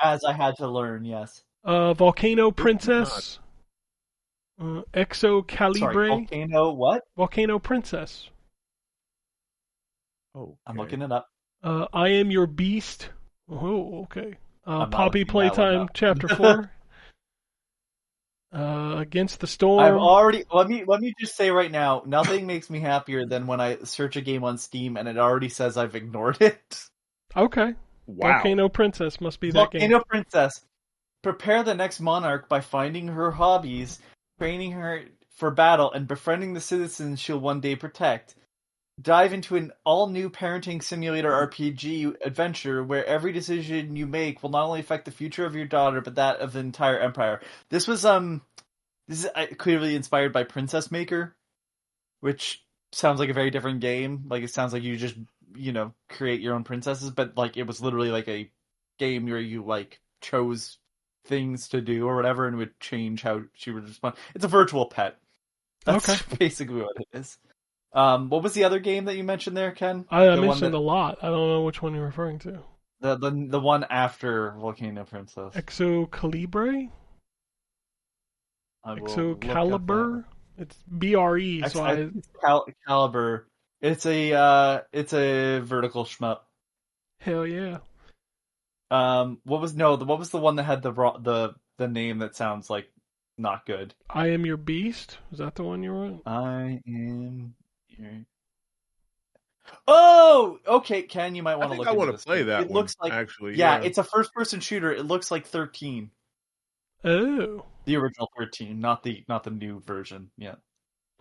As I had to learn, yes. Volcano Princess, Exo Calibre. Sorry, Volcano what? Volcano Princess. Oh, I'm looking it up. I Am Your Beast. Oh, okay. Poppy Playtime Chapter 4. Against the Storm. I've already let me just say right now, nothing makes me happier than when I search a game on Steam and it already says I've ignored it. Okay. Wow. Volcano Princess must be that game. Volcano Princess. Prepare the next monarch by finding her hobbies, training her for battle, and befriending the citizens she'll one day protect. Dive into an all-new parenting simulator RPG adventure where every decision you make will not only affect the future of your daughter, but that of the entire empire. This is clearly inspired by Princess Maker, which sounds like a very different game. Like, it sounds like you just, you know, create your own princesses, but, like, it was literally like a game where you, like, chose things to do or whatever and would change how she would respond. It's a virtual pet. That's basically what it is. What was the other game that you mentioned there, Ken? I mentioned a lot. I don't know which one you're referring to. The one after Volcano Princess. Exo Calibre? Exo Caliber? It's BRE. Caliber. It's a vertical shmup. Hell yeah. What was the one that had the name that sounds like not good? I Am Your Beast? Is that the one you wrote? I Am Your Oh, okay, Ken, you might I want to think look I into want to this play game. that It one, looks like actually. yeah, Yeah. it's a first-person shooter. It looks like 13, Oh, the original 13, not the new version. Yeah.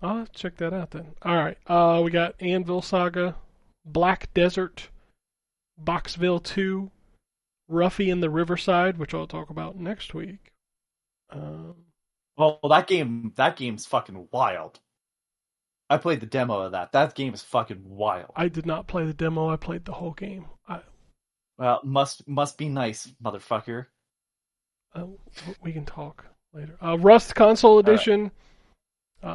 I'll check that out then. All right. We got Anvil Saga, Black Desert, Boxville 2, Ruffy in the Riverside, which I'll talk about next week. Well, that game's fucking wild. I played the demo of that. That game is fucking wild. I did not play the demo. I played the whole game. Well, must be nice, motherfucker. We can talk later. Rust Console right. Edition,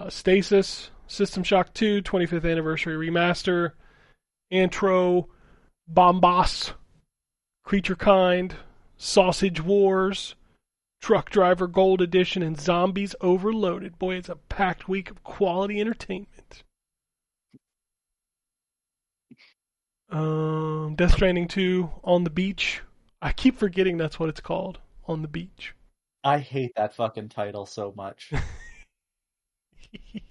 Stasis, System Shock 2, 25th Anniversary Remaster, Antro, Bombas, Creature Kind, Sausage Wars, Truck Driver Gold Edition, and Zombies Overloaded. Boy, it's a packed week of quality entertainment. Death Stranding 2, On the Beach. I keep forgetting that's what it's called, On the Beach. I hate that fucking title so much.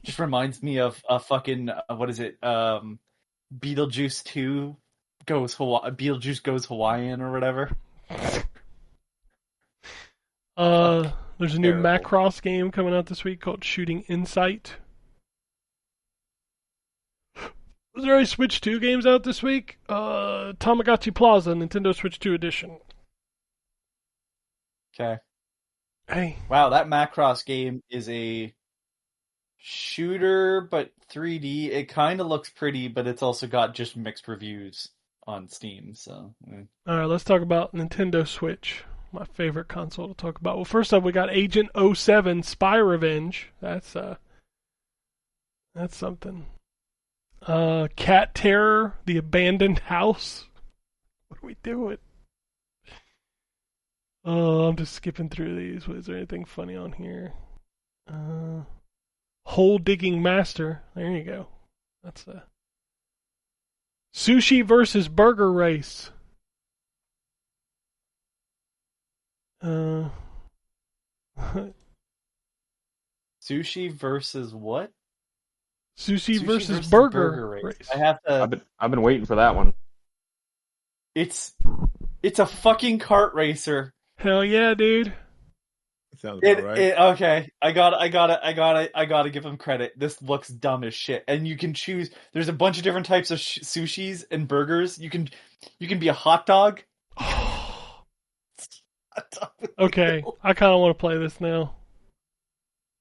Just reminds me of a fucking what is it? Beetlejuice 2 Beetlejuice Goes Hawaiian or whatever. There's a new terrible. Macross game coming out this week called Shooting Insight. Was there any Switch 2 games out this week? Tamagotchi Plaza, Nintendo Switch 2 edition. Okay. Hey. Wow, that Macross game is a shooter, but 3D. It kind of looks pretty, but it's also got just mixed reviews on Steam. So. Alright, let's talk about Nintendo Switch. My favorite console to talk about. Well, first up, we got Agent 07 Spy Revenge. That's something. Cat Terror, The Abandoned House. What are we doing? Oh, I'm just skipping through these. Is there anything funny on here? Hole Digging Master. There you go. That's a Sushi versus Burger Race. Sushi versus what? Sushi versus Burger Race. I have to. I've been waiting for that one. It's a fucking kart racer. Hell yeah, dude. Sounds about right. Okay, I gotta give him credit. This looks dumb as shit, and you can choose. There's a bunch of different types of sushis and burgers. You can be a hot dog. Okay, I kind of want to play this now.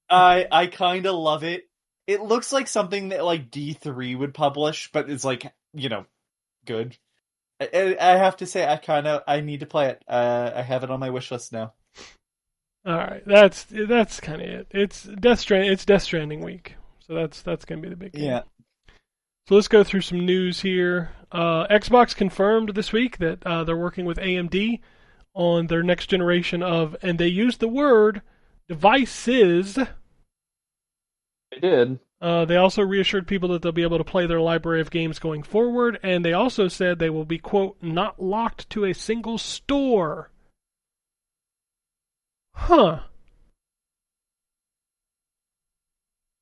I kind of love it. It looks like something that like D3 would publish, but it's like good. I have to say, I need to play it. I have it on my wish list now. All right, that's kind of it. It's Death Stranding week, so that's gonna be the big game. Yeah. So let's go through some news here. Xbox confirmed this week that they're working with AMD on their next generation of, and they used the word devices. They did. They also reassured people that they'll be able to play their library of games going forward, and they also said they will be, quote, not locked to a single store. Huh.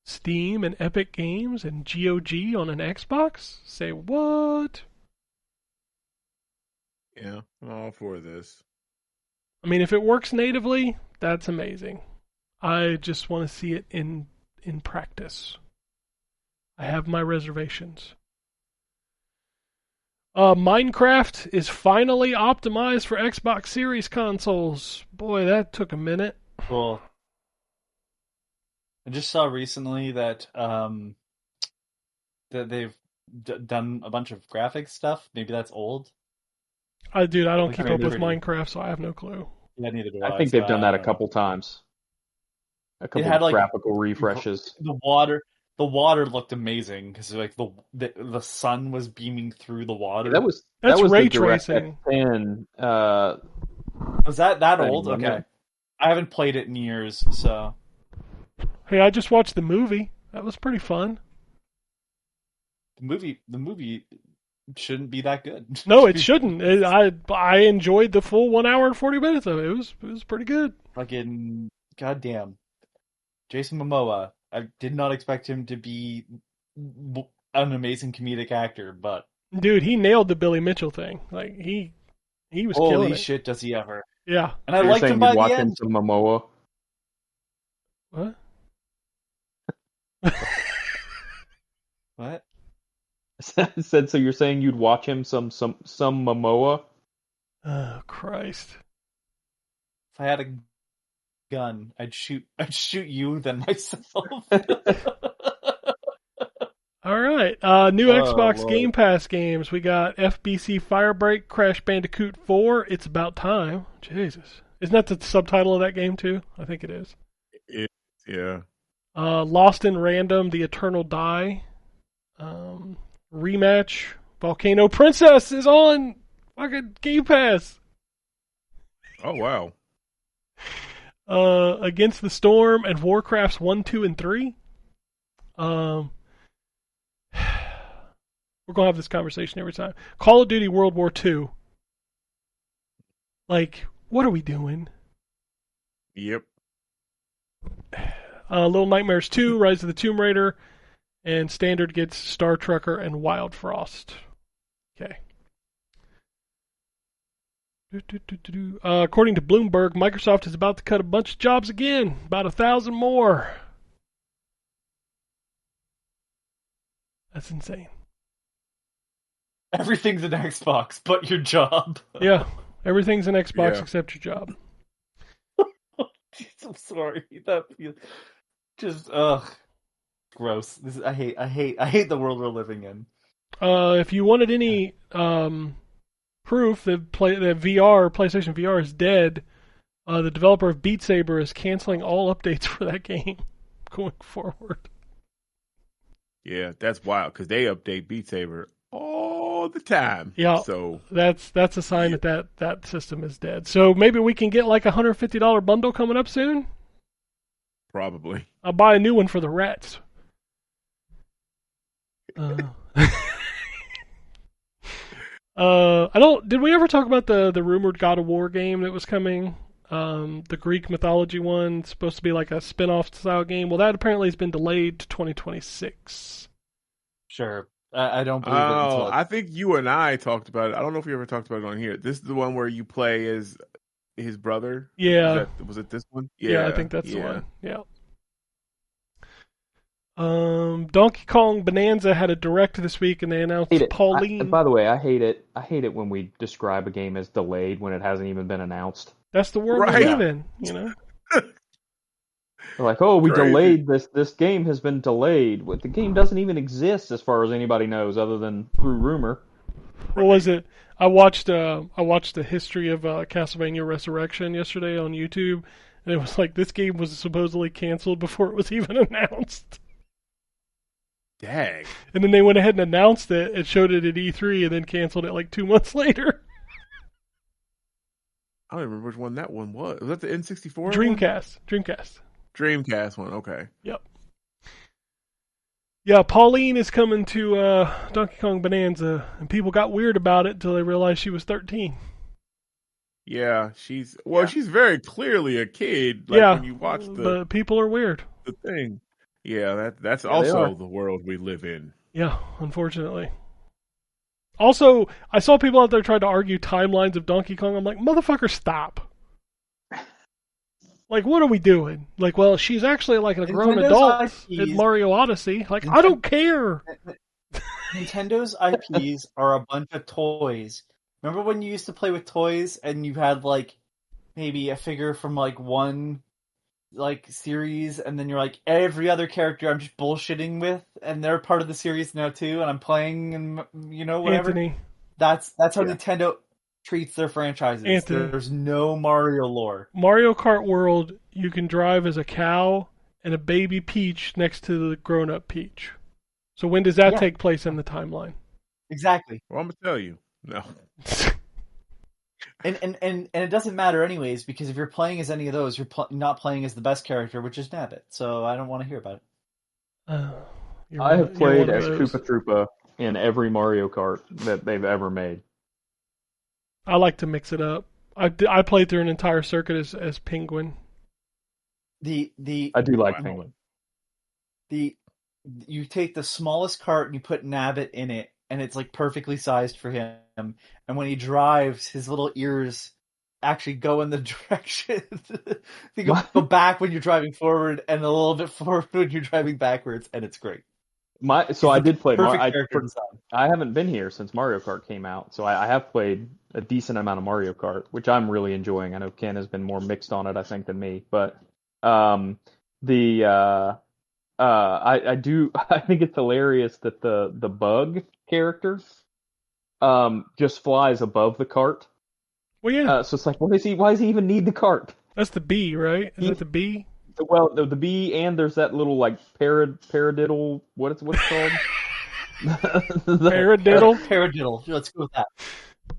Steam and Epic Games and GOG on an Xbox? Say what? Yeah, I'm all for this. I mean, if it works natively, that's amazing. I just want to see it in practice. I have my reservations. Minecraft is finally optimized for Xbox Series consoles. Boy, that took a minute. Cool. I just saw recently that that they've done a bunch of graphics stuff. Maybe that's old. I don't keep up with pretty. Minecraft, so I have no clue. Yeah, neither do I think they've done that a couple times. A couple had, of graphical refreshes. The water looked amazing because like the sun was beaming through the water. That's ray the tracing. And was that old? wasn't Okay, it? I haven't played it in years, so. Hey, I just watched the movie. That was pretty fun. The movie shouldn't be that good. No, it shouldn't. I enjoyed the full 1 hour and 40 minutes of it. It was pretty good. Fucking goddamn, Jason Momoa. I did not expect him to be an amazing comedic actor, but Dude, he nailed the Billy Mitchell thing. Like he was killing holy it. shit, does he ever? Yeah. And I You're liked saying him you'd by watch the him end. some Momoa? What? What? I said, so you're saying you'd watch him some Momoa? Oh Christ. If I had a gun, I'd shoot you than myself. All right. New Xbox Lord. Game Pass games. We got FBC Firebreak, Crash Bandicoot 4. It's about time. Jesus. Isn't that the subtitle of that game too? I think it is. Yeah. Lost in Random, The Eternal Die. Rematch. Volcano Princess is on fucking Game Pass. Oh wow. Against the Storm and Warcrafts 1, 2, and 3. We're going to have this conversation every time. Call of Duty World War II. Like, what are we doing? Yep. Little Nightmares 2, Rise of the Tomb Raider, and Standard gets Star Trekker and Wild Frost. Okay. According to Bloomberg, Microsoft is about to cut a bunch of jobs again, about 1,000 more. That's insane. Everything's an Xbox, but your job. Yeah, everything's an Xbox Yeah. except your job. I'm sorry. That just gross. I hate the world we're living in. If you wanted any proof that PlayStation VR is dead, the developer of Beat Saber is canceling all updates for that game going forward. Yeah, that's wild because they update Beat Saber all the time. Yeah, So that's a sign that system is dead. So maybe we can get like $150 bundle coming up soon. probably. I'll buy a new one for the rats. I don't. Did we ever talk about the rumored God of War game that was coming? The Greek mythology one, it's supposed to be like a spin-off style game. Well, that apparently has been delayed to 2026. Sure. I don't believe it until I think you and I talked about it. I don't know if we ever talked about it on here. This is the one where you play as his brother. Yeah. Was it this one? Yeah, I think that's the one. Yeah. Donkey Kong Bonanza had a direct this week, and they announced Pauline. By the way, I hate it. I hate it when we describe a game as delayed when it hasn't even been announced. That's the world we live in, you know. They're like, oh, we Crazy. delayed this. This game has been delayed. The game doesn't even exist as far as anybody knows, other than through rumor. What was it? I watched the history of Castlevania Resurrection yesterday on YouTube, and it was like this game was supposedly canceled before it was even announced. Dang. And then they went ahead and announced it and showed it at E3, and then canceled it like 2 months later. I don't remember which one that one was. Was that the N64? Dreamcast. Dreamcast one. Okay. Yep. Yeah, Pauline is coming to Donkey Kong Bonanza, and people got weird about it until they realized she was 13. Yeah, she's very clearly a kid. Like, yeah, when you watch but people are weird. the thing. Yeah, that's they also are. the world we live in. Yeah, unfortunately. Also, I saw people out there trying to argue timelines of Donkey Kong. I'm like, motherfucker, stop. Like, what are we doing? Like, well, she's actually like a grown Nintendo's adult IPs in Mario Odyssey. Like, I don't care. Nintendo IPs are a bunch of toys. Remember when you used to play with toys and you had like maybe a figure from like one like series, and then you're like, every other character I'm just bullshitting with, and they're part of the series now too, and I'm playing, and you know, whatever. Anthony. That's how Nintendo treats their franchises. Anthony. There's no Mario lore. Mario Kart World, you can drive as a cow and a baby Peach next to the grown-up Peach. So when does that take place in the timeline? Exactly. Well, I'm gonna tell you, no. And it doesn't matter anyways, because if you're playing as any of those, you're not playing as the best character, which is Nabbit. So I don't want to hear about it. I have played as Koopa Troopa in every Mario Kart that they've ever made. I like to mix it up. I played through an entire circuit as Penguin. I do like Penguin. The you take the smallest cart and you put Nabbit in it, and it's like perfectly sized for him. And when he drives, his little ears actually go in the direction. They go back when you're driving forward, and a little bit forward when you're driving backwards, and it's great. So I did play perfect Mario. character design. I haven't been here since Mario Kart came out, so I have played a decent amount of Mario Kart, which I'm really enjoying. I know Ken has been more mixed on it, I think, than me, but the I do I think it's hilarious that the bug character just flies above the cart. Well, yeah. So it's like, why does he even need the cart? That's the bee, right? Is that the bee? Well, the bee, and there's that little like paradiddle. What's it called? Paradiddle. Paradiddle. Let's go with that.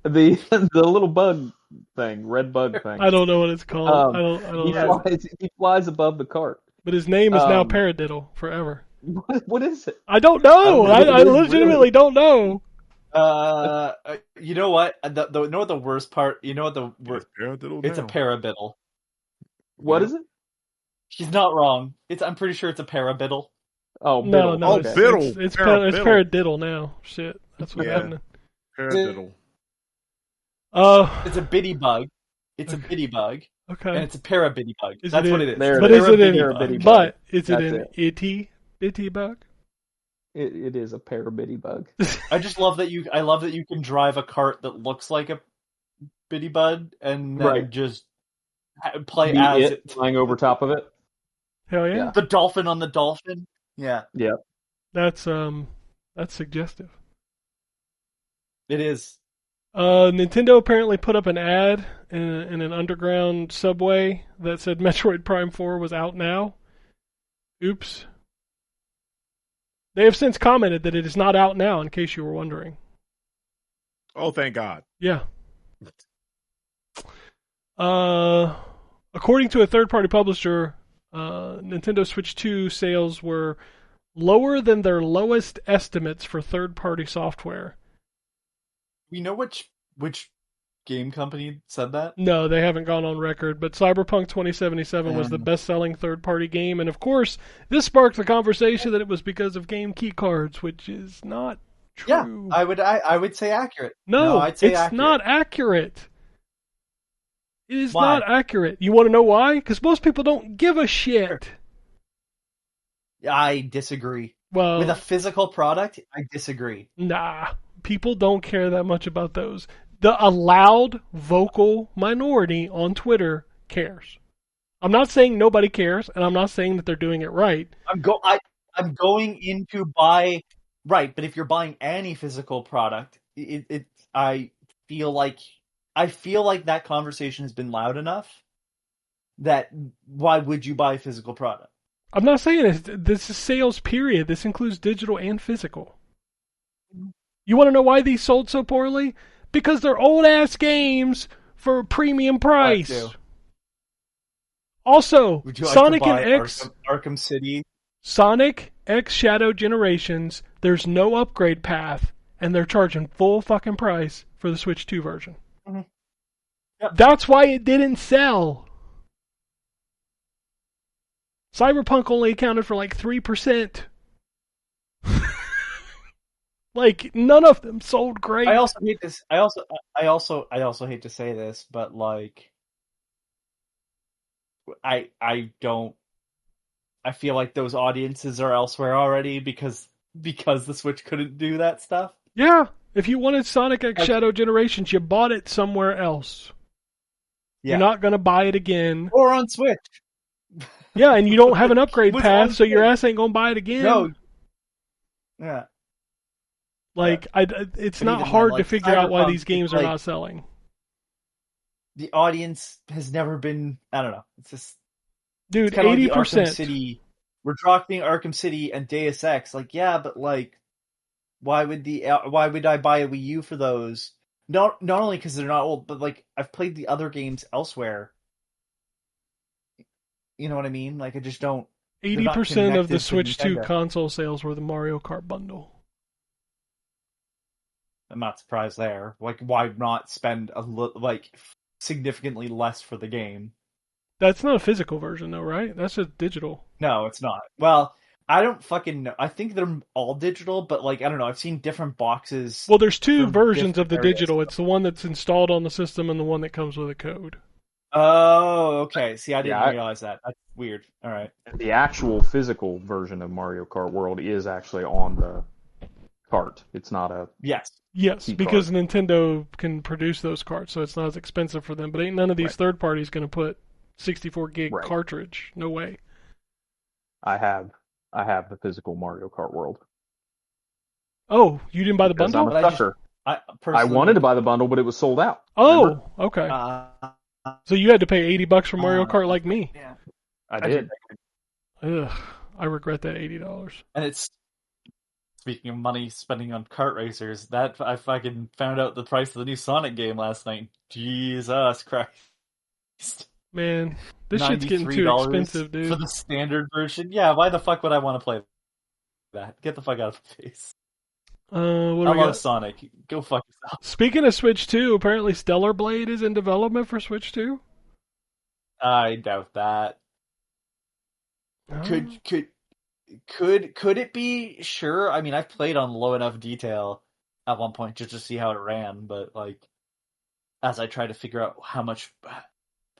The little bug thing, red bug thing. I don't know what it's called. I don't know. He flies above the cart. But his name is now Paradiddle forever. What is it? I don't know. I legitimately don't know. You know what? You know what the worst part? You know what the worst? It's a paradiddle. What is it? She's not wrong. I'm pretty sure it's a paradiddle. Oh, biddle. No, okay. Biddle. It's paradiddle now. Shit, that's what's happening. Paradiddle. It's a bitty bug. It's a bitty bug. Okay. And it's a parabitty bug. That's what it is. But is it an itty bitty bug? It is a parabitty bug. I just love that I love that you can drive a cart that looks like a bitty bud and then just play as it flying over top of it. Hell yeah. The dolphin on the dolphin. Yeah. Yeah. That's suggestive. It is. Nintendo apparently put up an ad in an underground subway that said Metroid Prime 4 was out now. Oops. They have since commented that it is not out now, in case you were wondering. Oh, thank God. Yeah. According to a third-party publisher, Nintendo Switch 2 sales were lower than their lowest estimates for third-party software. We know which game company said that? No, they haven't gone on record, but Cyberpunk 2077 was the best-selling third-party game, and of course, this sparked the conversation that it was because of game key cards, which is not true. Yeah, I would say accurate. No, I'd say it's accurate. not accurate. It is not accurate. You want to know why? Because most people don't give a shit. I disagree. Well, with a physical product, I disagree. Nah, people don't care that much about those. A loud, vocal minority on Twitter cares. I'm not saying nobody cares, and I'm not saying that they're doing it right. I'm going in to buy right, but if you're buying any physical product, I feel like that conversation has been loud enough that why would you buy a physical product? I'm not saying this is sales period. This includes digital and physical. You want to know why these sold so poorly? Because they're old-ass games for a premium price. Also, would you like Sonic to buy and X... Arkham City? Sonic X Shadow Generations, there's no upgrade path, and they're charging full fucking price for the Switch 2 version. Mm-hmm. Yep. That's why it didn't sell. Cyberpunk only accounted for like 3%. Like none of them sold great. I also hate this. I also hate to say this, but like, I feel like those audiences are elsewhere already because the Switch couldn't do that stuff. Yeah, if you wanted Sonic X Shadow Generations, you bought it somewhere else. Yeah. You're not gonna buy it again. Or on Switch. Yeah, and you don't have an upgrade path, so your ass ain't gonna buy it again. No. Yeah. Like, it's not hard to figure out why these games are not selling. The audience has never been. I don't know. It's just, dude, 80%. City. We're dropping Arkham City and Deus Ex. Like, yeah, but like, why would I buy a Wii U for those? Not only because they're not old, but like I've played the other games elsewhere. You know what I mean? Like, I just don't. 80% of the Switch 2 console sales were the Mario Kart bundle. I'm not surprised there. Like, why not spend significantly less for the game? That's not a physical version, though, right? That's just digital. No, it's not. Well, I don't fucking know. I think they're all digital, but like I don't know. I've seen different boxes. Well, there's two from versions of different the areas. digital. It's the one that's installed on the system and the one that comes with a code. Oh, okay. See, I didn't Yeah, realize that. That's weird. All right. The actual physical version of Mario Kart World is actually on the cart. It's not a Yes. Yes, key because card. Nintendo can produce those carts, so it's not as expensive for them. But ain't none of these Right. third parties going to put 64 gig Right. cartridge. No way. I have the physical Mario Kart World. Oh, you didn't buy the Because bundle? I'm a sucker. I I personally wanted to buy the bundle, but it was sold out. Oh, Remember? okay. Uh, So you had to pay $80 for Mario Kart like me. yeah. I did. Ugh, I regret that $80. And it's speaking of money spending on kart racers. That I fucking found out the price of the new Sonic game last night. Jesus Christ! Man, this shit's getting too $93 expensive, dude. for the standard version. Yeah, why the fuck would I want to play that? Get the fuck out of my face. What I do we love got? Sonic. Go fuck yourself. Speaking of Switch 2, apparently Stellar Blade is in development for Switch 2. I doubt that. Oh. Could it be? Sure. I mean, I've played on low enough detail at one point just to see how it ran, but like, as I try to figure out how much,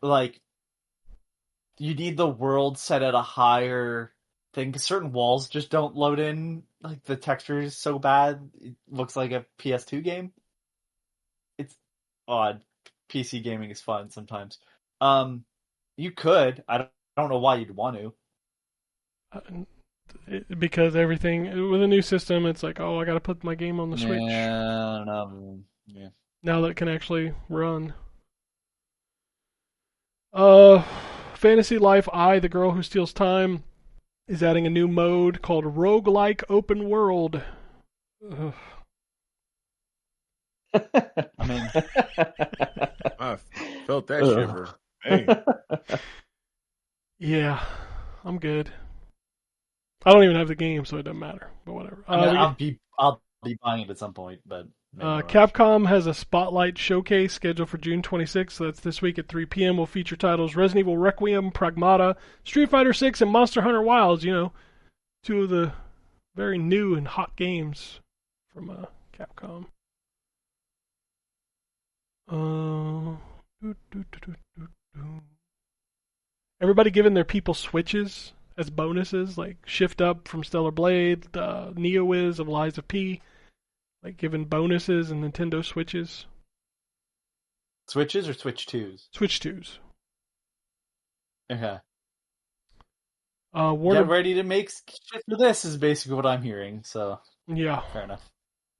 like, you need the world set at a higher thing because certain walls just don't load in. Like the texture is so bad, it looks like a PS2 game. It's odd. PC gaming is fun sometimes. You could. I don't know why you'd want to. Because everything with a new system, it's like, oh, I got to put my game on the Switch Yeah, I don't know. Yeah. now that it can actually run. Fantasy Life I, the Girl Who Steals Time, is adding a new mode called Roguelike Open World. Ugh. I mean, I felt that shiver. Hey, Yeah, I'm good. I don't even have the game, so it doesn't matter. But whatever. I mean I'll be buying it at some point, but maybe not. Capcom has a Spotlight Showcase scheduled for June 26th, so that's this week at 3 p.m. Will feature titles Resident Evil Requiem, Pragmata, Street Fighter 6, and Monster Hunter Wilds. You know, two of the very new and hot games from Capcom. Everybody giving their people Switches as bonuses, like Shift Up from Stellar Blade, Neo-Wiz of Lies of P, like giving bonuses and Nintendo Switches. Switches or Switch 2s? Switch 2s. Okay. Warner... Get ready to make shit for this is basically what I'm hearing, so Yeah. fair enough.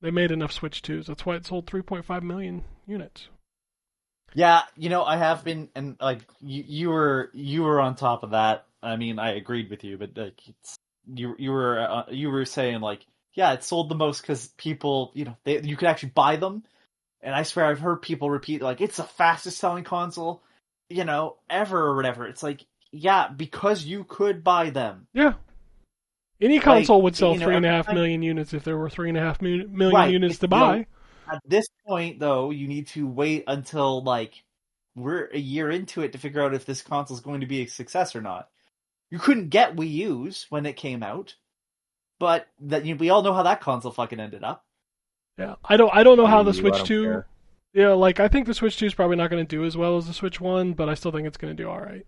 They made enough Switch 2s. That's why it sold 3.5 million units. Yeah, I have been, and like you were on top of that. I mean, I agreed with you, but like you were saying like, yeah, it sold the most because people, you could actually buy them, and I swear I've heard people repeat like it's the fastest selling console, ever or whatever. It's like, yeah, because you could buy them. Yeah. Any console would sell 3.5 time... million units if there were 3.5 million units to buy. At this point, though, you need to wait until, like, we're a year into it to figure out if this console is going to be a success or not. You couldn't get Wii U's when it came out, but we all know how that console fucking ended up. Yeah, I don't know how the Switch 2... care. Yeah, like, I think the Switch 2 is probably not going to do as well as the Switch 1, but I still think it's going to do alright.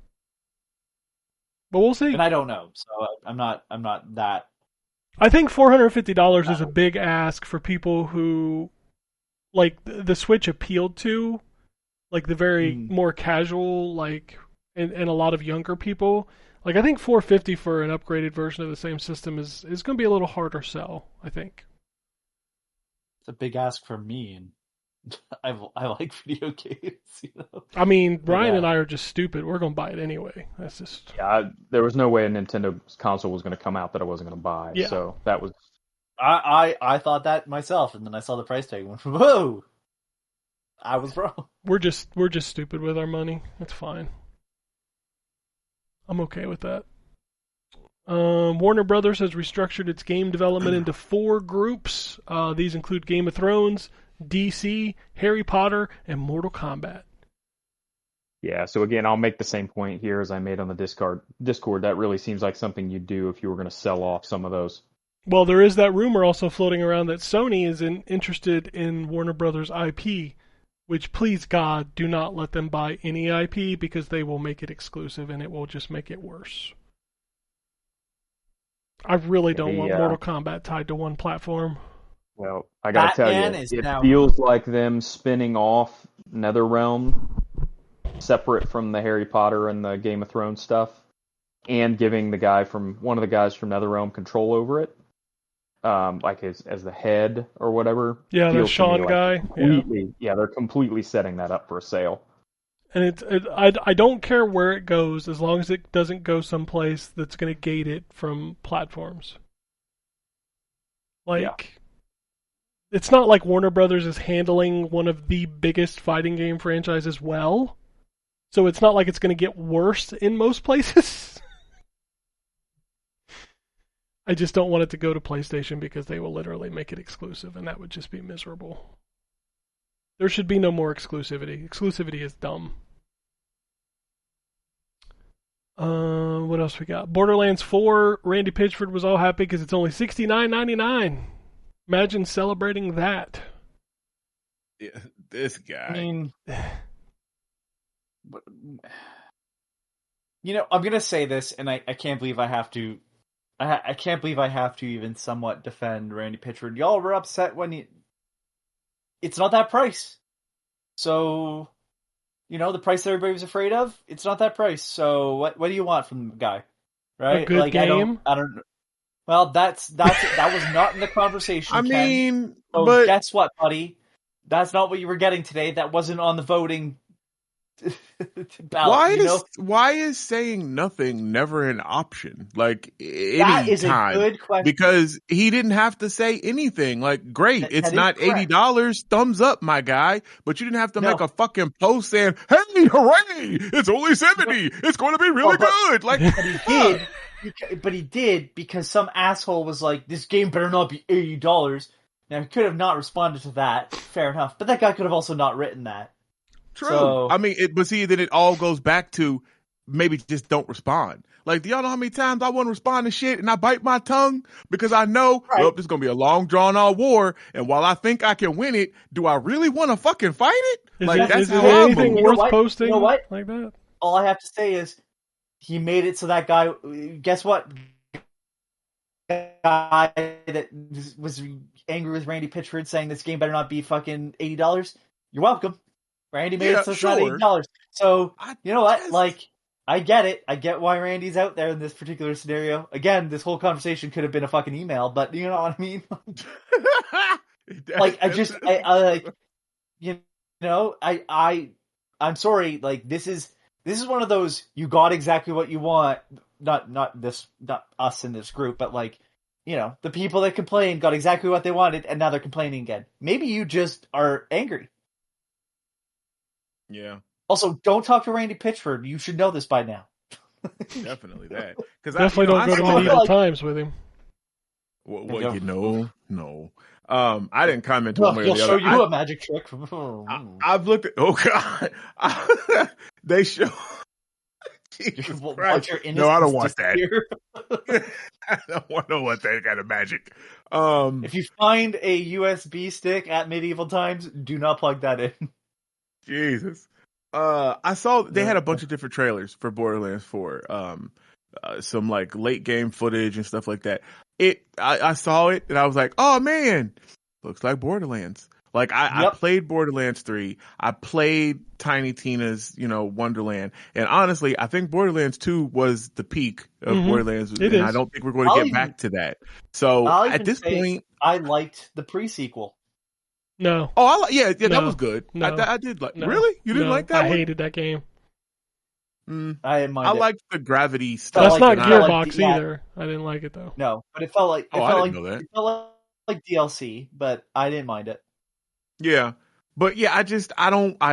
But we'll see. And I don't know, so I'm not that... I think $450 is a big ask for people who... like the Switch appealed to, like the very more casual, like, and a lot of younger people. Like I think $450 for an upgraded version of the same system is going to be a little harder sell. I think it's a big ask for me, and I like video games. I mean, Ryan and I are just stupid. We're going to buy it anyway. That's just there was no way a Nintendo console was going to come out that I wasn't going to buy. Yeah. So that was. I thought that myself, and then I saw the price tag and went, whoa! I was wrong. We're just stupid with our money. It's fine. I'm okay with that. Warner Brothers has restructured its game development into 4 groups. These include Game of Thrones, DC, Harry Potter, and Mortal Kombat. Yeah, so again, I'll make the same point here as I made on the Discord. That really seems like something you'd do if you were going to sell off some of those. Well, there is that rumor also floating around that Sony is interested in Warner Brothers IP, which, please God, do not let them buy any IP because they will make it exclusive and it will just make it worse. I really don't want Mortal Kombat tied to one platform. Well, I gotta tell you, it feels like them spinning off NetherRealm separate from the Harry Potter and the Game of Thrones stuff, and giving one of the guys from NetherRealm control over it, like as the head or whatever. Yeah, the Sean guy. They're completely setting that up for a sale. And I don't care where it goes as long as it doesn't go someplace that's going to gate it from platforms. It's not like Warner Brothers is handling one of the biggest fighting game franchises well, so it's not like it's going to get worse in most places. I just don't want it to go to PlayStation because they will literally make it exclusive, and that would just be miserable. There should be no more exclusivity. Exclusivity is dumb. What else we got? Borderlands 4, Randy Pitchford was all happy because it's only $69.99. Imagine celebrating that. Yeah, this guy. I mean, I'm gonna say this, and I can't believe I have to. I can't believe I have to even somewhat defend Randy Pitchford. Y'all were upset when it's not that price. So, the price that everybody was afraid of, it's not that price. So what do you want from the guy? Right? A good game? I don't. Well, that was not in the conversation. I mean, so but guess what, buddy? That's not what you were getting today. That wasn't on the voting ballot. Why is saying nothing never an option? Like that is a good question, because he didn't have to say anything. Like, great, it's not $80. Thumbs up, my guy. But you didn't have to make a fucking post saying, "Hey, hooray! It's only $70. It's going to be really good." Like, but he did. But he did because some asshole was like, "This game better not be $80." Now he could have not responded to that. Fair enough, but that guy could have also not written that. True. So, I mean, then it all goes back to maybe just don't respond. Like, do y'all know how many times I want to respond to shit and I bite my tongue because I know, well, this is going to be a long drawn out war. And while I think I can win it, do I really want to fucking fight it? Is there anything worth posting like that? All I have to say is he made it so that guy, guess what? Guy that was angry with Randy Pitchford saying this game better not be fucking $80. You're welcome. Randy made it so it's not $80. So, you know what? Like, I get it. I get why Randy's out there in this particular scenario. Again, this whole conversation could have been a fucking email, but you know what I mean? I'm sorry. Like, this is one of those, you got exactly what you want. Not us in this group, but like, the people that complained got exactly what they wanted, and now they're complaining again. Maybe you just are angry. Yeah. Also, don't talk to Randy Pitchford. You should know this by now. Definitely that. Definitely don't go to medieval times with him. No. I didn't comment one way or the other. He'll show you a magic trick. I've looked at. Oh God, they show. Jesus Christ. No, I don't want that. I don't want that kind of magic. If you find a USB stick at medieval times, do not plug that in. Jesus. I saw they had a bunch of different trailers for Borderlands 4. Some like late game footage and stuff like that. I saw it and I was like, oh man, looks like Borderlands. Like I played Borderlands 3. I played Tiny Tina's, Wonderland. And honestly, I think Borderlands 2 was the peak of Borderlands. And I don't think we're going to get back to that. So at this point, I liked the pre-sequel. No. Oh, that was good. No. I did like. No. Really? You didn't like that? I hated that game. I liked the gravity stuff. That's not Gearbox either. I didn't like it though. No, but it felt like I didn't know that. It felt like DLC, but I didn't mind it. Yeah. But yeah, I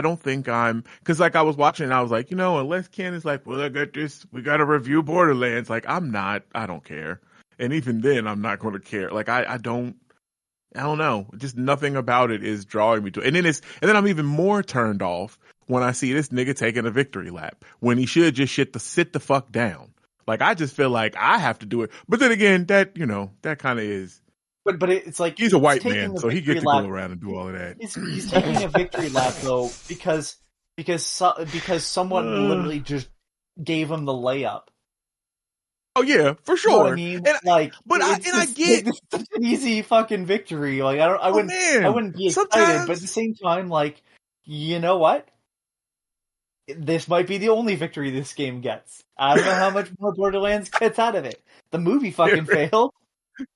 don't think because like I was watching and I was like, unless Ken is like, well, I got this, we got to review Borderlands. Like I don't care. And even then I'm not going to care. Like I don't know. Just nothing about it is drawing me to it. And then I'm even more turned off when I see this nigga taking a victory lap when he should just sit the fuck down. Like, I just feel like I have to do it. But then again, that kind of is. But it's like He's a white taking man, a so he victory gets to lap. go around and do all of that. He's taking a victory lap though because someone literally just gave him the layup. Oh yeah, for sure. You know what I mean? And, like, I get it's such an easy fucking victory. Like, I wouldn't be excited, sometimes, but at the same time, like, you know what? This might be the only victory this game gets. I don't know how much more Borderlands gets out of it. The movie fucking failed.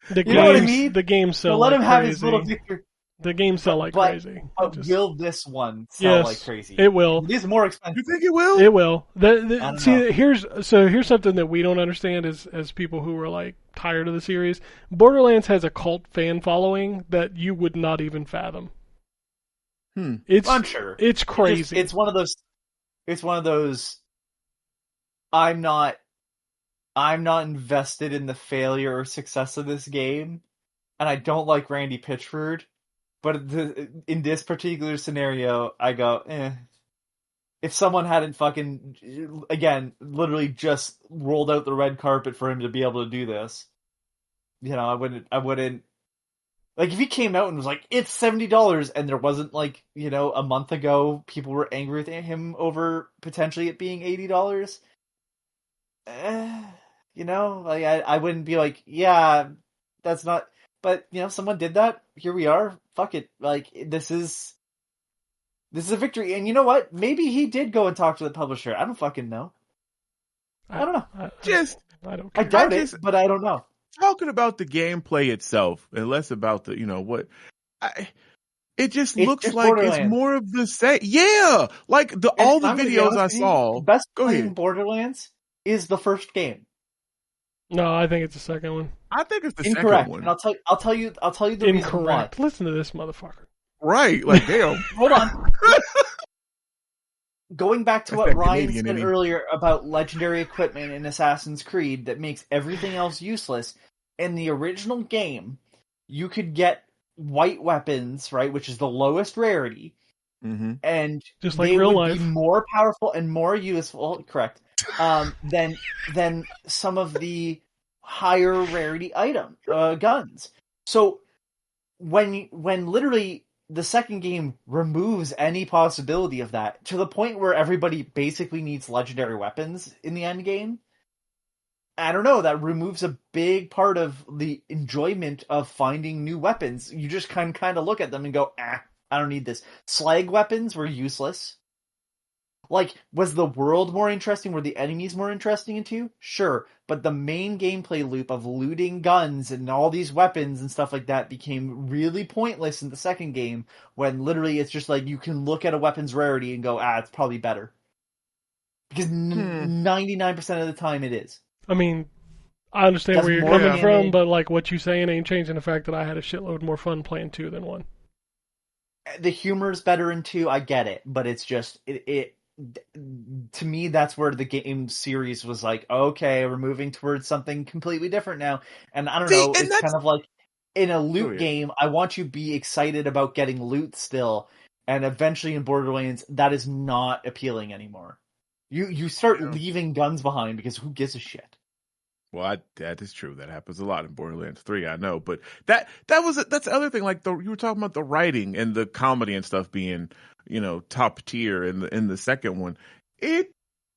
The You know what I mean? The games sell So let like him have crazy. his little victory. The games sell like crazy. But will this one sell like crazy? It will. It is more expensive. you think it will? It will. I don't know. Here's something that we don't understand as people who are like tired of the series. Borderlands has a cult fan following that you would not even fathom. I'm sure. It's crazy. It's one of those. It's one of those. I'm not invested in the failure or success of this game, and I don't like Randy Pitchford. But in this particular scenario, I go, If someone hadn't fucking, again, literally just rolled out the red carpet for him to be able to do this, I wouldn't. Like, if he came out and was like, it's $70, and there wasn't, like, a month ago, people were angry with him over potentially it being $80, like, I wouldn't be like, yeah, that's not, but, someone did that, here we are, fuck it, like, this is a victory, and you know what, maybe he did go and talk to the publisher, I don't fucking know. I don't know. I don't care. I doubt it, but I don't know. Talking about the gameplay itself and less about the, it just looks like it's more of the same. Yeah, like all the videos I saw. The best Go playing ahead. Borderlands is the first game. No, I think it's the second one. I think it's the Incorrect. second one. And I'll tell you the reason why. Listen to this motherfucker. Right, like damn. Hold on. Going back to what Ryan said earlier about legendary equipment in Assassin's Creed that makes everything else useless, in the original game, you could get white weapons, right, which is the lowest rarity, and just like they real would life, be more powerful and more useful, correct, than some of the higher rarity guns. So when literally the second game removes any possibility of that to the point where everybody basically needs legendary weapons in the end game, I don't know, that removes a big part of the enjoyment of finding new weapons. You just kind of look at them and go, I don't need this. Slag weapons were useless. Like, was the world more interesting? Were the enemies more interesting too? Sure. But the main gameplay loop of looting guns and all these weapons and stuff like that became really pointless in the second game, when literally it's just like you can look at a weapon's rarity and go, it's probably better. Because 99% of the time it is. I mean, I understand where you're coming from, but like what you saying ain't changing the fact that I had a shitload more fun playing 2 than 1. The humor's better in 2, I get it, but it's just to me, that's where the game series was like, okay, we're moving towards something completely different now. And I don't know, it's kind of like in a loot game, I want you to be excited about getting loot still, and eventually in Borderlands, that is not appealing anymore. You start leaving guns behind because who gives a shit? Well, that is true. That happens a lot in Borderlands 3, I know. But that's the other thing. Like you were talking about the writing and the comedy and stuff being, top tier in the second one. It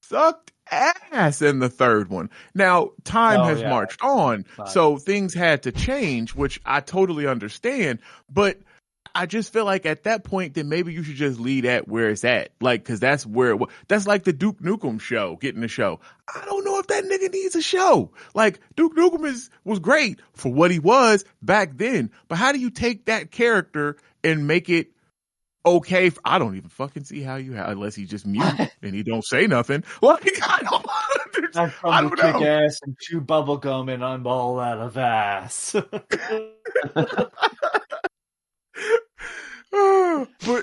sucked ass in the third one. Now time has marched on, so things had to change, which I totally understand. But I just feel like at that point, then maybe you should just lead at where it's at. Like, cause that's where that's like the Duke Nukem show, getting a show. I don't know if that nigga needs a show. Like, Duke Nukem was great for what he was back then, but how do you take that character and make it okay? I don't even fucking see how unless he just mute and he don't say nothing. Like, I don't know. Kick ass and chew bubblegum and unball out of ass.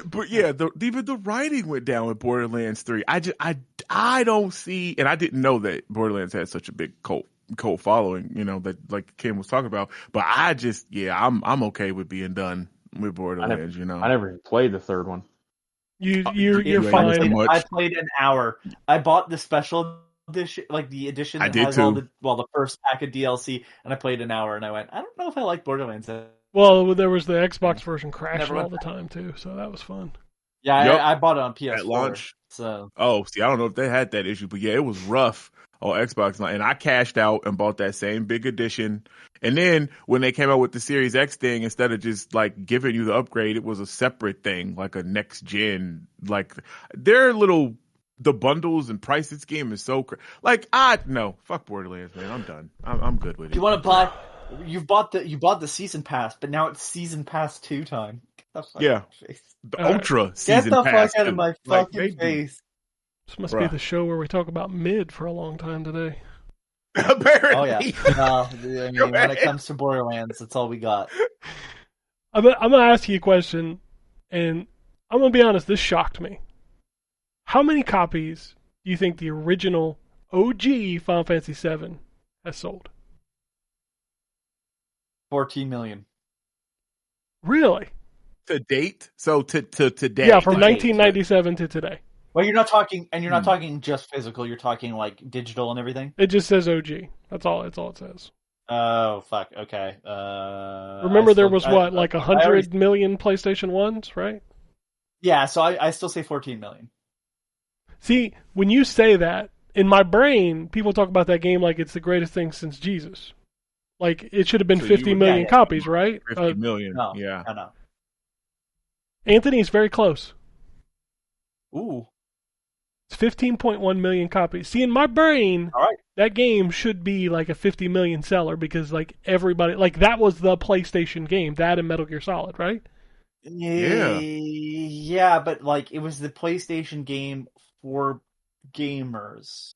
But yeah, even the writing went down with Borderlands 3. I don't see, and I didn't know that Borderlands had such a big cult following, that like Kim was talking about. But I'm okay with being done with Borderlands. I never even played the third one. You're You ain't fine. so much. I played an hour. I bought the special edition, like the edition I that did has all too. the first pack of DLC, and I played an hour, and I went, I don't know if I like Borderlands. Well, there was the Xbox version crashing Never went all the time too, so that was fun. Yeah, Yup. I bought it on PS4. At launch. So Oh, see, I don't know if they had that issue, but yeah, it was rough on Xbox. And I cashed out and bought that same big edition. And then when they came out with the Series X thing, instead of just like giving you the upgrade, it was a separate thing, like a next gen. Like their the bundles and pricing scheme is so no, fuck Borderlands, man. I'm done. I'm good with it. you want to buy? You bought the season pass, but now it's season pass 2 time. Yeah. Face. The All right. Ultra Get season the pass. fuck out of my Like, fucking face. This must be the show where we talk about mid for a long time today. Apparently. Oh yeah. No, I mean, when it comes to Borderlands, that's all we got. I'm gonna ask you a question, and I'm gonna be honest. This shocked me. How many copies do you think the original OG Final Fantasy VII has sold? 14 million. Really? To date? So to today? Yeah, from To date. 1997 to today. Well, you're not talking just physical. You're talking like digital and everything. It just says OG. That's all it says. Oh fuck. Okay. Remember, there was like 100 million PlayStation 1s, right? Yeah. So I still say 14 million. See, when you say that, in my brain, people talk about that game like it's the greatest thing since Jesus. Like, it should have been So 50 million copies, right? 50 million. No. Yeah. No. Anthony's very close. Ooh. It's 15.1 million copies. See, in my brain, All right. that game should be like a 50 million seller because, like, everybody, like, that was the PlayStation game, that and Metal Gear Solid, right? Yeah. Yeah, but like it was the PlayStation game for gamers.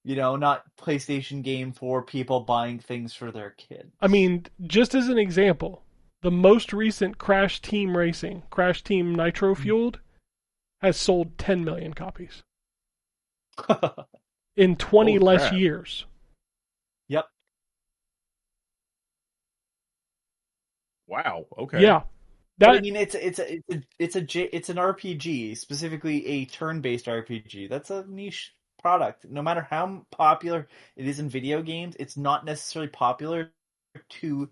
You know, not PlayStation game for people buying things for their kids. I mean, just as an example, the most recent Crash Team Racing, Crash Team Nitro Fueled, has sold 10 million copies in 20 Holy less crap. years. Yep. Wow. Okay. Yeah. But, I That mean, it's an RPG, specifically a turn-based RPG. That's a niche product. No matter how popular it is in video games, it's not necessarily popular to.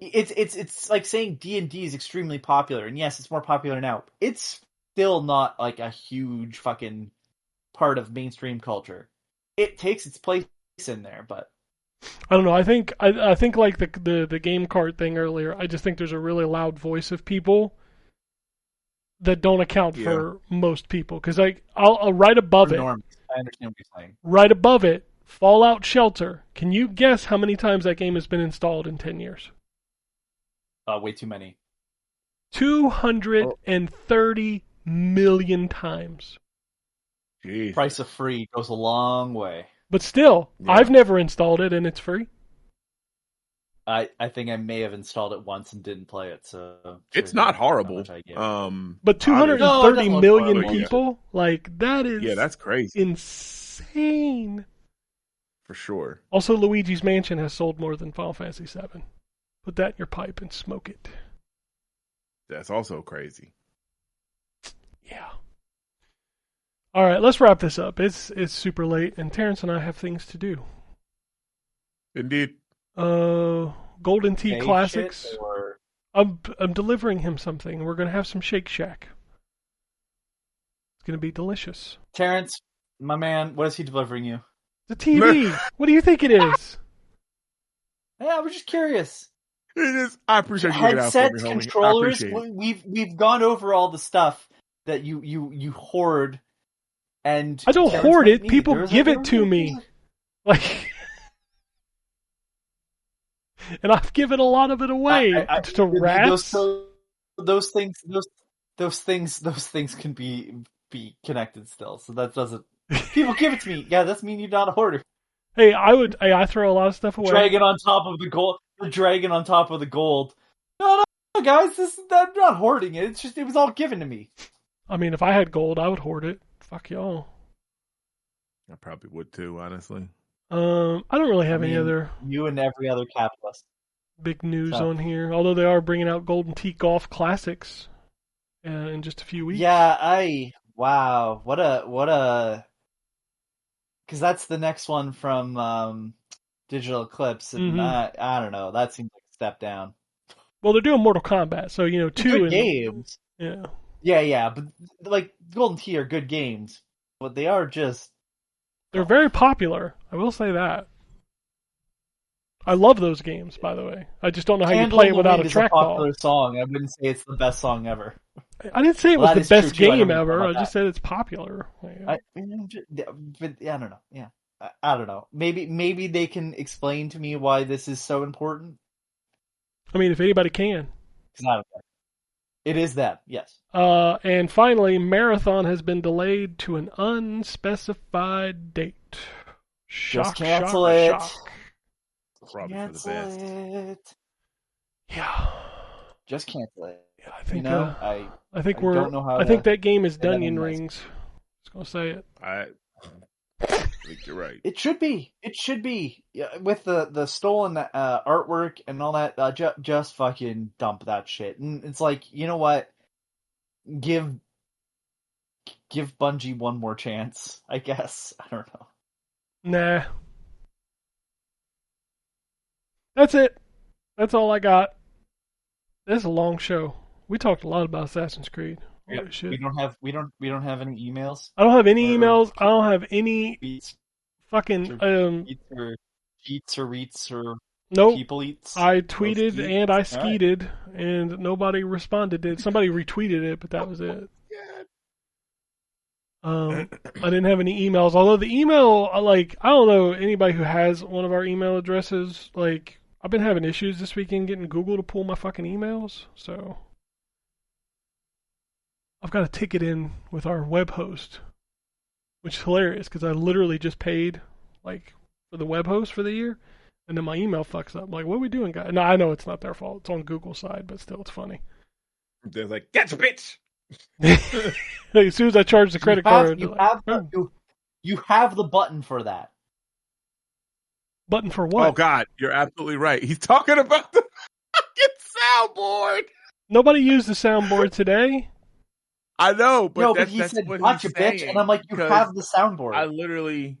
It's like saying D&D is extremely popular, and yes, it's more popular now. It's still not like a huge fucking part of mainstream culture. It takes its place in there, but I don't know. I think like the game card thing earlier. I just think there's a really loud voice of people that don't account for most people. Because like I'll right above it, normies. I understand what you're saying. right above it, Fallout Shelter. Can you guess how many times that game has been installed in 10 years? Way too many. 230 million times. Jeez. Price of free goes a long way. But still, Yeah. I've never installed it and it's free. I think I may have installed it once and didn't play it, so It's sure not how horrible. much I gave it. But No, it 230 doesn't look million horrible. people, like that is Yeah, that's crazy. insane. For sure. Also, Luigi's Mansion has sold more than Final Fantasy VII. Put that in your pipe and smoke it. That's also crazy. Yeah. All right, let's wrap this up. It's super late, and Terrence and I have things to do. Indeed. Golden Tea Gay Classics. shit, or... I'm delivering him something. We're gonna have some Shake Shack. It's gonna be delicious. Terrence, my man, what is he delivering you? The TV. What do you think it is? Yeah, I was just curious. It is. I appreciate you looking out for Headsets, me, homie. controllers. I appreciate it. We've gone over all the stuff that you hoard, and I don't Terrence hoard might it. need. People There's give a- it to me. Like, and I've given a lot of it away to rats. Those things can be connected still. So that doesn't. People give it to me. Yeah, that's mean you're not a hoarder. Hey, I throw a lot of stuff away. Dragon on top of the gold. The dragon on top of the gold. No, guys, I'm not hoarding it. It's just it was all given to me. I mean, if I had gold, I would hoard it. Fuck y'all. I probably would too, honestly. I don't really have any other You and every other capitalist. big news So. on here. Although they are bringing out Golden Tee Golf Classics in just a few weeks. Yeah, wow, what a, because that's the next one from Digital Eclipse, and Mm-hmm. I don't know, that seems like a step down. Well, they're doing Mortal Kombat, so They're 2 good and games. yeah. Yeah, but like Golden Tee are good games, but they are just They're very popular. I will say that. I love those games, by the way. I just don't know how you Candle play in it the without a Wind is a trackball. popular song. I wouldn't say it's the best song ever. I didn't say it was Well, the that is true, best too. I don't game mean ever. I about just said it's popular. but I don't know. Yeah, I don't know. Maybe they can explain to me why this is so important. I mean, if anybody can. 'Cause I don't know. It is that, yes. And finally, Marathon has been delayed to an unspecified date. Shock, Just cancel shock, it. shock. Probably for the Cancel best. it. Yeah. Just cancel it. Yeah, I think. I think don't know how I think to that game is say that Dunyan in nice. Rings. Just gonna say it. I think you're right. It should be. It should be. Yeah, with the stolen artwork and all that. Just fucking dump that shit. And it's like, you know what? Give Bungie one more chance, I guess. I don't know. Nah. That's it. That's all I got. This is a long show. We talked a lot about Assassin's Creed. Holy shit. We don't have any emails. I don't have any or emails. I don't have any tweets fucking or cheats or reats or nope. people eats. I tweeted Most and I eats. All right. skeeted and nobody responded to it. Somebody retweeted it, but that was it. I didn't have any emails. Although the email, like, I don't know anybody who has one of our email addresses. Like, I've been having issues this weekend getting Google to pull my fucking emails. So I've got a ticket in with our web host, which is hilarious because I literally just paid, like, for the web host for the year, and then my email fucks up. I'm like, what are we doing, guys? No, I know it's not their fault. It's on Google's side, but still, it's funny. They're like, "That's a bitch." As soon as I charge the credit card, you have the button for that. Button for what? Oh God, you're absolutely right. He's talking about the fucking soundboard. Nobody used the soundboard today. I know, but no, that's, but he that's said, what "Gotcha, he's bitch," saying, and I'm like, "You have the soundboard." I literally.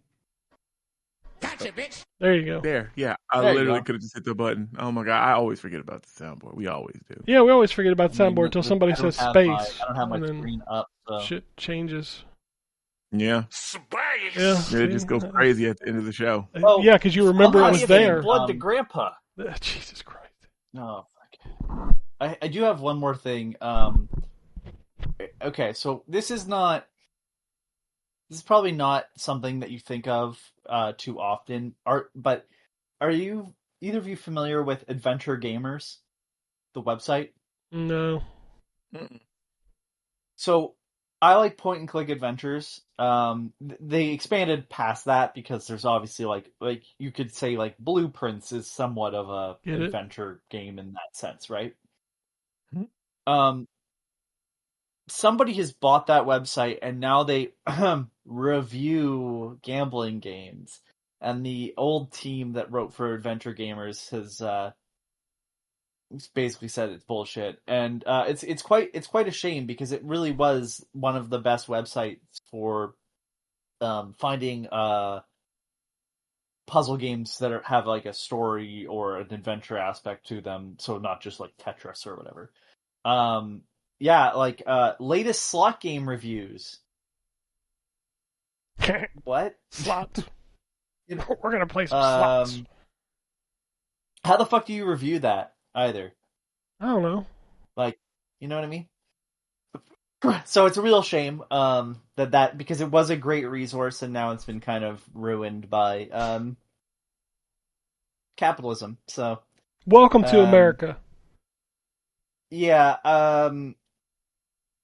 Gotcha, bitch. There you go. There, yeah. I literally could have just hit the button. Oh my God, I always forget about the soundboard. We always do. Yeah, we always forget about the soundboard until somebody says space. I don't have my screen up, so shit changes. Yeah. Space. Yeah, it just goes crazy at the end of the show. Yeah, because you remember it was there. Blood to Grandpa. Jesus Christ. No, I do have one more thing. Okay, so this is probably not something that you think of too often. But are you either of you familiar with Adventure Gamers, the website? No. So I like point and click adventures. They expanded past that because there's obviously like you could say like Blueprints is somewhat of a adventure game in that sense, right? Mm-hmm. Somebody has bought that website and now they review gambling games. And the old team that wrote for Adventure Gamers has basically said it's bullshit. And it's quite a shame because it really was one of the best websites for finding puzzle games that have like a story or an adventure aspect to them, so not just like Tetris or whatever. Yeah, like latest slot game reviews. What? Slots. We're gonna play some slots. How the fuck do you review that either? I don't know. Like, you know what I mean? So it's a real shame that because it was a great resource and now it's been kind of ruined by capitalism. So welcome to America. Yeah,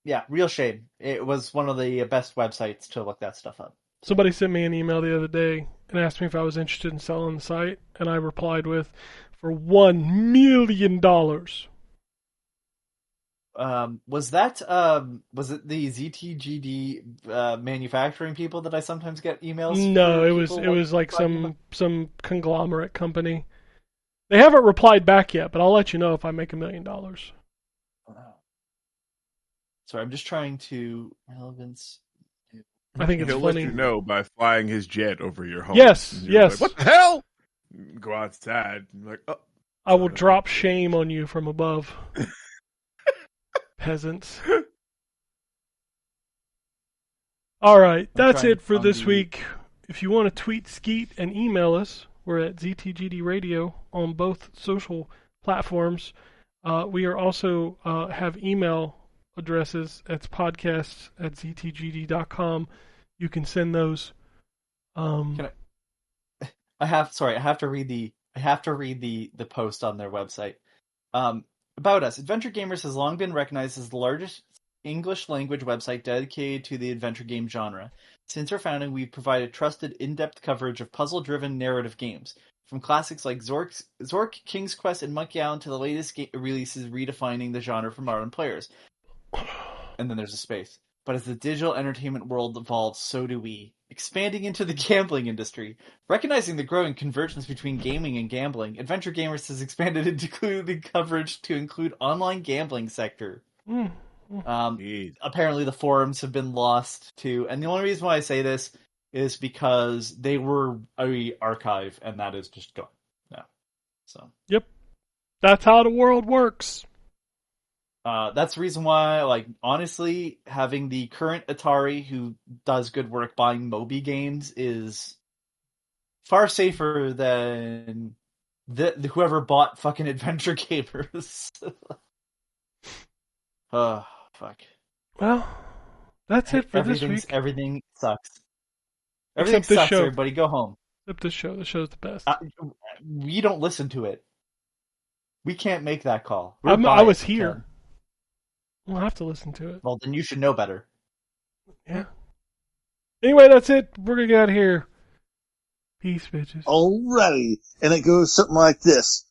yeah, real shame. It was one of the best websites to look that stuff up. Somebody sent me an email the other day and asked me if I was interested in selling the site, and I replied with, for $1 million. Was it the ZTGD manufacturing people that I sometimes get emails? No, it was like some conglomerate company. They haven't replied back yet, but I'll let you know if I make $1 million. Sorry, I'm just trying to relevance. I think it's He'll funny. let you know by flying his jet over your home. Yes, And you're yes. like, what the hell? Go outside. And you're like, oh. I will drop shame on you from above. Peasants. All right, that's it for this week. If you want to tweet Skeet and email us, we're at ZTGD Radio on both social platforms. We are also have email addresses. It's podcasts@ztgd.com. You can send those. I have to read the post on their website. About us. Adventure Gamers has long been recognized as the largest English language website dedicated to the adventure game genre. Since our founding, we've provided trusted, in-depth coverage of puzzle-driven narrative games. From classics like Zork, King's Quest, and Monkey Island to the latest releases redefining the genre for modern players. And then there's a space. But as the digital entertainment world evolves, so do we. Expanding into the gambling industry. Recognizing the growing convergence between gaming and gambling, Adventure Gamers has expanded into including coverage to include online gambling sector. Apparently the forums have been lost too, and the only reason why I say this is because they were a archive, and that is just gone now. So yep, that's how the world works. That's the reason why, like, honestly, having the current Atari who does good work buying Moby games is far safer than whoever bought fucking Adventure Gamers. Oh, fuck. Well, that's it for this week. Everything sucks. Everything Except this sucks, show. everybody. Go home. Except this show. The show's the best. We don't listen to it. We can't make that call. I was here. Ken. We'll have to listen to it. Well, then you should know better. Yeah. Anyway, that's it. We're going to get out of here. Peace, bitches. Alrighty. And it goes something like this.